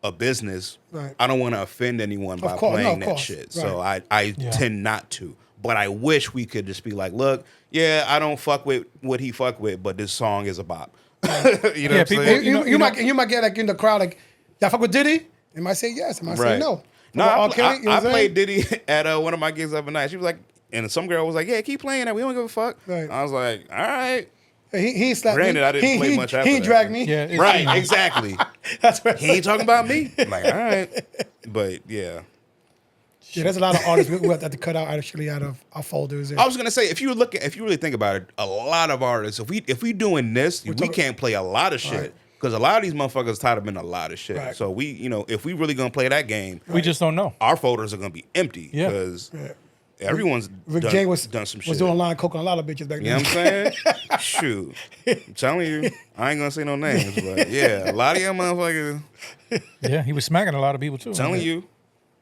a business, Right. I don't want to offend anyone by course, playing no, of that course. shit. So I Yeah. tend not to. But I wish we could just be like, look, yeah, I don't fuck with what he fuck with, but this song is a bop. You know what I'm people- saying? You might get like in the crowd like, y'all fuck with Diddy? They might say yes. They might say no. No, Fuck I, with R. Kelly, you know I what I'm played saying? Diddy at one of my gigs the other night. She was like, and some girl was like, yeah, keep playing that. We don't give a fuck. Right. I was like, all right. He ain't slapped Granted, me. I didn't play much after He ain't that. dragged me. Yeah, it's- Right, exactly. That's right. He ain't talking about me. I'm like, all right. But yeah. Yeah, there's a lot of artists we have to cut out actually out of our folders. I was gonna say, if you really think about it, a lot of artists, if we doing this, we can't play a lot of shit. Right. Because a lot of these motherfuckers tied up in a lot of shit. Right. So we, if we really gonna play that game, We just don't know. our folders are gonna be empty. Yeah. Because Yeah. everyone's Rick done, James done some shit. was doing a line of coke on a lot of bitches back then. You know what I'm saying? Shoot. I'm telling you, I ain't gonna say no names, but yeah, a lot of y'all motherfuckers Yeah, he was smacking a lot of people too. telling you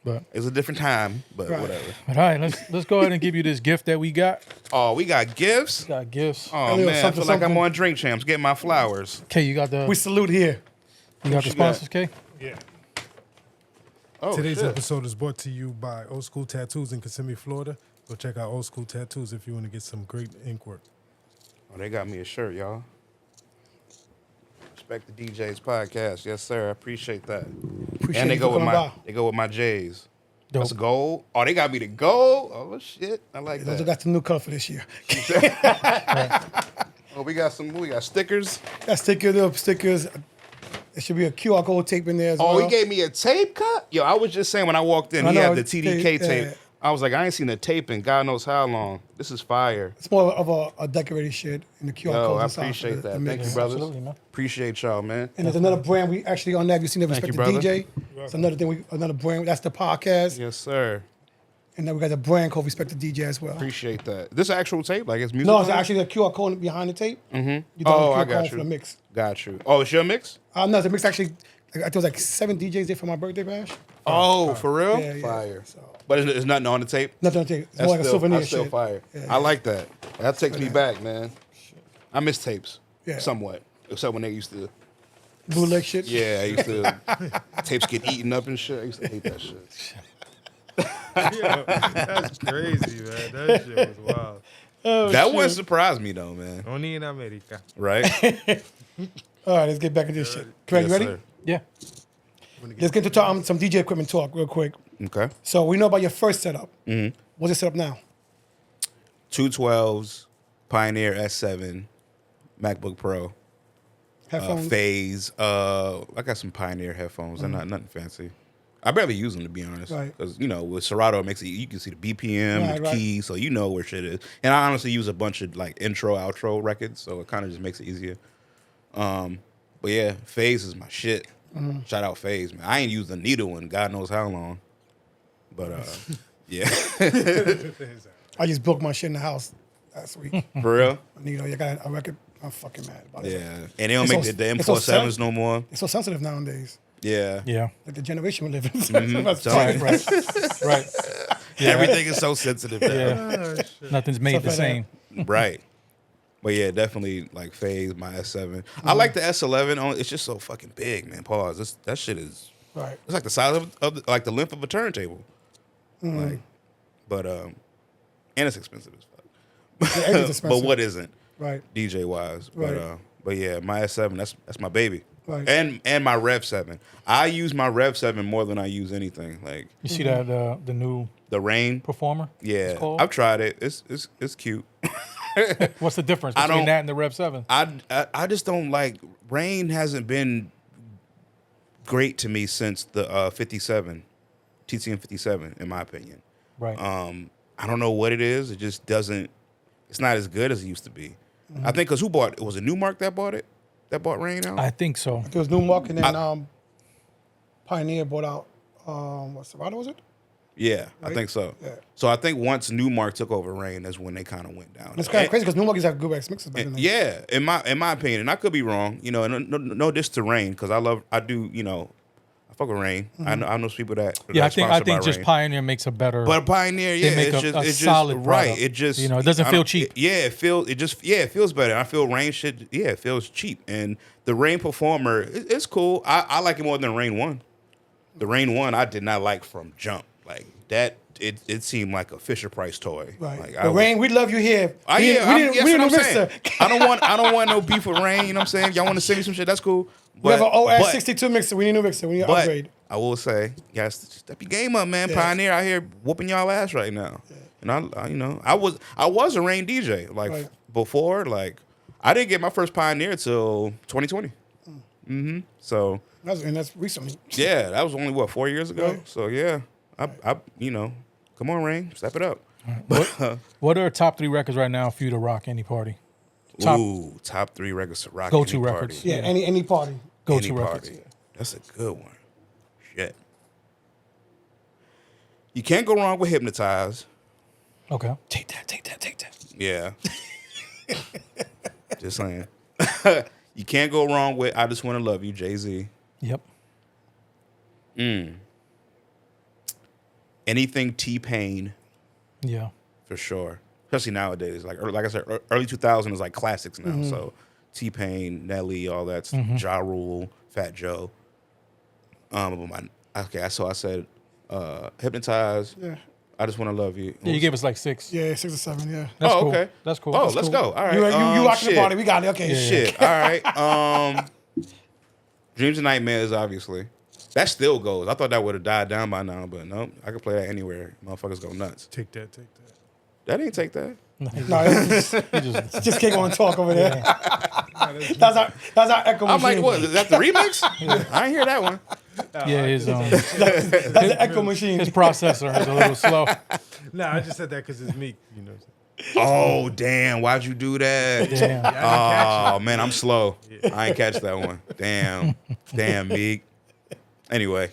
But it's a different time, but Right. whatever. all right, let's go ahead and give you this gift that we got. Oh, we got gifts? Got gifts. Oh little man, I something, feel like I'm something. on Drink Champs getting my flowers. Okay, you got the We salute here. you got the you got? sponsors, okay? Yeah. Today's episode is brought to you by Old School Tattoos in Kissimmee, Florida. Go check out Old School Tattoos if you want to get some great ink work. Oh, they got me a shirt, y'all. Respect the DJ's podcast. Yes, sir. I appreciate that. Appreciate And they you go for with coming by. they go with my J's. Dope. That's gold. Oh, they got me the gold. Oh shit. I like Those that. got the new color for this year. Oh, we got stickers. Got stickers. There should be a QR code tape in there as Oh, well. he gave me a tape cut? Yo, I was just saying when I walked in, I he know, had the TDK yeah. tape. I was like, I ain't seen a tape in God knows how long. This is fire. It's more of a decorated shit in the QR Yo, codes I inside appreciate for the that. Thank mix. you, brothers. Absolutely, man. Appreciate y'all, man. And there's another brand we actually on that. You seen the Thank Respect you, the brother. DJ. It's another thing. Another brand. That's the podcast. Yes, sir. And then we got a brand called Respect the DJ as well. Appreciate that. This actual tape? Like it's music? No, it's on it? actually a QR code behind the tape. Mhm. You Oh, download the I QR got code you. for the mix. Got you. Oh, it's your mix? No, the mix actually. I think it was like 7 DJs there for my birthday bash. Oh, for real? Yeah, yeah. Fire. So But it's nothing on the tape? nothing on tape. It's more like a souvenir that's still shit. fire. Yeah, I like that. That takes me back, man. I miss tapes. Yeah. Somewhat. Except when they used to, Bootleg shit. yeah, I used to, tapes get eaten up and shit. I used to hate that shit. That's crazy, man. That shit was wild. That wouldn't surprise me though, man. Only in America. Right? All right, let's get back into this shit. Craig, you Yes, ready? sir. Yeah. Let's get into some DJ equipment talk real quick. Okay. So we know about your first setup. Mm-hmm. What's your setup now? 212s, Pioneer S7, MacBook Pro, Headphones. Phase. I got some Pioneer headphones. They're not nothing fancy. I barely use them to be honest, Right. because with Serato it makes it you can see the BPM, Right, the right. keys, so you know where shit is. And I honestly use a bunch of like intro, outro records, so it kind of just makes it easier. But yeah, Phase is my shit. Mm-hmm. Shout out Phase, man. I ain't used a needle in God knows how long, but yeah, I just broke my shit in the house last week. for real. You know, you got a record. I'm fucking mad about it. Yeah, and they don't It's make so- the it's so M47s no more. It's so sensitive nowadays. Yeah, Yeah. Like the generation we live in. That's Tell me. Right. Right. Everything is so sensitive now. Yeah. Nothing's made Stuff the like same. Right. But yeah, definitely like Phase, my S7. I like the S11. It's just so fucking big, man. Pause. That shit is. Right. It's like the size of like the length of a turntable. Like, but and it's expensive as fuck. Yeah, everything's expensive. But what isn't Right. DJ wise? Right. But yeah, my S7. That's my baby. Right. And my Rev 7. I use my Rev 7 more than I use anything. Like You see that the new the Rain. performer? Yeah, It's called? I've tried it. It's cute. What's the difference I between don't- that and the Rev 7? I just don't like Rain. Hasn't been great to me since the 57 TCM 57 in my opinion. Right. I don't know what it is. It just doesn't. It's not as good as it used to be. I think because who bought it? Was it Newmark that bought it? That bought Rain out? I think so. There was Newmark and then Pioneer bought out what Serato was it? Yeah, I Right? think so. Yeah. So I think once Newmark took over Rain, that's when they kind of went down. It's kind of crazy because Newmark used to have good X mixes back then. Yeah, in my opinion, and I could be wrong. No diss to Rain because I do. I fuck with Rain. I know those people that. Yeah, that I sponsored by think just Rain. Pioneer makes a better. But Pioneer, yeah, make it's a just solid right. product. It just It doesn't I feel don't- cheap. it feels better. I feel Rain shit. Yeah, it feels cheap. And the Rain Performer, it's cool. I like it more than Rain 1. The Rain 1 I did not like from jump. Like that, it seemed like a Fisher Price toy. Right. Like, But Rain, we love you here. We we that's didn't what I'm miss saying. her. I don't want no beef with Rain. You know what I'm saying? Y'all want to send me some shit? That's cool. We have an but- OS62 mixer. We need a new mixer. We need to but upgrade. I will say, you guys, step your game up, man. Yeah. Pioneer out here whooping y'all ass right now. And I was a Rain DJ like Right. before. Like I didn't get my first Pioneer till 2020. So That's recently. yeah, that was only 4 years ago. Right. So yeah, I come on, Rain, step it up. What are top 3 records right now for you to rock any party? Top- Ooh, top 3 records to rock. Go-to any records. party. Yeah, any party. Go-to Any records. party. That's a good one. Shit. You can't go wrong with Hypnotize. Okay. Take that. Yeah. Just saying. You can't go wrong with I Just Want to Love You, Jay-Z. Yep. Anything T-Pain, Yeah. for sure. Especially nowadays. Like I said, early 2000s is like classics now. So T-Pain, Nelly, all that. Ja Rule, Fat Joe. But Okay, so I said Hypnotize. Yeah. I Just Want to Love You. Yeah, you gave us like 6. Yeah, 6 or 7. Yeah. That's cool. Okay. That's cool. Oh, That's let's cool. go. All right. You rocking the shit. party. We got it. Okay. Shit. All right. Dreams and Nightmares, obviously. That still goes. I thought that would have died down by now, but no, I can play that anywhere. Motherfuckers go nuts. Take that. That ain't Take That. No, it's just King on talk over there. That's our echo I'm machine. like, what? Is that the remix? I ain't hear that one. Yeah, his That's the echo machine. his processor is a little slow. Nah, I just said that because it's Meek. You know. Oh, damn. Why'd you do that? Damn. Oh, man, I'm slow. I ain't catch that one. Damn. Damn, Meek. Anyway.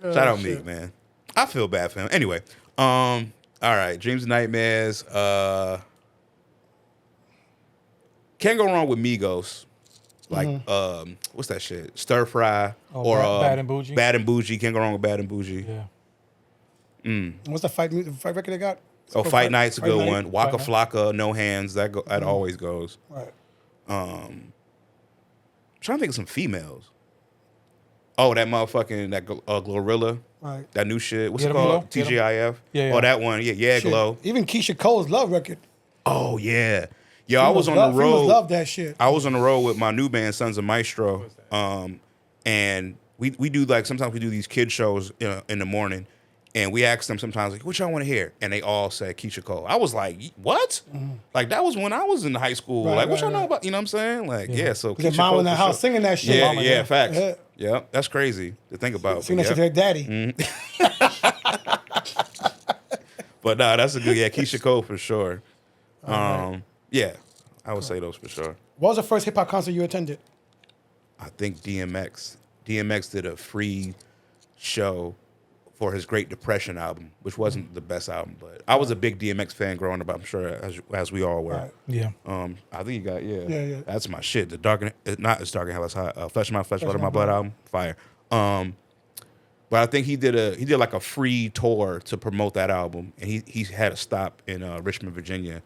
Shout out Meek, man. I feel bad for him. Anyway. All right. Dreams and Nightmares. Can't go wrong with Migos. Like, what's that shit? Stir Fry. Oh, Bad and Bougie? Bad and Bougie. Can't go wrong with Bad and Bougie. Yeah. What's the fight record they got? Oh, Fight Night's a Fight good Night. one. Waka Fight Flocka, No Hands. That always goes. Right. Trying to think of some females. Oh, that motherfucking Glorilla. Right. That new shit. What's Get it 'em, called? Glow? Get 'em. TGIF. Yeah. Oh, that one. Yeah, Shit. Glow. Even Keisha Cole's Love record. Oh yeah. Yo, I was on the Females road. love that shit. I was on the road with my new band, Sons of Maestro. And we do like sometimes we do these kid shows in the morning, and we ask them sometimes like, "What y'all want to hear?" And they all said Keisha Cole. I was like, "What?" Like that was when I was in high school. Right, like, what right, y'all know right. about? You know what I'm saying? Like, yeah. So Because Keisha your mom Cole in the for house sure. singing that shit. Yeah, Mama, yeah, facts. Yeah. Yeah, that's crazy to think about. Singing that but shit to yeah. their daddy. But nah, that's a good Keisha Cole for sure. Yeah, I would say those for sure. What was the first hip hop concert you attended? I think DMX. DMX did a free show for his Great Depression album, which wasn't the best album, but I was a big DMX fan growing up. I'm sure as we all were. Right. Yeah. I think you got Yeah. That's my shit. The not as dark and hell as hot. Flesh of My Flesh, Blood of My Blood album, fire. But I think he did like a free tour to promote that album, and he had a stop in Richmond, Virginia.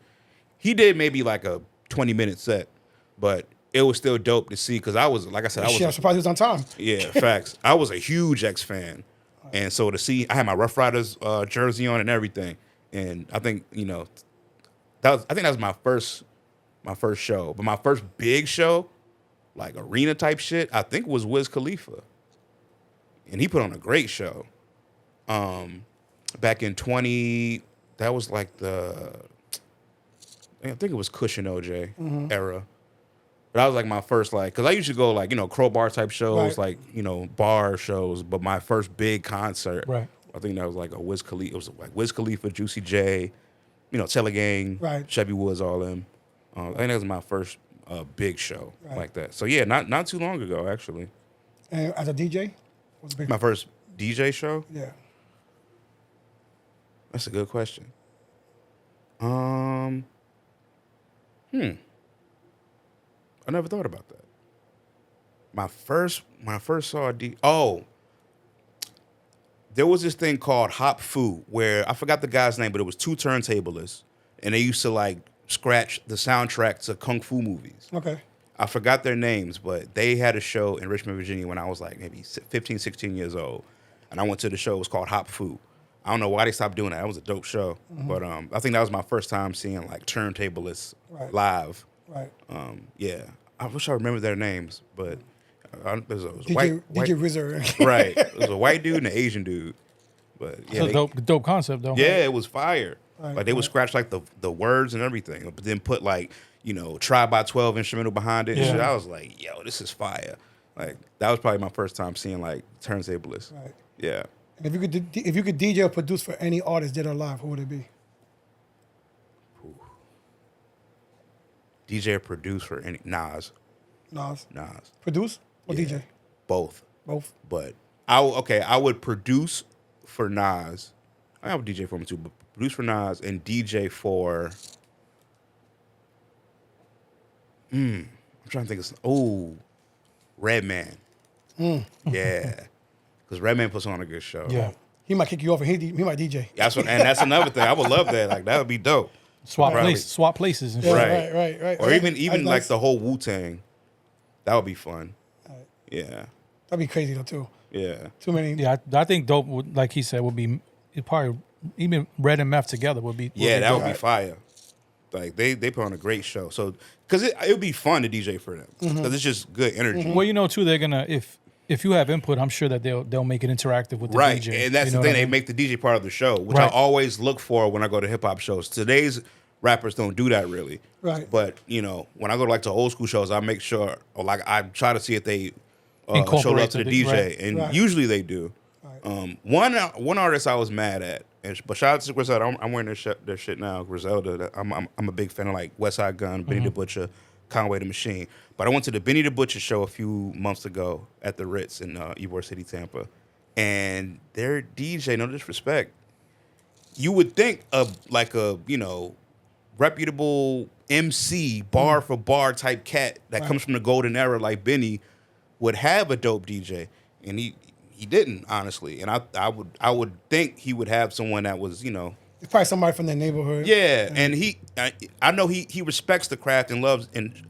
He did maybe like a 20-minute set, but it was still dope to see because I was, like I said, Shit, I'm surprised he was on time. yeah, facts. I was a huge X fan, and so to see, I had my Rough Riders jersey on and everything, and I think I think that was my first show, but my first big show, like arena type shit, I think was Wiz Khalifa, and he put on a great show. Back in that was like I think it was Cushion OJ era. But that was like my first because I used to go like crowbar type shows, Right. like bar shows. But my first big concert, Right. I think that was like a Wiz Khalifa. It was like Wiz Khalifa, Juicy J, Taylor Gang, Right. Chevy Woods, all them. I think that was my first big show like that. So yeah, not too long ago actually. And as a DJ? What's the big My first DJ show. Yeah. That's a good question. I never thought about that. When I first saw there was this thing called Hop Fu where I forgot the guy's name, but it was two turntablists, and they used to like scratch the soundtrack to kung fu movies. Okay. I forgot their names, but they had a show in Richmond, Virginia when I was like maybe 15, 16 years old, and I went to the show. It was called Hop Fu. I don't know why they stopped doing that. That was a dope show, but I think that was my first time seeing like turntablists live. Right. Yeah, I wish I remember their names, but it was a DJ white RZA. right. It was a white dude and an Asian dude, but yeah, It's a dope concept though. yeah, it was fire. Right, Like they would scratch like the words and everything, but then put like Try by 12 instrumental behind it. And Yeah. shit. I was like, yo, this is fire. Like that was probably my first time seeing like turntablists. Right. Yeah. And if you could DJ or produce for any artist dead or alive, who would it be? DJ or produce for any Nas. Nas. Nas. Produce or Yeah. DJ? Both. Both. But I would produce for Nas. I have a DJ for him too, but produce for Nas and DJ for I'm trying to think of Redman. Yeah. Because Redman puts on a good show. Yeah. He might kick you off and he might DJ. That's another thing. I would love that. Like that would be dope. Swap Probably. places and Yeah, shit. Right. right. Or even That's like nice. the whole Wu-Tang. That would be fun. Yeah. That'd be crazy though too. Yeah. Too many. Yeah, I think dope would, like he said, would be it probably even Red and Meth together would be. Yeah, that would be Right. fire. Like they put on a great show. So because it would be fun to DJ for them because it's just good energy. Well, you know, too, they're gonna if you have input, I'm sure that they'll make it interactive with the Right, DJ. and that's You the know thing. what I They mean? make the DJ part of the show, which I Right. always look for when I go to hip hop shows. Today's rappers don't do that really. Right. But you know, when I go to like to old school shows, I make sure, or like I try to see if they show Incorporate love to the the- DJ, right. and Right. usually they do. Right. One artist I was mad at, but shout out to Griselda. I'm wearing their shit now. Griselda. I'm a big fan of like West Side Gun, Benny the Butcher, Conway the Machine. But I went to the Benny the Butcher show a few months ago at the Ritz in Ybor City, Tampa, and their DJ, no disrespect, you would think of like a reputable MC bar for bar type cat that comes from the golden era like Benny would have a dope DJ, and he didn't, honestly. And I would think he would have someone that was It's probably somebody from their neighborhood. yeah, and I know he respects the craft and loves and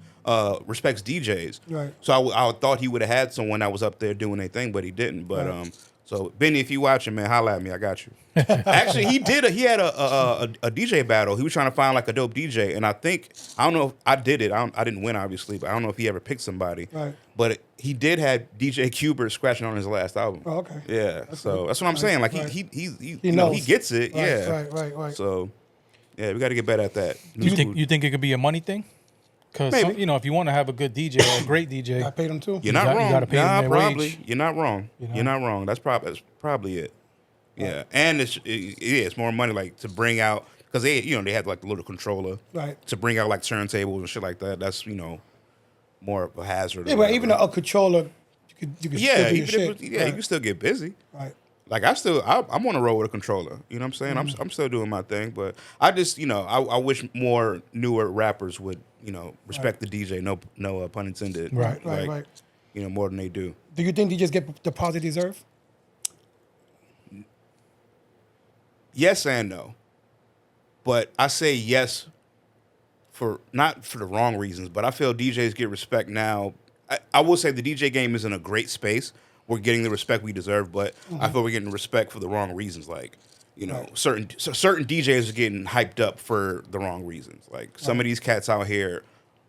respects DJs. Right. So I thought he would have had someone that was up there doing their thing, but he didn't. But so Benny, if you watching, man, holla at me. I got you. Actually, he had a DJ battle. He was trying to find like a dope DJ, and I don't know if I did it. I didn't win, obviously, but I don't know if he ever picked somebody. Right. But he did have DJ Cuber scratching on his last album. Oh, okay. Yeah. That's So good. that's what I'm Right, saying. Like right. he knows. gets it. Right, Yeah. right. So yeah, we got to get better at that. You think it could be a money thing? Because Maybe. if you want to have a good DJ or a great DJ, I paid them too. You're not got- you wrong. gotta pay them their probably. wage. You're not wrong. You know? You're not wrong. That's probably it. Yeah, and it's more money like to bring out because they have like the little controller Right. to bring out like turntables and shit like that. That's more of a hazard. or Yeah, but even whatever. a controller, you could yeah, still do your even shit. if, you can still get busy. Right. Like I'm on the road with a controller. You know what I'm saying? Mm-hmm. I'm still doing my thing, but I just I wish more newer rappers would respect the DJ. No pun intended. Right. More than they do. Do you think DJs get the pause they deserve? Yes and no. But I say yes not for the wrong reasons, but I feel DJs get respect now. I will say the DJ game is in a great space. We're getting the respect we deserve, but I feel we're getting respect for the wrong reasons. Like, certain DJs are getting hyped up for the wrong reasons. Like some of these cats out here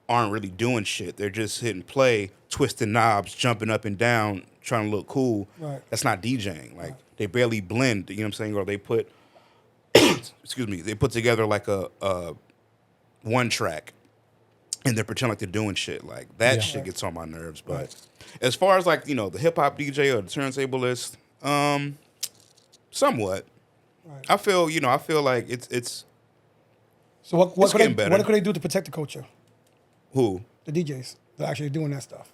aren't really doing shit. They're just hitting play, twisting knobs, jumping up and down, trying to look cool. Right. That's not DJing. Like they barely blend, you know what I'm saying? Or they put excuse me, they put together like a one track and they're pretending like they're doing shit. Like that shit gets on my nerves. But as far as like, the hip hop DJ or the turntablist, somewhat. Right. I feel like it's So what It's could getting better. what could they do to protect the culture? who? The DJs that are actually doing that stuff.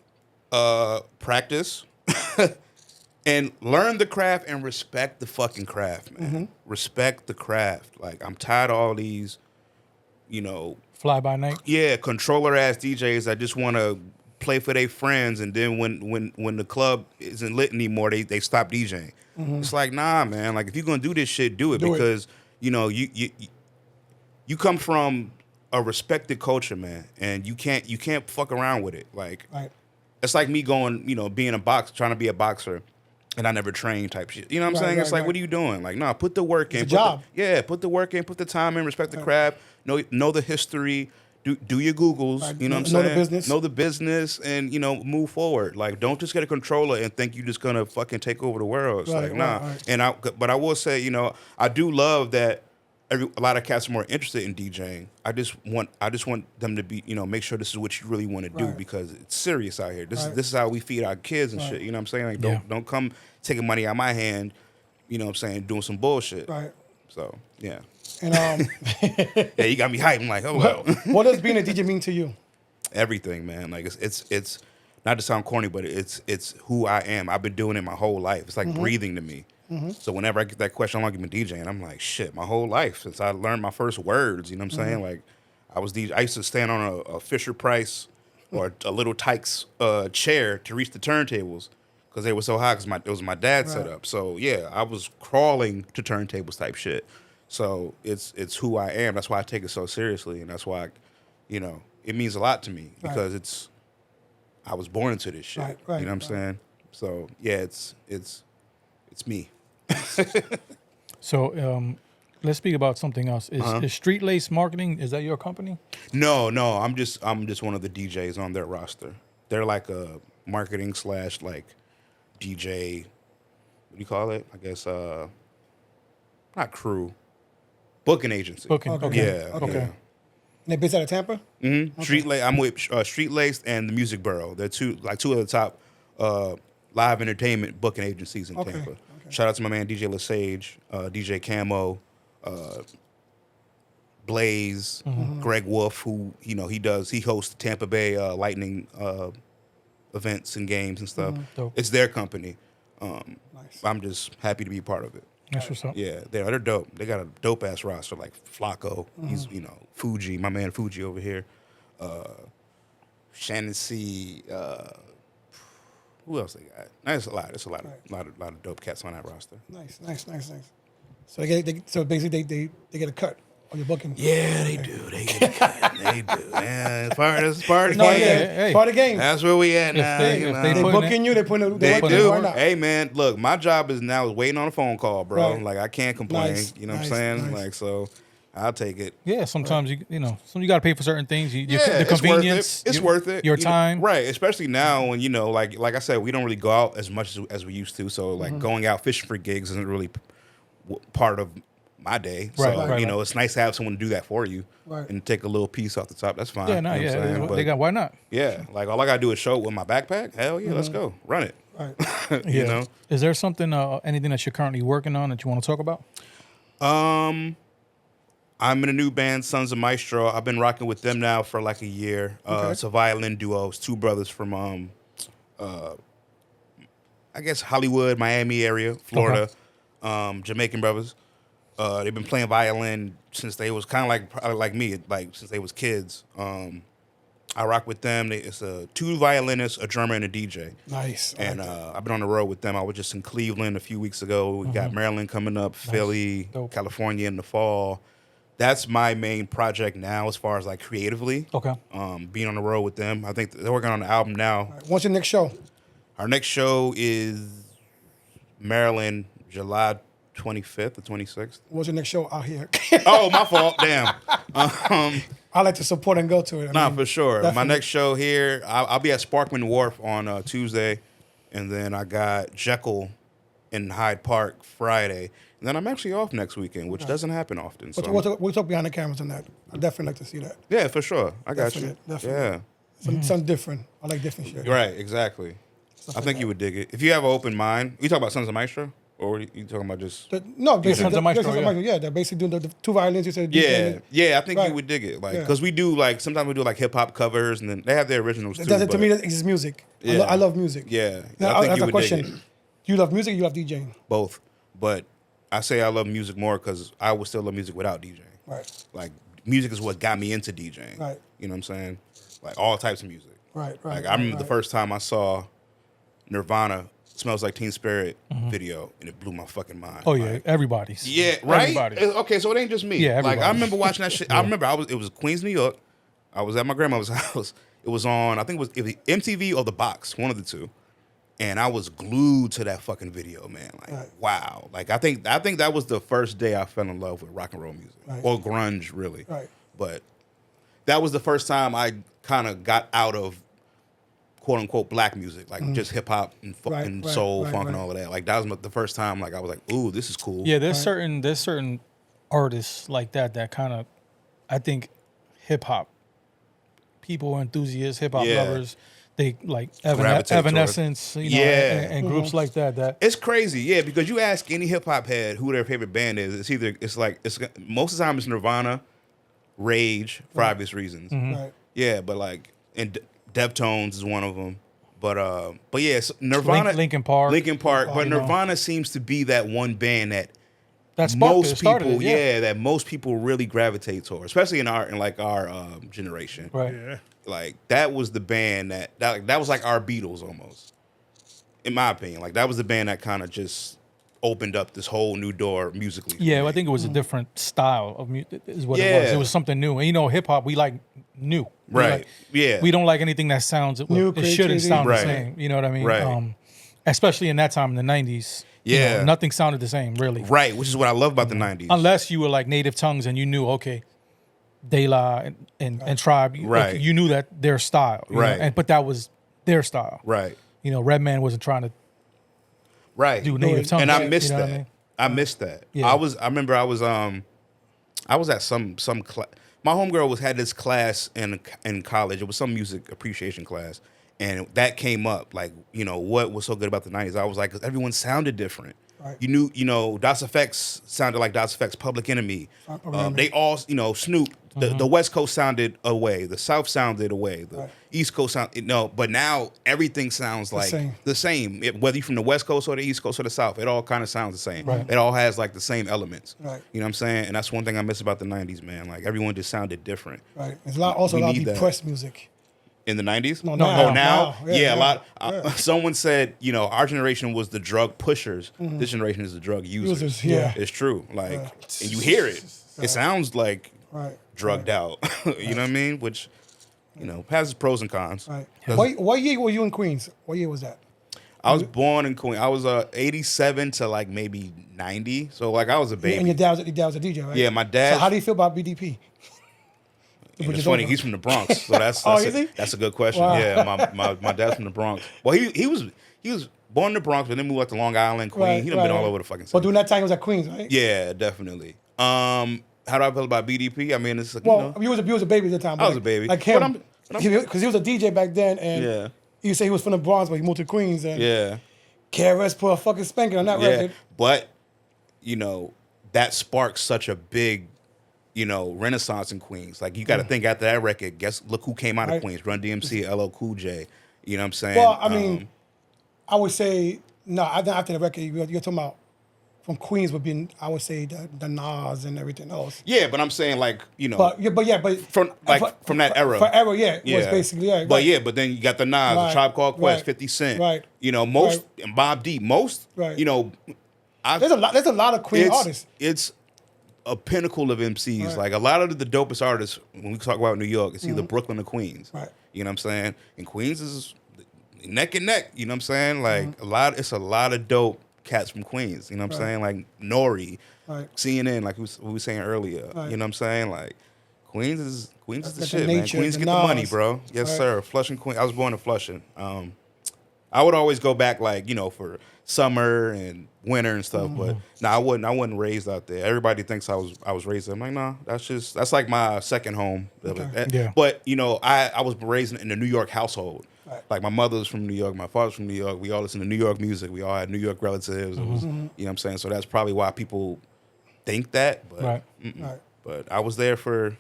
Practice and learn the craft and respect the fucking craft, man. Respect the craft. Like I'm tired of all these, fly by night. yeah, controller ass DJs that just want to play for their friends, and then when the club isn't lit anymore, they stop DJing. It's like, nah, man. Like if you're gonna do this shit, do it Do it. because you come from a respected culture, man, and you can't fuck around with it. Like Right. it's like me going, being trying to be a boxer, and I never trained type shit. You know what I'm Right, saying? It's right, like, right. what are you doing? Like, nah, put the work in. It's a job. Put the work in, put the time in, respect the craft, know the history, do your Googles, Right, you know what I'm know the saying? business. Know the business and, move forward. Like, don't just get a controller and think you're just gonna fucking take over the world. It's Right, like, nah. right. And but I will say, I do love that a lot of cats are more interested in DJing. I just want them to be, make sure this is what you really want to do Right. because it's serious out here. This Right. is how we feed our kids and shit. You know what I'm saying? Like don't come taking money out of my hand, you know what I'm saying, doing some bullshit. Right. So yeah. And Yeah, you got me hyped. I'm like, oh well. what does being a DJ mean to you? Everything, man. Like it's not to sound corny, but it's who I am. I've been doing it my whole life. It's like breathing to me. So whenever I get that question, how long you been DJing? I'm like, shit, my whole life since I learned my first words. You know what I'm saying? Like, I used to stand on a Fisher Price or a little Tykes chair to reach the turntables because they were so high. Because it was my dad's setup. So yeah, I was crawling to turntables type shit. So it's who I am. That's why I take it so seriously, and that's why, it means a lot to me because I was born into this shit. Right, you know what I'm saying? So yeah, it's me. So let's speak about something else. Is Street Lace Marketing, is that your company? No, I'm just one of the DJs on their roster. They're like a marketing / like DJ. What do you call it? I guess not crew, booking agency. Booking. Okay. Yeah. Okay. Yeah. And they based out of Tampa? Mm-hmm. Okay. I'm with Street Laced and the Music Bureau. They're two of the top live entertainment booking agencies in Tampa. Okay. Shout out to my man DJ Lesage, DJ Camo, Blaze, Greg Wolf, who he hosts Tampa Bay Lightning events and games and stuff. Dope. It's their company. Nice. I'm just happy to be part of it. That's what's up. Yeah, they're dope. They got a dope ass roster like Flacco. He's Fuji, my man Fuji over here. Shannon C. Who else they got? There's a lot. There's a lot of dope cats on that roster. Nice. So so basically they get a cut on your booking. Yeah, they do. They get a cut. They do. Man, it's part of the Part of the game. That's where we at now. they They put booking you. They put They put do. Why not? Hey man, look, my job is waiting on a phone call, bro. Right. Like I can't complain. Nice. You know what I'm Nice. saying? Nice. Like so, I'll take it. Yeah, sometimes you got to pay for certain things. The It's convenience. It's worth it. Your time. Right? Especially now when like I said, we don't really go out as much as we used to. So like going out fishing for gigs isn't really part of my day. Right, So right. it's nice to have someone to do that for you Right. and take a little piece off the top. That's fine. Yeah, no, You know what I'm saying? yeah. But, Why not? yeah, like all I gotta do is show up with my backpack. Hell yeah, let's go run it. Right. You know. Is there something, anything that you're currently working on that you want to talk about? I'm in a new band, Sons of Maestro. I've been rocking with them now for like a year. It's a violin duo. It's two brothers from, I guess, Hollywood, Miami area, Florida, Jamaican brothers. They've been playing violin since they was kind of probably like me, since they was kids. I rock with them. It's two violinists, a drummer, and a DJ. Nice. And I've been on the road with them. I was just in Cleveland a few weeks ago. We got Maryland coming up, Philly, Dope. California in the fall. That's my main project now as far as like creatively. Okay. Being on the road with them. I think they're working on the album now. What's your next show? Our next show is Maryland, July 25th or 26th. What's your next show out here? Oh, my fault. Damn. I like to support and go to it. I mean, For sure. definitely. My next show here, I'll be at Sparkman Wharf on Tuesday. And then I got Jekyll in Hyde Park Friday. And then I'm actually off next weekend, which doesn't happen often. So We'll talk behind the cameras on that. I definitely like to see that. yeah, for sure. I got you. Definitely. Something different. I like different shit. Yeah. Right, exactly. I think you would dig it. If you have an open mind, you talk about Sons of Maestro? Or you talking about just... No, basically, Sons of Maestro, yeah, they're basically doing the two violins. You said Yeah, I think Right. you would dig it. Like, Yeah. because we do sometimes we do hip hop covers, and then they have their originals too. to but- me, it's just music. Yeah. I love music. Yeah, Now, I think have you a would question. dig it. Do you love music or you love DJing? Both, but I say I love music more because I would still love music without DJing. Right. Like, music is what got me into DJing. Right. You know what I'm saying? Like all types of music. Right. Like I remember the first time I saw Nirvana "Smells Like Teen Spirit" video, and it blew my fucking mind. Oh yeah, Like, everybody's. yeah, right. Everybody. Okay, so it ain't just me. Yeah, like I everybody. remember watching that shit. I remember it was Queens, New York. I was at my grandmother's house. It was on, I think it was MTV or The Box, one of the two. And I was glued to that fucking video, man. Like, Right. wow. Like I think that was the first day I fell in love with rock and roll music. Right. Or grunge, really. Right. But that was the first time I kind of got out of quote unquote black music, like just hip hop and, Right, and right, soul, right, funk, and right. all of that. Like that was the first time like I was like, ooh, this is cool. Yeah, there's certain artists like that kind of, I think, hip hop people, enthusiasts, hip hop Yeah. lovers, they like Gravitate toward- Evanescence, Yeah. and groups like that. It's crazy, yeah, because you ask any hip hop head who their favorite band is, it's most of the time it's Nirvana, Rage, for obvious reasons. Right. Yeah, but and Deftones is one of them. But yeah, so Nirvana, Linkin Park. but you know. Nirvana seems to be that one band that That's most started people, it, that most people really gravitate toward, especially in our generation. Right. Yeah. Like that was the band that was like our Beatles almost, in my opinion. Like that was the band that kind of just opened up this whole new door musically. Yeah, well, I think it was a different style of music. Is what it was. Yeah. It was something new. And hip hop, we like new. We Right. like- Yeah. We don't like anything that sounds. New It shouldn't creativity. sound Right. the same. You know what I mean? Right. especially in that time in the 90s. Yeah. Nothing sounded the same, really. Right, which is what I love about the 90s. Unless you were like native tongues and you knew, okay, De La and Tribe, Right. you knew that their style. you know, Right. but that was their style. Right. Redman wasn't trying to Right. do native tongues. And I missed you know that. what I mean? I missed that. Yeah. I remember I was at some class. My homegirl had this class in college. It was some music appreciation class. And that came up, like, what was so good about the 90s? I was like, 'cause everyone sounded different. Right. You knew, Das Effects sounded like Das Effects, Public Enemy. They all, Snoop, the West Coast sounded away. The South sounded away. The East Coast but now everything sounds like the same. Whether you're from the West Coast or the East Coast or the South, it all kind of sounds the same. Right. It all has like the same elements. Right. You know what I'm saying? And that's one thing I miss about the 90s, man. Like everyone just sounded different. Right. There's also a lot of depressed music. In the 90s? No, now? now. Yeah, a lot. Yeah. Someone said, our generation was the drug pushers. This generation is the drug users. Users, yeah. It's true. Like, and you hear it. It sounds like drugged out. You know what I mean? Which, has its pros and cons. Right. What year were you in Queens? What year was that? I was born in Queens. I was 87 to like maybe 90. So like I was a baby. And your dad was a DJ, right? Yeah, my dad. So how do you feel about BDP? And it's funny, he's from the Bronx, so that's a good question. Wow. Yeah, my dad's from the Bronx. Well, he was born in the Bronx, but then moved out to Long Island, Queens. He done been all over the fucking city. But during that time, he was at Queens, right? Yeah, definitely. How do I feel about BDP? I mean, it's like, you was a baby at the time. I was a baby. Like him, because he was a DJ back then, and you say he was from the Bronx, but he moved to Queens, and KRS put a fucking spanking on that record. But that sparked such a big renaissance in Queens. Like you got to think after that record, look who came out of Queens: Run DMC, LL Cool J. You know what I'm saying? Well, I mean, I would say no. After the record, you're talking about from Queens would be, I would say the Nas and everything else. Yeah, but I'm saying like but from that era. For era, was basically But then you got the Nas, the Tribe Called Quest, 50 Cent. Right. Most and Bob D. Most. Right. There's a lot of Queen artists. It's a pinnacle of MCs. Right. Like a lot of the dopest artists, when we talk about New York, it's either Brooklyn or Queens. Right. You know what I'm saying? And Queens is neck and neck. You know what I'm saying? Like it's a lot of dope cats from Queens. You know what I'm saying? Like Nori, CNN, like we were saying earlier. Right. You know what I'm saying? Like Queens is the shit, nature, man. Queens get the Nas. money, bro. Yes, sir. Flushing, Queens. I was born in Flushing. I would always go back like, for summer and winter and stuff, but I wasn't raised out there. Everybody thinks I was raised there. I'm like, nah, that's like my second home. Okay. Yeah. But I was raised in a New York household. Right. Like my mother's from New York, my father's from New York. We all listen to New York music. We all had New York relatives. It was, you know what I'm saying? So that's probably why people think that. But Right. But I was there for.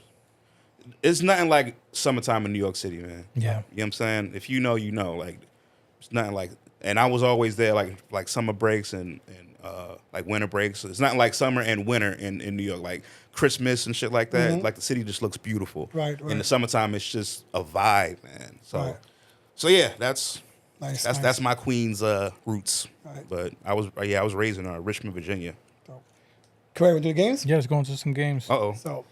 It's nothing like summertime in New York City, man. Yeah. You know what I'm saying? If you know, you know. Like it's nothing like. And I was always there, like summer breaks and like winter breaks. So it's not like summer and winter in New York, like Christmas and shit like that. Like the city just looks beautiful. Right. In the summertime, it's just a vibe, man. So, Right. so yeah, that's Nice. my Queens roots. Right. But I was raised in Richmond, Virginia. Correct. We do the games. Yeah, let's go into some games. Uh-oh. So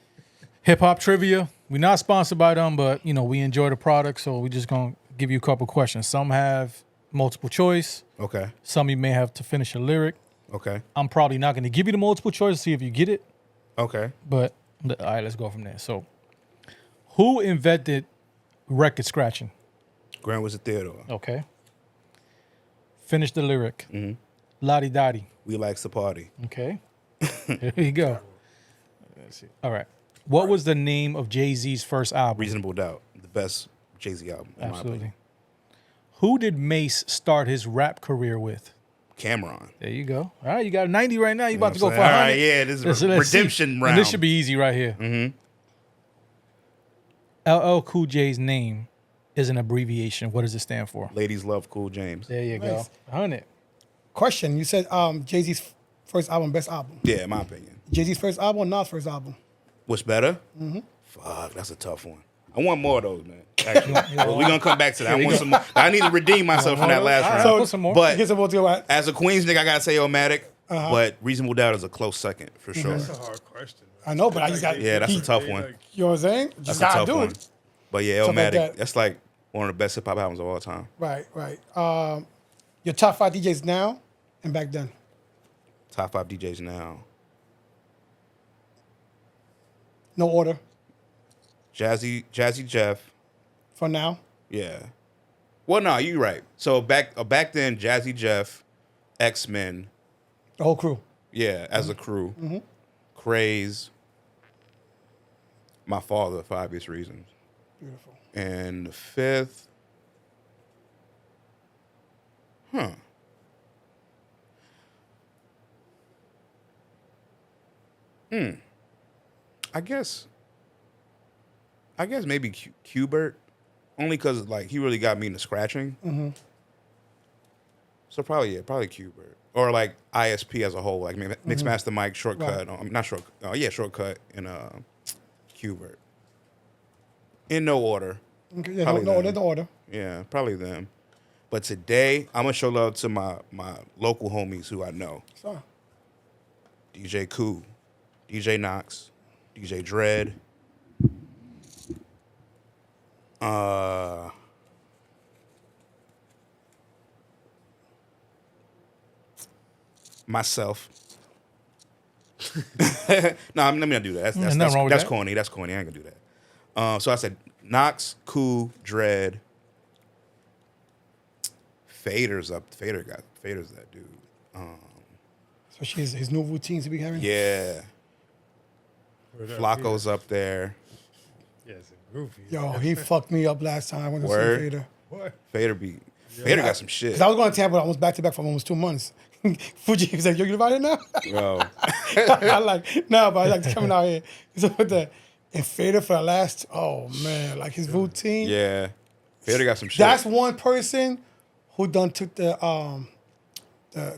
Hip hop trivia. We're not sponsored by them, but we enjoy the product, so we're just gonna give you a couple questions. Some have multiple choice. Okay. Some you may have to finish a lyric. Okay. I'm probably not going to give you the multiple choice to see if you get it. Okay. But all right, let's go from there. So, who invented record scratching? Grandmaster Theodore. Okay. Finish the lyric. Lottie Dottie. We likes to party. Okay. Here you go. Let's see. All right. What was the name of Jay-Z's first album? Reasonable Doubt, the best Jay-Z album. In my Absolutely. opinion. Who did Mace start his rap career with? Cameron. There you go. All right, you got 90 right now. You about to know go what I'm for saying? 100. All right, yeah, this is Let's see. redemption round. And this should be easy right here. LL Cool J's name is an abbreviation. What does it stand for? Ladies love Cool James. There you Nice. go. 100. question. You said Jay-Z's first album, best album. Yeah, in my opinion. Jay-Z's first album or Nas' first album? What's better? Fuck, that's a tough one. I want more of those, man. Actually, we're gonna come back to that. I want some more. I need to redeem myself from that last round. So, put some more. Get But some more to go. as a Queens nigga, I gotta say Omatic. But Reasonable Doubt is a close second for sure. That's a hard question. I know, but I just got. Yeah, that's a tough one. You know what I'm saying? That's Just a gotta tough do one. it. But yeah, Stuff like Illmatic, that. that's like one of the best hip hop albums of all time. Right. Your top 5 DJs now and back then. Top 5 DJs now. No order Jazzy Jeff. for now. Yeah. Well, no, you're right. So back then, Jazzy Jeff, X-Men. The whole crew. Yeah, as a crew. Qeys. My father, for obvious reasons. Beautiful. And the 5th. I guess maybe Qbert, only because like he really got me into scratching. So probably Qbert or like ISP as a whole, like Mixmaster Mike, Shortcut, not Shortcut, Shortcut and Qbert. In no order. Okay, yeah, no order. Yeah, probably them. But today I'm gonna show love to my local homies who I know. So, DJ Qeys, DJ Knox, DJ Dread. Myself. No, let me not do that. That's corny. That's corny. I ain't gonna do that. So I said Knox, Qeys, Dread. Fader's that dude. especially his new routines he be having. Yeah. Flacco's up there. Yeah, it's a groovy. Yo, he fucked me up last time. I went to see Word. Fader. What? Fader got some shit. 'Cause I was going to Tampa almost back to back for almost 2 months. Fuji was like, yo, you about it now? Yo. I like, no, but I like coming out here. So with the and Fader for the last, oh man, like his routine. Yeah. Fader got some shit. That's one person who done took the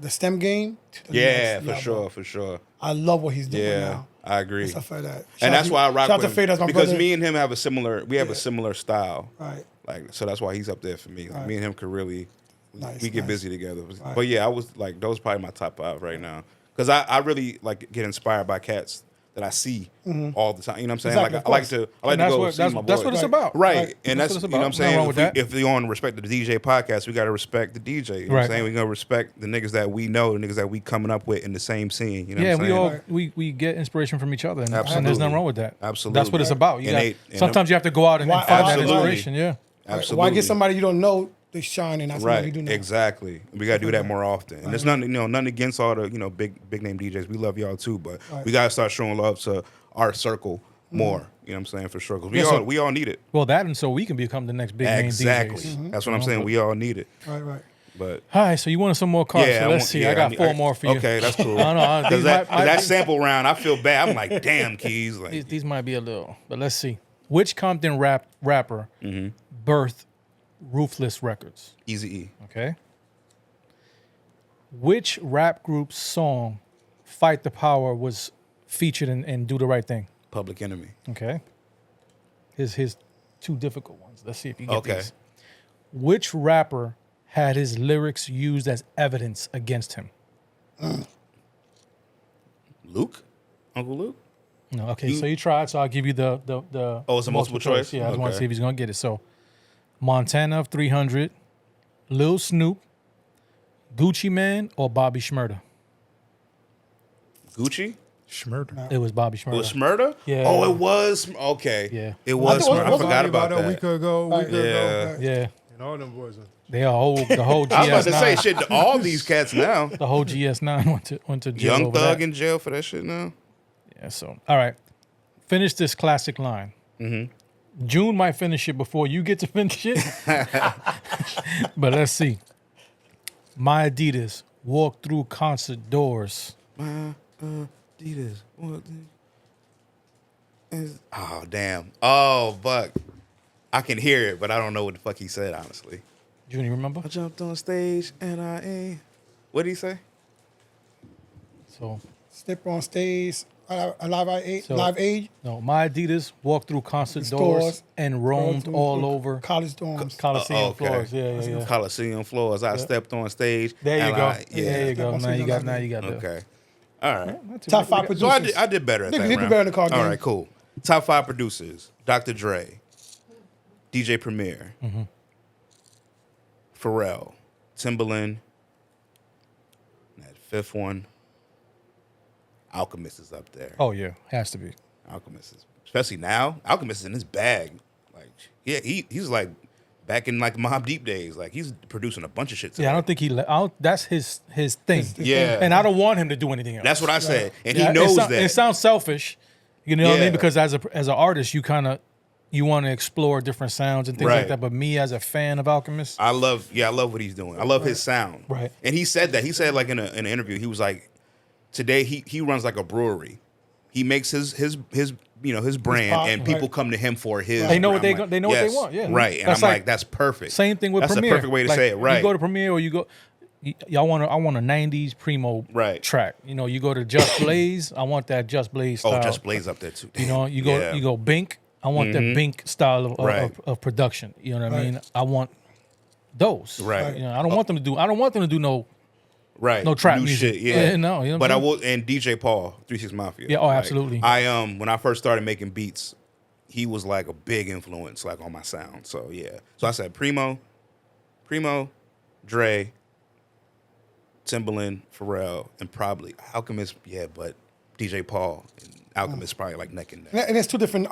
STEM game to the yeah, next level. for sure. I love what he's doing Yeah, now. I agree. And stuff like that. And that's why I rock shout with to Fader, him. that's my Because brother. me and him have a similar style. Right. Like, so that's why he's up there for me. Like, Right. me and him could really, Nice, we get nice. busy together. Right. But yeah, I was like, those probably my top 5 right now. Because I really like get inspired by cats that I see all the time. You know what I'm saying? Exactly, Like I like to And go see my boys. that's what it's about. Right. And that's, what it's you know what I'm about. Nothing wrong with saying? that. If you want to respect the DJ podcast, we got to respect the DJ. You know what I'm Right. saying? We're going to respect the niggas that we know, the niggas that we coming up with in the same scene. You know Yeah, what I'm saying? we get inspiration from each other, and Absolutely. there's nothing wrong with that. Absolutely. That's what it's about. And Sometimes you have to go out and Why- find that absolutely. inspiration. Yeah. Absolutely. Why get somebody you don't know to shine and not somebody Right, you do know? exactly. We gotta do that more often. And there's nothing, nothing against all the, big name DJs. We love y'all too, but Right. we gotta start showing love to our circle more. You know what I'm saying? For sure, because Yeah, so- we all need it. Well, that and so we can become the next big name Exactly. DJs. That's what I'm saying. We all need it. Right. But All right, so you wanted some more cards? yeah, so let's see. I got 4 more for you. Okay, that's cool. No, Because these that sample round, I feel bad. I'm like, damn, Qeys. Like, these might be a little, but let's see. Which Compton rapper birthed Ruthless Records? Easy E. Okay. Which rap group's song "Fight the Power" was featured in "Do the Right Thing"? Public Enemy. Okay. His 2 difficult ones. Let's see if you get Okay. these. Which rapper had his lyrics used as evidence against him? Luke? Uncle Luke? No. Okay. So you tried. So I'll give you the Oh, it's a multiple choice? Yeah. I just want to Okay. see if he's gonna get it. So Montana of 300, Lil Snoop, Gucci Man, or Bobby Shmurda? Gucci? Schmurder. It was Bobby Shmurda. It was Smurda? Yeah. Oh, it was. Okay. Yeah. It was Smurda. I wasn't forgot Talking about a week that. ago. Yeah. Yeah. And all them boys were The whole I was about to say GS9. shit to all these cats now. The whole GS9 went to jail Young over Thug that. in jail for that shit now. Yeah. So all right, finish this classic line. Mm-hmm. June might finish it before you get to finish it. But let's see. My Adidas walk through concert doors. Adidas. Oh, damn. Oh, Buck. I can hear it, but I don't know what the fuck he said, honestly. June, you remember? I jumped on stage and I ain't. What did he say? So Step on stage, live So- age, no, my Adidas walked through concert Stores, doors and roamed all over college dorms. Coliseum floors. Yeah. Coliseum floors. I stepped on stage. There you and go. yeah. There you go. Step on Now stage you on got. live Now aid. you got. that. Okay. All right. Not too Top bad. 5 So I producers. did better at that Niggas, he round. better in the car All game. right, cool. Top 5 producers. Dr. Dre. DJ Premier. Pharrell. Timbaland. fifth one, Alchemist is up there. Oh yeah, has to be. Alchemist is, especially now. Alchemist is in his bag. Like, yeah, he's like back in like Mobb Deep days. Like, he's producing a bunch of shit. Today. Yeah, I don't think that's his thing. Yeah. And I don't want him to do anything else. That's what I said, and Yeah, he knows that. It sounds selfish, you know what I Yeah. mean? Because as an artist, you want to explore different sounds and things Right. like that. But me as a fan of Alchemist, I love what he's doing. I love his sound. Right. And he said that. He said like in an interview, he was like, today he runs like a brewery. He makes his brand, pop, and people right. come to him for his. They know what I'm they know what they want. Yeah, right. And That's I'm like, that's perfect. Same thing with that's Premiere. That's a perfect way to Like, say it. Right. You go to Premiere or you go. I want a '90s primo Right. track. You know, you go to Just Blaze. I want that Just Blaze style. Oh, Just Blaze up there too. You know, you Yeah. go Bink. I want that Bink style of, Right. of production. You know what I Right. mean? I want those. Right. You know, I don't want them to do no. Right. No trap New music. shit. Yeah. Yeah, no, you know what but I'm I will, and DJ Paul, 36 Mafia. Yeah, oh, absolutely. I when I first started making beats, he was like a big influence like on my sound. So yeah. So I said Primo, Dre, Timbaland, Pharrell, and probably Alchemist. Yeah, but DJ Paul and Alchemist probably like neck and neck. And there's two different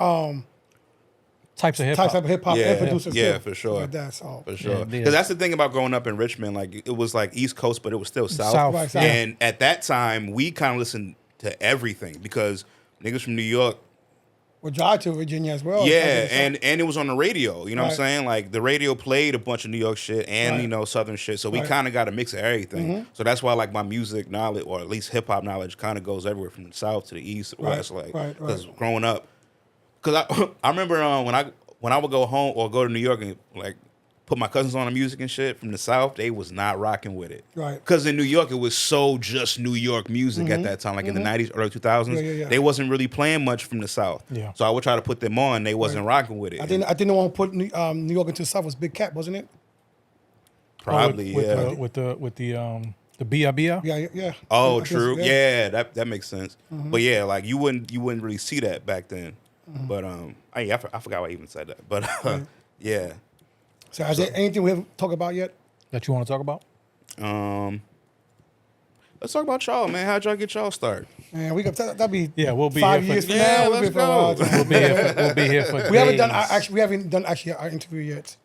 Types of hip types hop. of hip hop and producers. Yeah, too. for sure. Like that, so. For sure. Yeah, Because yeah. that's the thing about growing up in Richmond. Like, it was like East Coast, but it was still South. South. Right, South. And at that time, we kind of listened to everything because niggas from New York, We'll drive to Virginia as well. yeah, and it was on the radio. You know what I'm Right. saying? Like, the radio played a bunch of New York shit and, Right. you know, Southern shit. So we Right. kind of got a mix of everything. So that's why, like, my music knowledge, or at least hip-hop knowledge, kind of goes everywhere from the South to the East, Right, West. Like, right, because growing up, because I remember when I would go home or go to New York and, like, put my cousins on the music and shit from the South, they was not rocking with it. Right. Because in New York, it was so just New York music at that time. Like in the 90s, early 2000s, Yeah. they wasn't really playing much from the South. Yeah. So I would try to put them on. They wasn't rocking with it. I think the one who put New York into the South was Big Cat, wasn't it? Probably, with, yeah. with the Bia. Yeah. Oh, I guess, true. Yeah, that makes sense. But yeah, like you wouldn't really see that back then. But I forgot why I even said that. But yeah. So is there anything we haven't talked about yet? That you want to talk about? Let's talk about y'all, man. How'd y'all get y'all start? Man, we got that'd be Yeah, we'll be 5 here years for- from Yeah, now. We'll be let's for a while. go. We'll be here for We haven't done days. we haven't done our interview yet.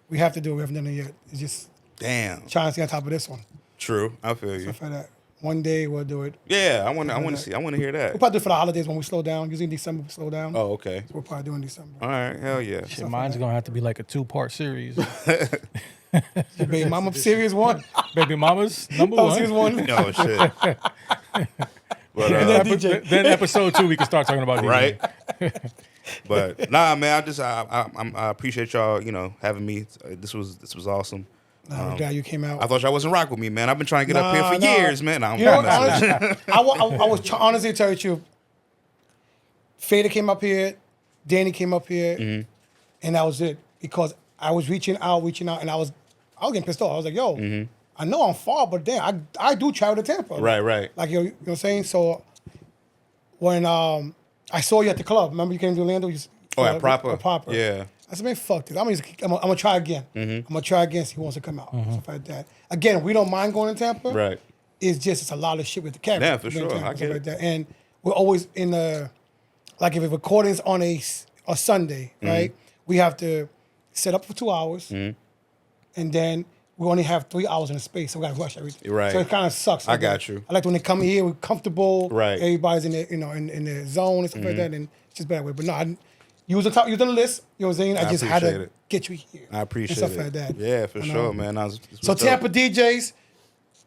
We have to do it. We haven't done it yet. It's just Damn. trying to stay on top of this one. True. I feel you. Stuff like that. One day we'll do it. Yeah, I want to see. I want to hear that. We'll probably do it for the holidays when we slow down. Usually in December we slow down. Oh, okay. We'll probably do it in December. All right. Hell yeah. Shit, mine's gonna have to be like a 2-part series. Baby Mama Serious one. Baby Mamas number Oh, one. Serious one. No shit. But And then DJ. Then episode 2 we can start talking about DJing. right. But nah, man. I appreciate y'all. You know, having me. This was awesome. I'm glad you came out. I thought y'all wasn't rocking with me, man. I've been trying to get up here for Nah. years, man. Nah, I'm You know, messing with you. honestly, I was honestly to tell you the truth. Fader came up here, Danny came up here, Mm-hmm. and that was it. Because I was reaching out, and I was getting pissed off. I was like, yo, I know I'm far, but damn, I do travel to Tampa. Mm-hmm. Right. Like you know what I'm saying? So when I saw you at the club, remember you came to Orlando? Oh, at Proper. At Proper. Yeah. I said, man, fuck this. I'm gonna try again. I'm gonna try again, see who wants to come out. Stuff like that. Again, we don't mind going to Tampa. Right. It's a lot of shit with the camera. Yeah, for sure. Tampa, I stuff get like it. that. And we're always in the, like if a recording's on a Sunday, right? We have to set up for 2 hours, and then we only have 3 hours in the space, so we gotta rush everything. Right. So it kind of sucks. I got you. I like when they come here, we're comfortable. Right. Everybody's in their, in their zone and stuff like that, and it's just bad way. But no, you was on top. You was on the list. You know what I'm saying? I just had appreciate to it. get you here. I appreciate and stuff it. like that. Yeah, for You know? sure, man. So Tampa DJs,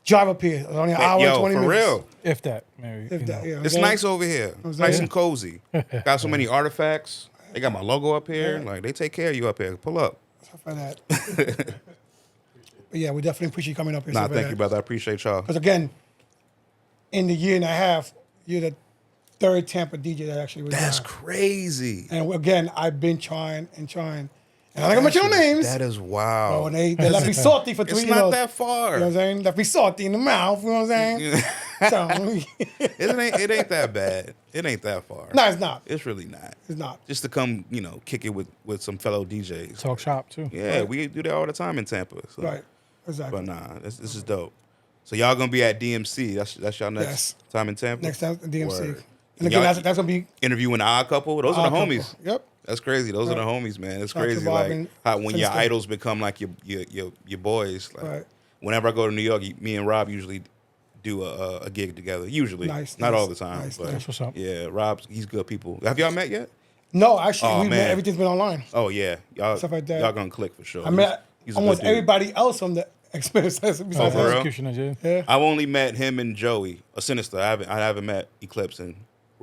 drive up here. Only an hour and 20 for minutes. real. If that, maybe. If you that, know. yeah, It's okay? nice over here. was Nice saying? and cozy. Got so many artifacts. They got my logo up here. Like, they take care of you up here. Pull up. Stuff like that. But yeah, we definitely appreciate you coming up here. Nah, thank you, brother. I appreciate y'all. Because again, in the year and a half, you're the third Tampa DJ that actually was That's there. crazy. And again, I've been trying. And I'm not gonna mention no names. That is Oh, wild. and they left me salty for 3 It's years. not that far. You know what I'm saying? Left me salty in the mouth. You know what I'm saying? So, It ain't that bad. It ain't that far. no, it's not. It's really not. It's not. Just to come, kick it with some fellow DJs. Talk shop too. Yeah, we do that all the time in Tampa. So. Right. Exactly. But nah, this is dope. So y'all gonna be at DMC. That's y'all next time in Tampa? Next time at DMC. Word. And again, that's gonna be interviewing the Odd Couple. Those are the Odd homies. Couple. Yep. That's crazy. Those are the homies, man. It's Shout out to crazy. Bob Like and how when your Sinister. idols become like your boys. Like Right. whenever I go to New York, me and Rob usually do a gig together. Usually, not all the time. Nice, but nice. What's up? yeah, he's good people. Have y'all met yet? No, actually, Oh, we met. man. Everything's been online. Oh yeah, y'all Stuff like that. y'all gonna click for sure. I met He's a almost good dude. everybody else from the experience besides for real? us. Executioner, yeah. Yeah. I've only met him and Joey, a Sinister. I haven't met Eclipse and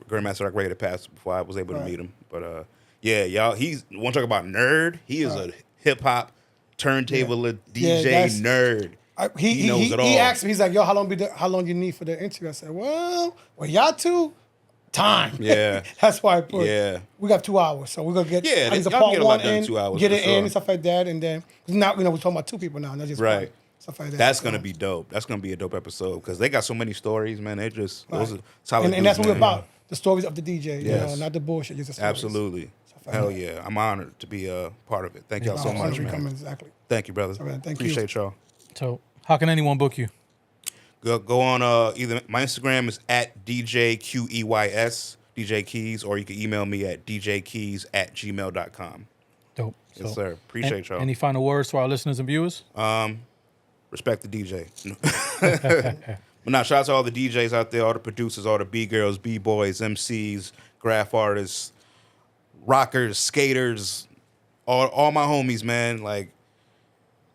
Grandmaster like ready to pass before I was able to meet him. But yeah, y'all, he's want to talk about nerd. He is a hip hop turntable DJ that's- nerd. He knows it all. He asked me, he's like, yo, how long you need for the interview? I said, well, y'all two, time. Yeah. That's why I put. Yeah. We got 2 hours, so we're gonna get. Yeah, at least a y'all part can get a lot one done in in, 2 hours, get for it sure. in and stuff like that, and then now we're talking about 2 people now, not just Right. one, stuff like that. That's So- gonna be dope. That's gonna be a dope episode because they got so many stories, man. They just those are solid. and that's what dudes, we're man. about. The stories of the DJ, you know, Yes. not the bullshit, just the stories. Absolutely. like Hell that. yeah. I'm honored to be a part of it. Thank y'all so No, much, you man. coming, exactly. Thank you, brother. All right, thank you. Appreciate y'all. So, how can anyone book you? Go on either my Instagram is at DJQEYS, DJ Qeys, or you can email me at djkeys@gmail.com. Dope. Yes, So, sir. Appreciate y'all. Any final words to our listeners and viewers? Respect the DJ. But now, shout out to all the DJs out there, all the producers, all the B-girls, B-boys, MCs, graph artists, rockers, skaters, all my homies, man. Like,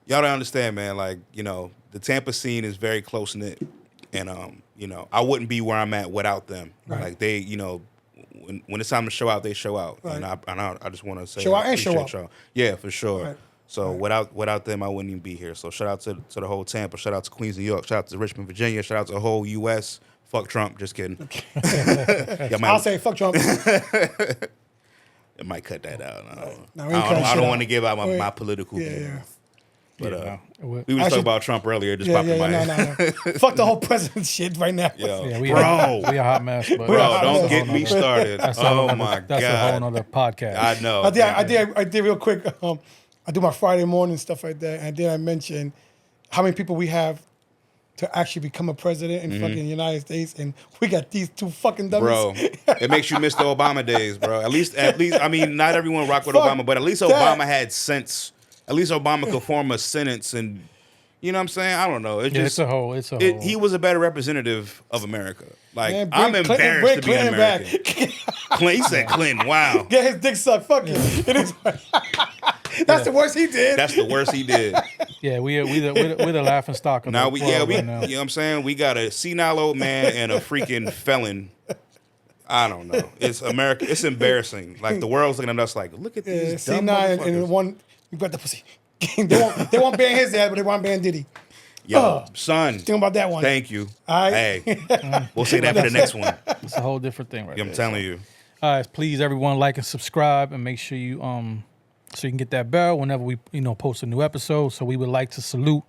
y'all don't understand, man. Like, you know, the Tampa scene is very close-knit. And, you know, I wouldn't be where I'm at without them. Right. Like, they, you know, when it's time to show out, they show out. Right. And I just want to say Show out I and show appreciate up. y'all. Yeah, for sure. Right. So without them, I wouldn't even be here. So shout out to the whole Tampa. Shout out to Queens, New York. Shout out to Richmond, Virginia. Shout out to the whole U.S. Fuck Trump. Just kidding. I'll say fuck Trump. It might cut that out. No, we ain't cutting I shit don't out. want to give out my Wait. political Yeah, view. yeah. But Yeah, we was Actually- talking about Trump earlier. It just Yeah, popped in my yeah, head. no. Fuck the whole president shit right now. Yo, Yeah, we bro, we a hot mess. But We're a bro, hot don't mess. get me started. That's a whole Oh nother- my That's a whole god, nother podcast. I know. I did real quick. I do my Friday morning stuff like that, and then I mentioned how many people we have to actually become a president in fucking United States, and we got these 2 fucking dummies. Bro, it makes you miss the Obama days, bro. At least, I mean, not everyone rock with Fuck Obama, but at least that. Obama had sense. At least Obama could form a sentence, and you know what I'm saying? I don't know. It Yeah, just it's a whole. he was a better representative of America. Like Man, I'm bring embarrassed to be an Clinton American. back. He said Clinton. Wow, Get his dick sucked. Fuck you. It is. That's the worst he did. that's the worst he did. Yeah, we're the laughing stock of Now the world right now. you know what I'm saying? We got a senile old man and a freaking felon. I don't know. It's America. It's embarrassing. Like the world's looking at us like, look at these dumb C9 motherfuckers. and one. You got the pussy. they won't ban his ass, but they want ban Diddy. Yo, son. Think about that one. Thank you. All right. Hey, we'll say that for the next one. It's a whole different thing, right I'm there. telling you. All right, please everyone like and subscribe and make sure you so you can get that bell whenever we post a new episode. So we would like to salute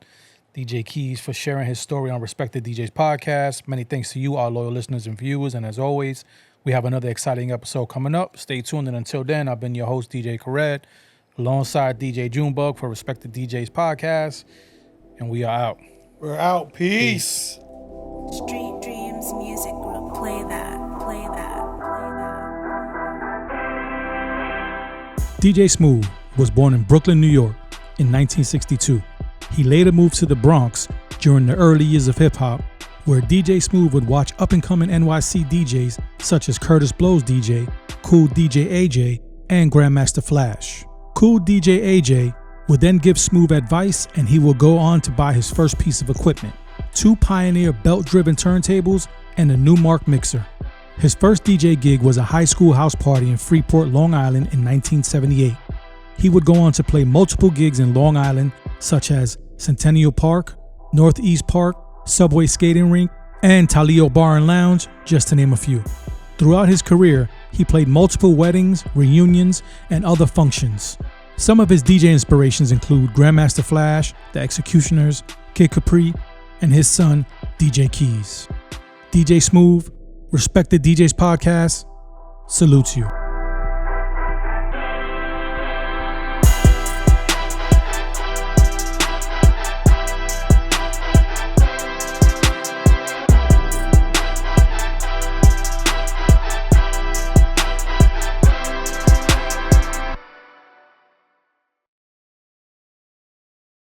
DJ Qeys for sharing his story on Respect the DJ's podcast. Many thanks to you, our loyal listeners and viewers. And as always, we have another exciting episode coming up. Stay tuned. And until then, I've been your host, DJ Khaled, alongside DJ Junebug for Respect the DJ's podcast. And we are out. We're out. Peace. Street Dreams Music Group. Play that. Play that. Play that. DJ Smooth was born in Brooklyn, New York in 1962. He later moved to the Bronx during the early years of hip-hop, where DJ Smooth would watch up-and-coming NYC DJs such as Curtis Blow's DJ, Cool DJ AJ, and Grandmaster Flash. Cool DJ AJ would then give Smooth advice, and he would go on to buy his first piece of equipment, 2 Pioneer belt-driven turntables and a Newmark mixer. His first DJ gig was a high school house party in Freeport, Long Island in 1978. He would go on to play multiple gigs in Long Island, such as Centennial Park, Northeast Park, Subway Skating Rink, and Talio Bar and Lounge, just to name a few. Throughout his career, he played multiple weddings, reunions, and other functions. Some of his DJ inspirations include Grandmaster Flash, The Executioners, Kid Capri, and his son, DJ Qeys. DJ Smooth, Respect the DJ's podcast, salutes you.